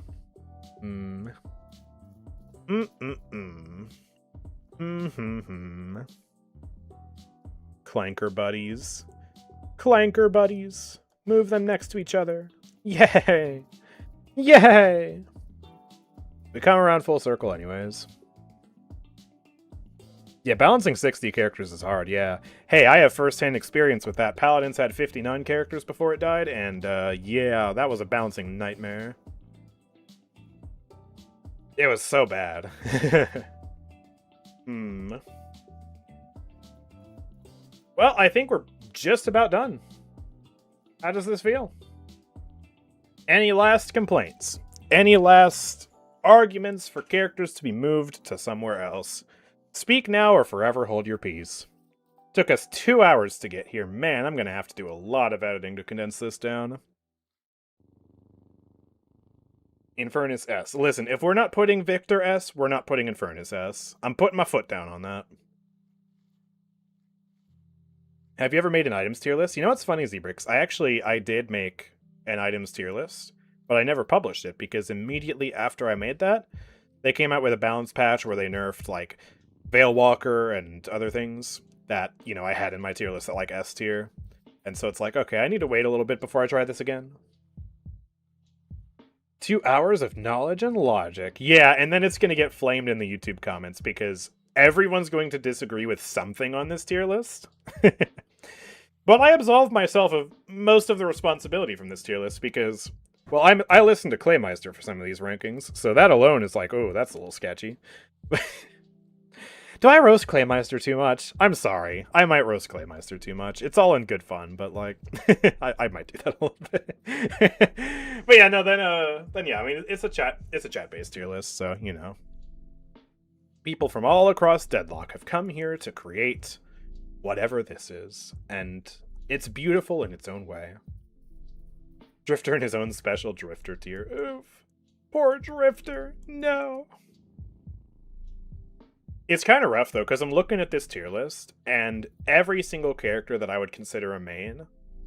Clanker buddies. Clanker buddies. Move them next to each other. Yay! Yay! We come around full circle anyways. Yeah, balancing 60 characters is hard, yeah. Hey, I have first-hand experience with that. Paladins had 59 characters before it died, and yeah, that was a balancing nightmare. It was so bad. Well, I think we're just about done. How does this feel? Any last complaints? Any last arguments for characters to be moved to somewhere else? Speak now or forever hold your peace. Took us 2 hours to get here. Man, I'm gonna have to do a lot of editing to condense this down. Infernus S. Listen, if we're not putting Victor S, we're not putting Infernus S. I'm putting my foot down on that. Have you ever made an items tier list? You know what's funny, Zebrix? I did make an items tier list, but I never published it because immediately after I made that, they came out with a balance patch where they nerfed, like, Veilwalker and other things that, you know, I had in my tier list at, like, S tier. And so it's like, okay, I need to wait a little bit before I try this again. 2 hours of knowledge and logic. Yeah, and then it's going to get flamed in the YouTube comments because everyone's going to disagree with something on this tier list. But I absolved myself of most of the responsibility from this tier list because, well, I listened to Claymeister for some of these rankings, so that alone is like, oh, that's a little sketchy. Do I roast Claymeister too much? I'm sorry. I might roast Claymeister too much. It's all in good fun, but, like, I might do that a little bit. But yeah, no, then yeah, I mean, it's a chat-based tier list, so, you know. People from all across Deadlock have come here to create whatever this is, and it's beautiful in its own way. Drifter in his own special Drifter tier. Oof. Poor Drifter. No. It's kind of rough, though, because I'm looking at this tier list, and every single character that I would consider a main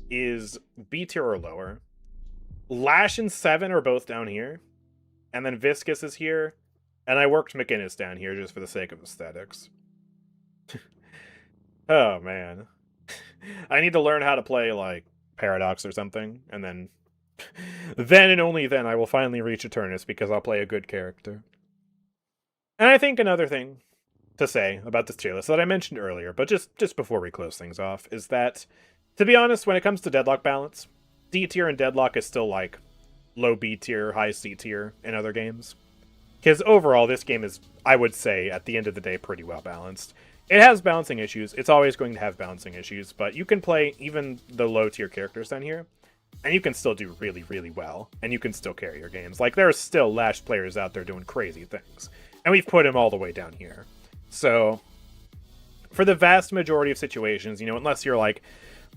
is B tier or lower. Lash and Seven are both down here, and then Viscus is here, And I worked McInnes down here just for the sake of aesthetics. Oh, man. I need to learn how to play, like, Paradox or something, and then... then and only then I will finally reach Eternus, because I'll play a good character. And I think another thing to say about this tier list that I mentioned earlier, but just before we close things off, is that, to be honest, when it comes to Deadlock balance, D tier and Deadlock is still, like, low B tier, high C tier in other games. Because overall, this game is, I would say, at the end of the day, pretty well balanced. It has balancing issues. It's always going to have balancing issues, but you can play even the low-tier characters down here, and you can still do really, really well, and you can still carry your games. Like, there are still Lash players out there doing crazy things, and we've put them all the way down here. So, for the vast majority of situations, you know, unless you're, like,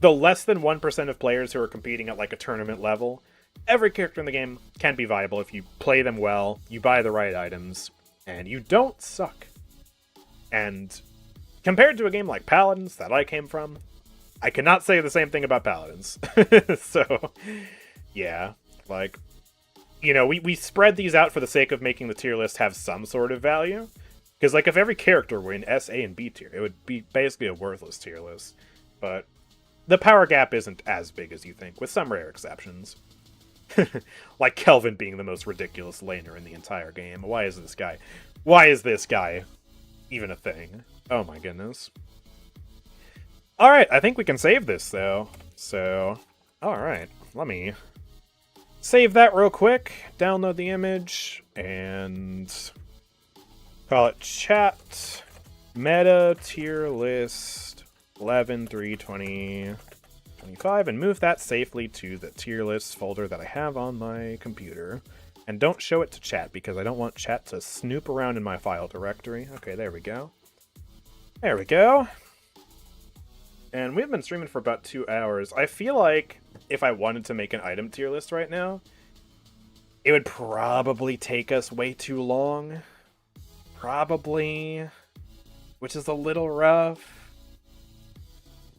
the less than 1% of players who are competing at, like, a tournament level, every character in the game can be viable if you play them well, you buy the right items, and you don't suck. And compared to a game like Paladins that I came from, I cannot say the same thing about Paladins. So, yeah, like, you know, we spread these out for the sake of making the tier list have some sort of value. Because, like, if every character were in S, A, and B tier, it would be basically a worthless tier list. But the power gap isn't as big as you think, with some rare exceptions. Like Kelvin being the most ridiculous laner in the entire game. Why is this guy even a thing? Oh my goodness. Alright, I think we can save this, though. So, alright, let me save that real quick, download the image, and call it chat meta tier list 11, 3, 20, 25, and move that safely to the tier list folder that I have on my computer. And don't show it to chat, because I don't want chat to snoop around in my file directory. Okay, there we go. There we go. And we've been streaming for about 2 hours. I feel like if I wanted to make an item tier list right now, it would probably take us way too long. Probably. Which is a little rough.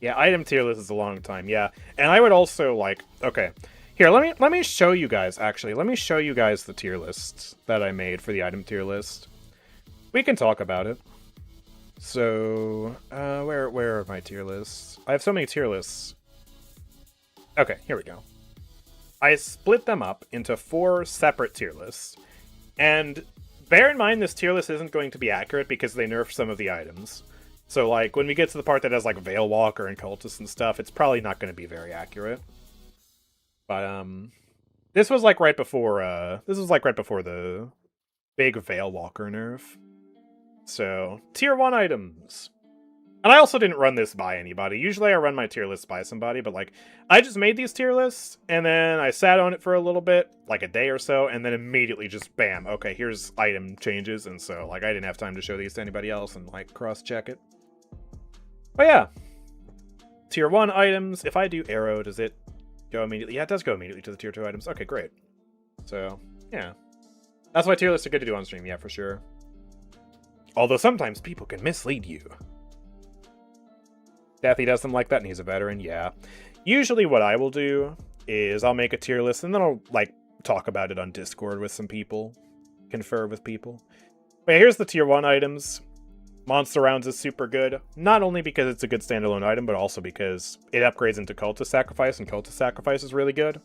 Yeah, item tier list is a long time, yeah. And I would also, like, okay. Here, let me show you guys, actually. Let me show you guys the tier lists that I made for the item tier list. We can talk about it. So, where are my tier lists? I have so many tier lists. Okay, here we go. I split them up into 4 separate tier lists. And bear in mind, this tier list isn't going to be accurate because they nerfed some of the items. So, like, when we get to the part that has, like, Veil Walker and Cultist and stuff, it's probably not going to be very accurate. But, this was, like, right before the big Veil Walker nerf. So, tier 1 items. And I also didn't run this by anybody. Usually I run my tier lists by somebody, but, like, I just made these tier lists, and then I sat on it for a little bit, like a day or so, and then immediately just, bam, okay, here's item changes, and so, like, I didn't have time to show these to anybody else and, like, cross-check it. But yeah. Tier 1 items. If I do arrow, does it go immediately? Yeah, it does go immediately to the tier 2 items. Okay, great. So, yeah. That's why tier lists are good to do on stream, yeah, for sure. Although sometimes people can mislead you. Daffy doesn't like that, and he's a veteran, yeah. Usually what I will do is I'll make a tier list, and then I'll, like, talk about it on Discord with some people. Confer with people. But yeah, here's the tier 1 items. Monster Rounds is super good, not only because it's a good standalone item, but also because it upgrades into Cultist Sacrifice, and Cultist Sacrifice is really good.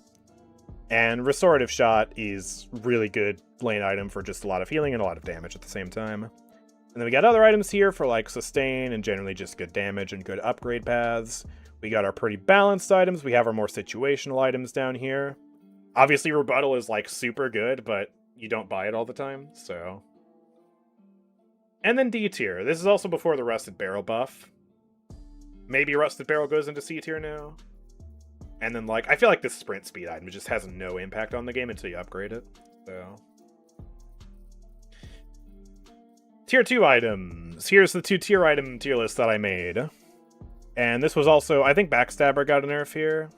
And Restorative Shot is really good lane item for just a lot of healing and a lot of damage at the same time. And then we got other items here for, like, sustain and generally just good damage and good upgrade paths. We got our pretty balanced items. We have our more situational items down here. Obviously, Rebuttal is, like, super good, but you don't buy it all the time, so... And then D tier. This is also before the Rusted Barrel buff. Maybe Rusted Barrel goes into C tier now. And then, like, I feel like this sprint speed item just has no impact on the game until you upgrade it, so... Tier 2 items. Here's the 2 tier item tier list that I made. And this was also, I think Backstabber got a nerf here.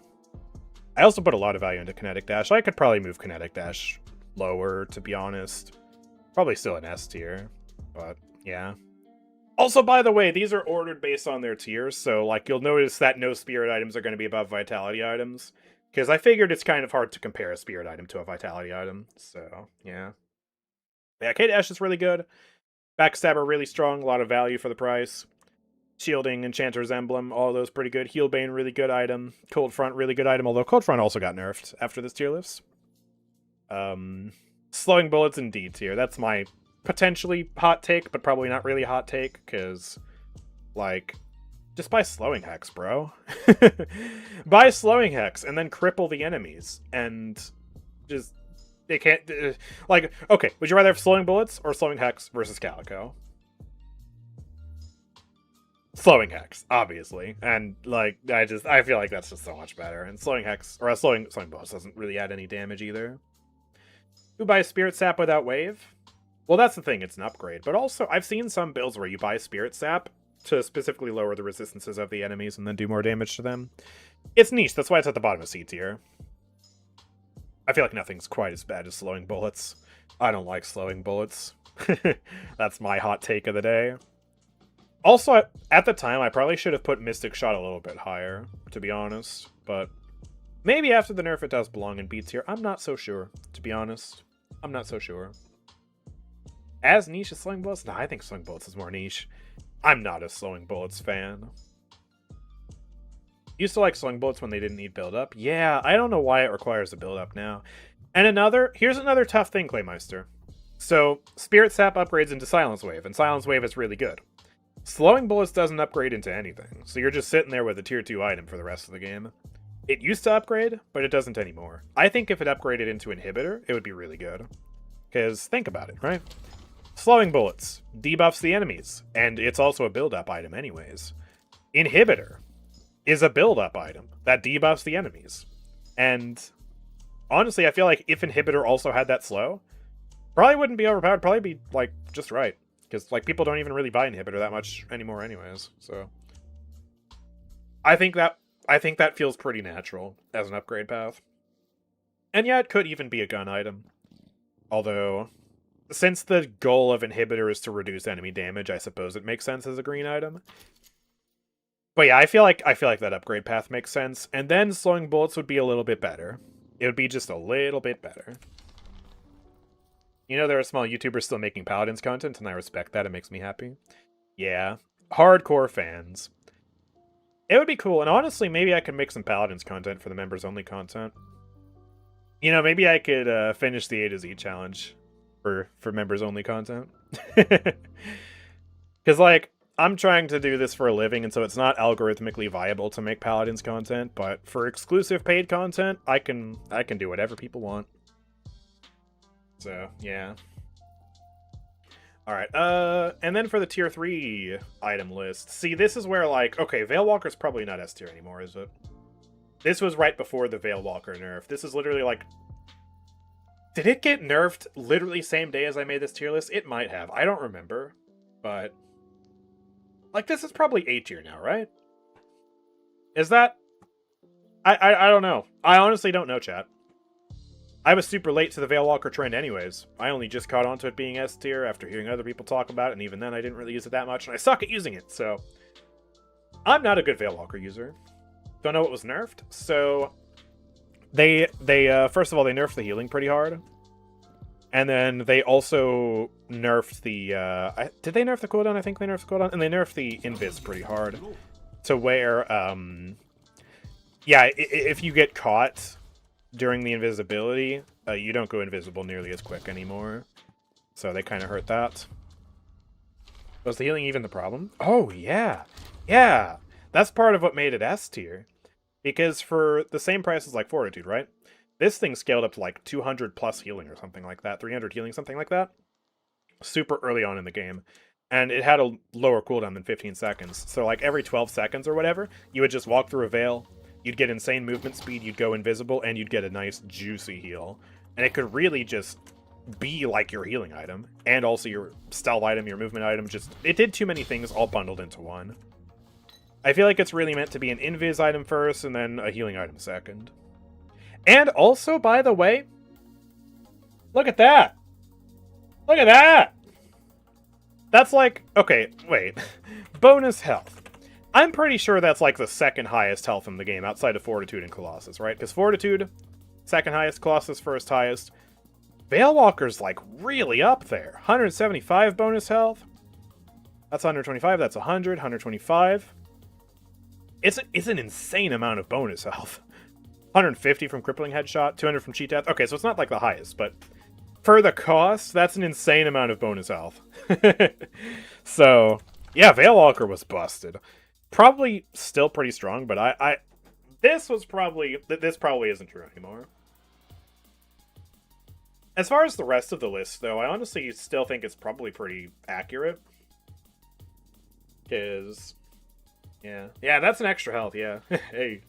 I also put a lot of value into Kinetic Dash. I could probably move Kinetic Dash lower, to be honest. Probably still an S tier, but yeah. Also, by the way, these are ordered based on their tiers, so, like, you'll notice that no Spirit items are going to be above Vitality items. Because I figured it's kind of hard to compare a Spirit item to a Vitality item, so, yeah. Yeah, K-Dash is really good. Backstabber really strong, a lot of value for the price. Shielding, Enchanter's Emblem, all of those pretty good. Healbane, really good item. Cold Front, really good item, although Cold Front also got nerfed after this tier lifts. Slowing Bullets in D tier. That's my potentially hot take, but probably not really hot take, because, like, just buy Slowing Hex, bro. Buy Slowing Hex, and then cripple the enemies, and just... They can't... like, okay, would you rather have Slowing Bullets or Slowing Hex versus Calico? Slowing Hex, obviously. And, like, I feel like that's just so much better. And Slowing Hex, or Slowing Bullets doesn't really add any damage either. Who buys Spirit Sap without Wave? Well, that's the thing, it's an upgrade. But also, I've seen some builds where you buy Spirit Sap to specifically lower the resistances of the enemies and then do more damage to them. It's niche, that's why it's at the bottom of C tier. I feel like nothing's quite as bad as Slowing Bullets. I don't like Slowing Bullets. That's my hot take of the day. Also, at the time, I probably should have put Mystic Shot a little bit higher, to be honest. But maybe after the nerf it does belong in B tier. I'm not so sure, to be honest. I'm not so sure. As niche as Slowing Bullets? No, I think Slowing Bullets is more niche. I'm not a Slowing Bullets fan. Used to like Slowing Bullets when they didn't need build-up. Yeah, I don't know why it requires a build-up now. And here's another tough thing, Claymeister. So, Spirit Sap upgrades into Silence Wave, and Silence Wave is really good. Slowing Bullets doesn't upgrade into anything, so you're just sitting there with a tier 2 item for the rest of the game. It used to upgrade, but it doesn't anymore. I think if it upgraded into Inhibitor, it would be really good. Because, think about it, right? Slowing Bullets debuffs the enemies, and it's also a build-up item anyways. Inhibitor is a build-up item that debuffs the enemies. And, honestly, I feel like if Inhibitor also had that slow, probably wouldn't be overpowered, probably be, like, just right. Because, like, people don't even really buy Inhibitor that much anymore anyways, so... I think that feels pretty natural as an upgrade path. And yeah, it could even be a gun item. Although, since the goal of Inhibitor is to reduce enemy damage, I suppose it makes sense as a green item. But yeah, I feel like that upgrade path makes sense. And then Slowing Bullets would be a little bit better. It would be just a little bit better. You know, there are small YouTubers still making Paladins content, and I respect that. It makes me happy. Yeah. Hardcore fans. It would be cool, and honestly, maybe I could make some Paladins content for the members-only content. You know, maybe I could finish the A to Z challenge for members-only content. Because, like, I'm trying to do this for a living, and so it's not algorithmically viable to make Paladins content, but for exclusive paid content, I can do whatever people want. So, yeah. Alright, and then for the tier 3 item list. See, this is where, like, okay, Veilwalker's probably not S tier anymore, is it? This was right before the Veilwalker nerf. This is literally, like... Did it get nerfed literally same day as I made this tier list? It might have. I don't remember. But... like, this is probably A tier now, right? Is that... I don't know. I honestly don't know, chat. I was super late to the Veilwalker trend anyways. I only just caught on to it being S tier after hearing other people talk about it, and even then I didn't really use it that much, and I suck at using it, so... I'm not a good Veilwalker user. Don't know what was nerfed, so... They first of all, they nerfed the healing pretty hard. And then they also nerfed the... did they nerf the cooldown? I think they nerfed the cooldown. And they nerfed the invis pretty hard. To where, yeah, if you get caught during the invisibility, you don't go invisible nearly as quick anymore. So they kind of hurt that. Was the healing even the problem? Oh, yeah. Yeah. That's part of what made it S tier. Because for the same price as, like, Fortitude, right? This thing scaled up to, like, 200 plus healing or something like that. 300 healing, something like that. Super early on in the game. And it had a lower cooldown than 15 seconds. So, like, every 12 seconds or whatever, you would just walk through a veil. You'd get insane movement speed, you'd go invisible, and you'd get a nice, juicy heal. And it could really just be like your healing item. And also your stealth item, your movement item. Just, it did too many things all bundled into one. I feel like it's really meant to be an invis item first, and then a healing item second. And also, by the way, look at that! Look at that! That's like, okay, wait. Bonus health. I'm pretty sure that's like the second highest health in the game, outside of Fortitude and Colossus, right? Because Fortitude, second highest, Colossus, first highest. Veilwalker's like really up there. 175 bonus health. That's 125. That's 100. 125. It's an insane amount of bonus health. 150 from crippling headshot. 200 from cheat death. Okay, so it's not like the highest, but for the cost, that's an insane amount of bonus health. So yeah, Veilwalker was busted. Probably still pretty strong, but this probably isn't true anymore. As far as the rest of the list, though, I honestly still think it's probably pretty accurate. Because, yeah, that's an extra health, yeah. Hey.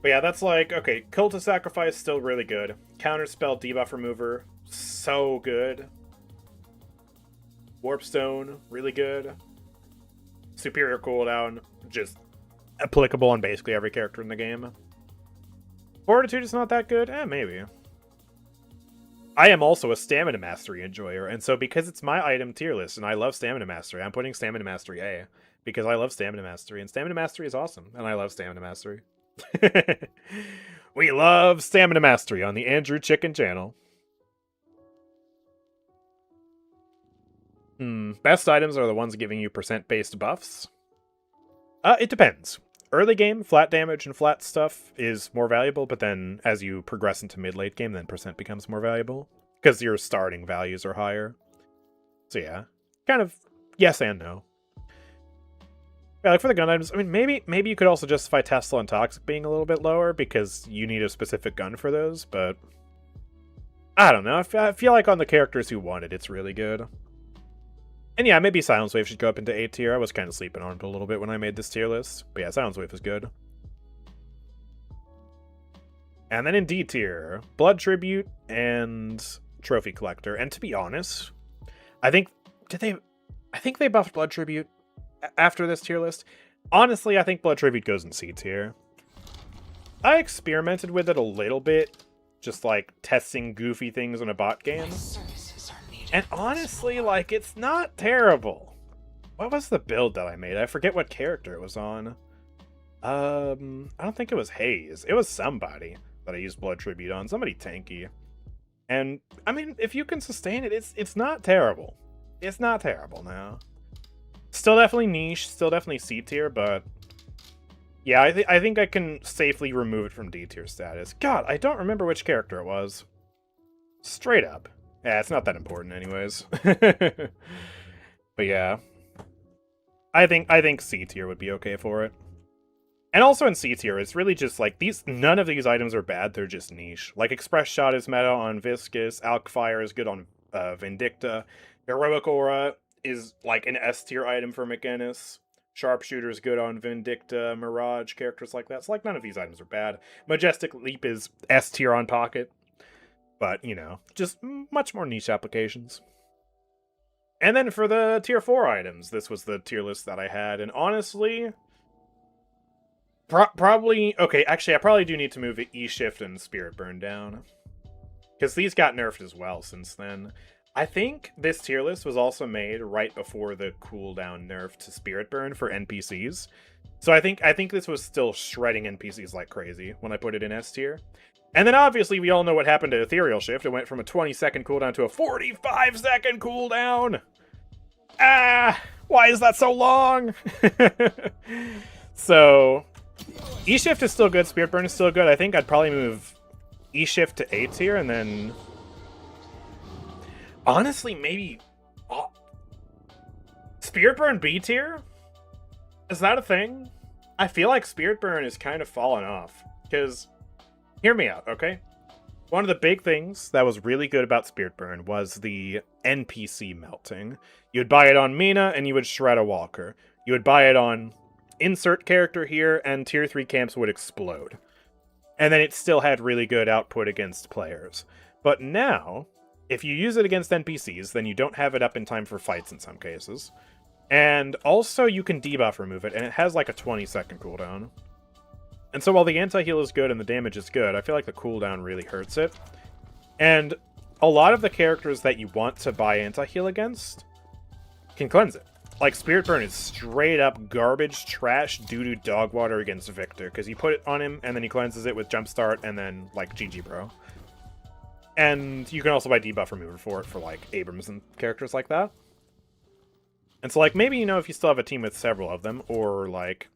But yeah, that's like, okay, Cult of Sacrifice, still really good. Counterspell, debuff remover, so good. Warpstone, really good. Superior cooldown, just applicable on basically every character in the game. Fortitude is not that good? Maybe. I am also a Stamina Mastery enjoyer, and so because it's my item tier list, and I love Stamina Mastery, I'm putting Stamina Mastery A, because I love Stamina Mastery, and Stamina Mastery is awesome, and I love Stamina Mastery. We love Stamina Mastery on the AndrewChicken channel. Best items are the ones giving you percent-based buffs. It depends. Early game, flat damage and flat stuff is more valuable, but then as you progress into mid-late game, then percent becomes more valuable, because your starting values are higher. So yeah, kind of yes and no. Yeah, like for the gun items, I mean, maybe you could also justify Tesla and Toxic being a little bit lower, because you need a specific gun for those, but I don't know. I feel like on the characters who want it, it's really good. And yeah, maybe Silence Wave should go up into A tier. I was kind of sleeping on it a little bit when I made this tier list. But yeah, Silence Wave is good. And then in D tier, Blood Tribute and Trophy Collector. And to be honest, I think they buffed Blood Tribute after this tier list. Honestly, I think Blood Tribute goes in C tier. I experimented with it a little bit, just like testing goofy things in a bot game. And honestly, like, it's not terrible. What was the build that I made? I forget what character it was on. I don't think it was Hayes. It was somebody that I used Blood Tribute on. Somebody tanky. And, I mean, if you can sustain it, it's not terrible. It's not terrible now. Still definitely niche, still definitely C tier, but yeah, I think I can safely remove it from D tier status. God, I don't remember which character it was. Straight up. Yeah, it's not that important anyways. But yeah. I think C tier would be okay for it. And also in C tier, it's really just like none of these items are bad, they're just niche. Like Express Shot is meta on Viscous, Alk Fire is good on Vindicta, Heroic Aura is like an S tier item for McGinnis. Sharpshooter is good on Vindicta, Mirage, characters like that. So like none of these items are bad. Majestic Leap is S tier on Pocket. But, you know, just much more niche applications. And then for the tier 4 items, this was the tier list that I had. And honestly, probably... Okay, actually, I probably do need to move E-Shift and Spirit Burn down. Because these got nerfed as well since then. I think this tier list was also made right before the cooldown nerf to Spirit Burn for NPCs. So I think this was still shredding NPCs like crazy when I put it in S tier. And then obviously we all know what happened to Ethereal Shift. It went from a 20-second cooldown to a 45-second cooldown! Ah! Why is that so long? So, E-Shift is still good, Spirit Burn is still good. I think I'd probably move E-Shift to A tier, and then... Honestly, maybe... Spirit Burn B tier? Is that a thing? I feel like Spirit Burn is kind of fallen off, because... Hear me out, okay? One of the big things that was really good about Spirit Burn was the NPC melting. You would buy it on Mina, and you would shred a Walker. You would buy it on insert character here, and tier 3 camps would explode. And then it still had really good output against players. But now, if you use it against NPCs, then you don't have it up in time for fights in some cases. And also, you can debuff remove it, and it has like a 20-second cooldown. And so while the anti-heal is good and the damage is good, I feel like the cooldown really hurts it. And a lot of the characters that you want to buy anti-heal against can cleanse it. Like, Spirit Burn is straight up garbage, trash, doo-doo dog water against Victor, because you put it on him, and then he cleanses it with Jumpstart, and then, like, GG, bro. And you can also buy debuff remover for it for, like, Abrams and characters like that. And so, like, maybe, you know, if you still have a team with several of them, or, like,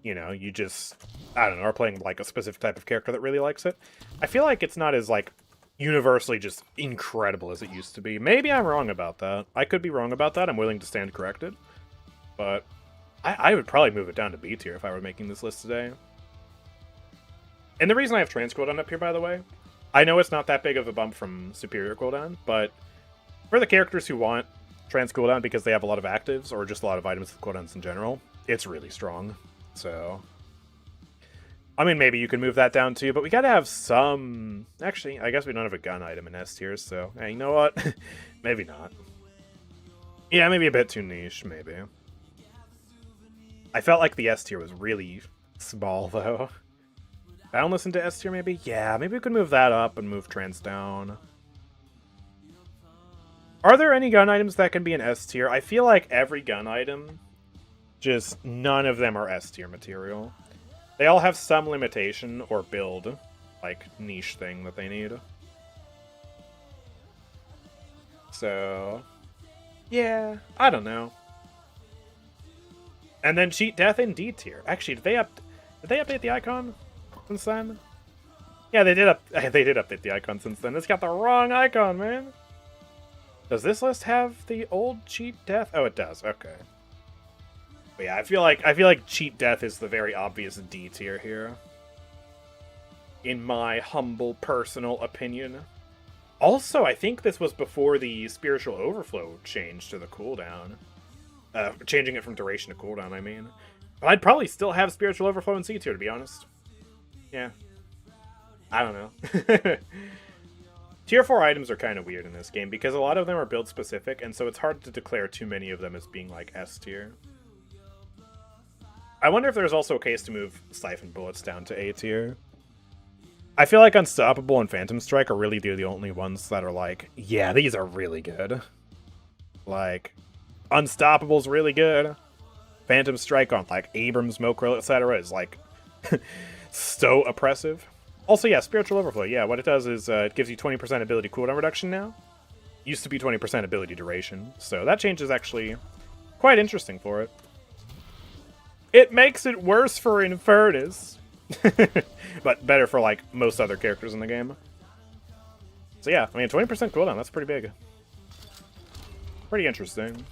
you know, you just, I don't know, are playing, like, a specific type of character that really likes it. I feel like it's not as, like, universally just incredible as it used to be. Maybe I'm wrong about that. I could be wrong about that. I'm willing to stand corrected. But I would probably move it down to B tier if I were making this list today. And the reason I have trans cooldown up here, by the way, I know it's not that big of a bump from superior cooldown, but for the characters who want trans cooldown because they have a lot of actives or just a lot of items with cooldowns in general, it's really strong. So, I mean, maybe you can move that down too, but we gotta have some... Actually, I guess we don't have a gun item in S tier, so, hey, you know what? Maybe not. Yeah, maybe a bit too niche, maybe. I felt like the S tier was really small, though. Boundless into S tier, maybe? Yeah, maybe we could move that up and move trans down. Are there any gun items that can be an S tier? I feel like every gun item, just none of them are S tier material. They all have some limitation or build, like, niche thing that they need. So, yeah, I don't know. And then Cheat Death in D tier. Actually, did they update the icon since then? Yeah, they did update the icon since then. It's got the wrong icon, man. Does this list have the old Cheat Death? Oh, it does. Okay. But yeah, I feel like Cheat Death is the very obvious D tier here. In my humble personal opinion. Also, I think this was before the Spiritual Overflow changed to the cooldown. Changing it from duration to cooldown, I mean. But I'd probably still have Spiritual Overflow in C tier, to be honest. Yeah. I don't know. Tier 4 items are kind of weird in this game, because a lot of them are build specific, and so it's hard to declare too many of them as being, like, S tier. I wonder if there's also a case to move Siphon Bullets down to A tier. I feel like Unstoppable and Phantom Strike are really the only ones that are like, yeah, these are really good. Like, Unstoppable's really good. Phantom Strike on, like, Abrams, Mokrill, etc. is, like, so oppressive. Also, yeah, Spiritual Overflow. Yeah, what it does is it gives you 20% ability cooldown reduction now. Used to be 20% ability duration. So that change is actually quite interesting for it. It makes it worse for Infernus. But better for, like, most other characters in the game. So yeah, I mean, 20% cooldown, that's pretty big. Pretty interesting.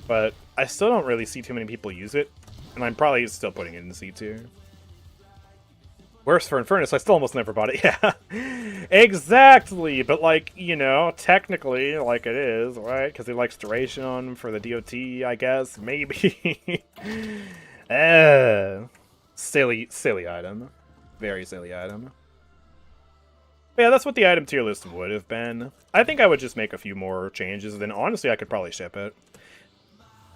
But I still don't really see too many people use it. And I'm probably still putting it in C tier. Worse for Infernus, I still almost never bought it. Yeah, exactly. But, like, you know, technically, like it is, right? Because he likes duration for the DOT, I guess. Maybe. Silly item. Very silly item. But yeah, that's what the item tier list would have been. I think I would just make a few more changes, then honestly, I could probably ship it.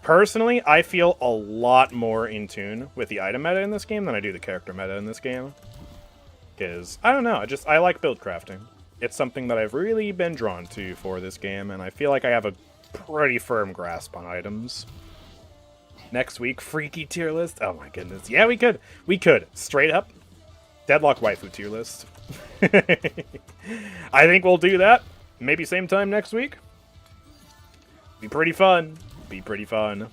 Personally, I feel a lot more in tune with the item meta in this game than I do the character meta in this game. Because, I don't know, I like build crafting. It's something that I've really been drawn to for this game, and I feel like I have a pretty firm grasp on items. Next week, freaky tier list? Oh my goodness. Yeah, we could. We could. Straight up, Deadlock waifu tier list. I think we'll do that. Maybe same time next week. Be pretty fun. Be pretty fun.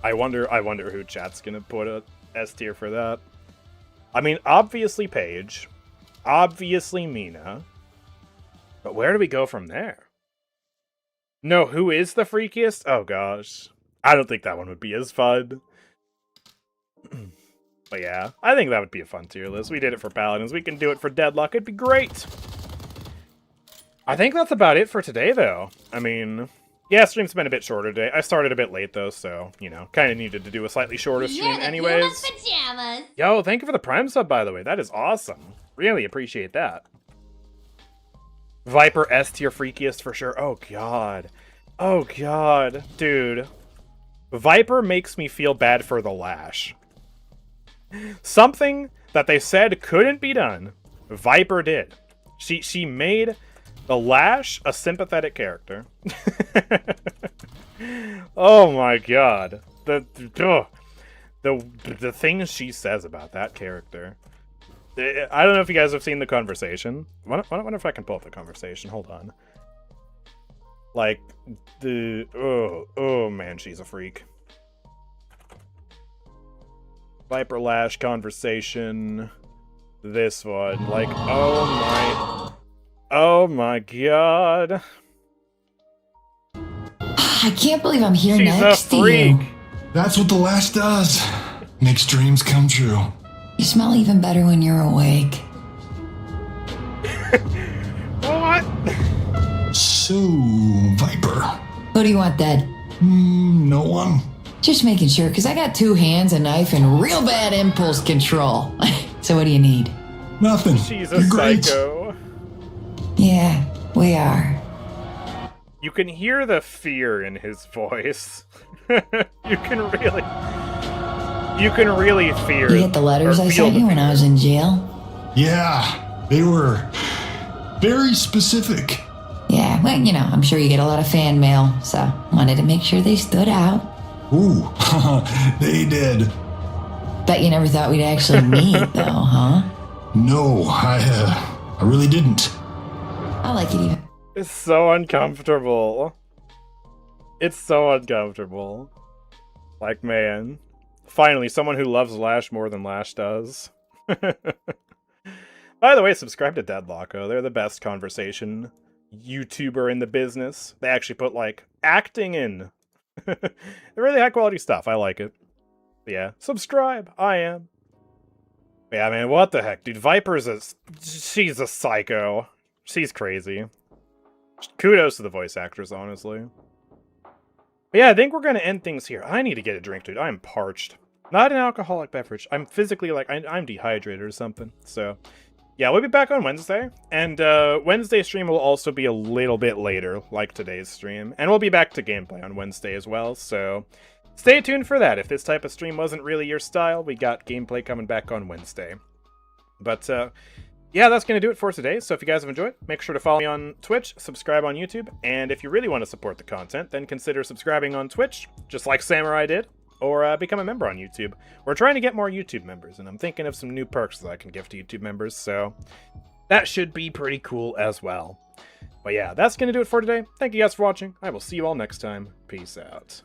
I wonder who chat's gonna put a S tier for that. I mean, obviously Paige. Obviously Mina. But where do we go from there? No, who is the freakiest? Oh gosh. I don't think that one would be as fun. But yeah, I think that would be a fun tier list. We did it for Paladins. We can do it for Deadlock. It'd be great. I think that's about it for today, though. I mean, yeah, stream's been a bit shorter today. I started a bit late, though, so, you know, kind of needed to do a slightly shorter stream anyways. Pajamas. Yo, thank you for the Prime sub, by the way. That is awesome. Really appreciate that. Viper S tier freakiest for sure. Oh, God. Oh, God. Dude. Viper makes me feel bad for the Lash. Something that they said couldn't be done, Viper did. She made the Lash a sympathetic character. Oh my god. The things she says about that character. I don't know if you guys have seen the conversation. I wonder if I can pull up the conversation. Hold on. Like, oh man, she's a freak. Viper Lash conversation. This one. Like, oh my god. I can't believe I'm here She's next a to freak. you. That's what the lash does. Makes dreams come true. You smell even better when you're awake. What? So, Viper. Who do you want dead? No one. Just making sure, because I got 2 hands, a knife, and real bad impulse control. So what do you need? Nothing. She's a You're great. psycho. Yeah, we are. You can hear the fear in his voice. You can really fear. You get the letters or I feel sent the you when I fear. was in jail? Yeah, they were very specific. Yeah, well, you know, I'm sure you get a lot of fan mail, so wanted to make sure they stood out. Ooh, they did. Bet you never thought we'd actually meet, though, huh? No, I really didn't. I like it even. It's so uncomfortable. It's so uncomfortable. Like, man. Finally, someone who loves Lash more than Lash does. By the way, subscribe to Deadlock. They're the best conversation YouTuber in the business. They actually put, like, acting in. They're really high quality stuff. I like it. Yeah, subscribe. I am. Yeah, man, what the heck? Dude, she's a psycho. She's crazy. Kudos to the voice actors, honestly. But yeah, I think we're going to end things here. I need to get a drink, dude. I'm parched. Not an alcoholic beverage. I'm physically, like, I'm dehydrated or something. So, yeah, we'll be back on Wednesday. And Wednesday's stream will also be a little bit later, like today's stream. And we'll be back to gameplay on Wednesday as well, so stay tuned for that. If this type of stream wasn't really your style, we got gameplay coming back on Wednesday. But, yeah, that's going to do it for today. So if you guys have enjoyed, make sure to follow me on Twitch, subscribe on YouTube, and if you really want to support the content, then consider subscribing on Twitch, just like Samurai did, or become a member on YouTube. We're trying to get more YouTube members, and I'm thinking of some new perks that I can give to YouTube members, so that should be pretty cool as well. But yeah, that's going to do it for today. Thank you guys for watching. I will see you all next time. Peace out.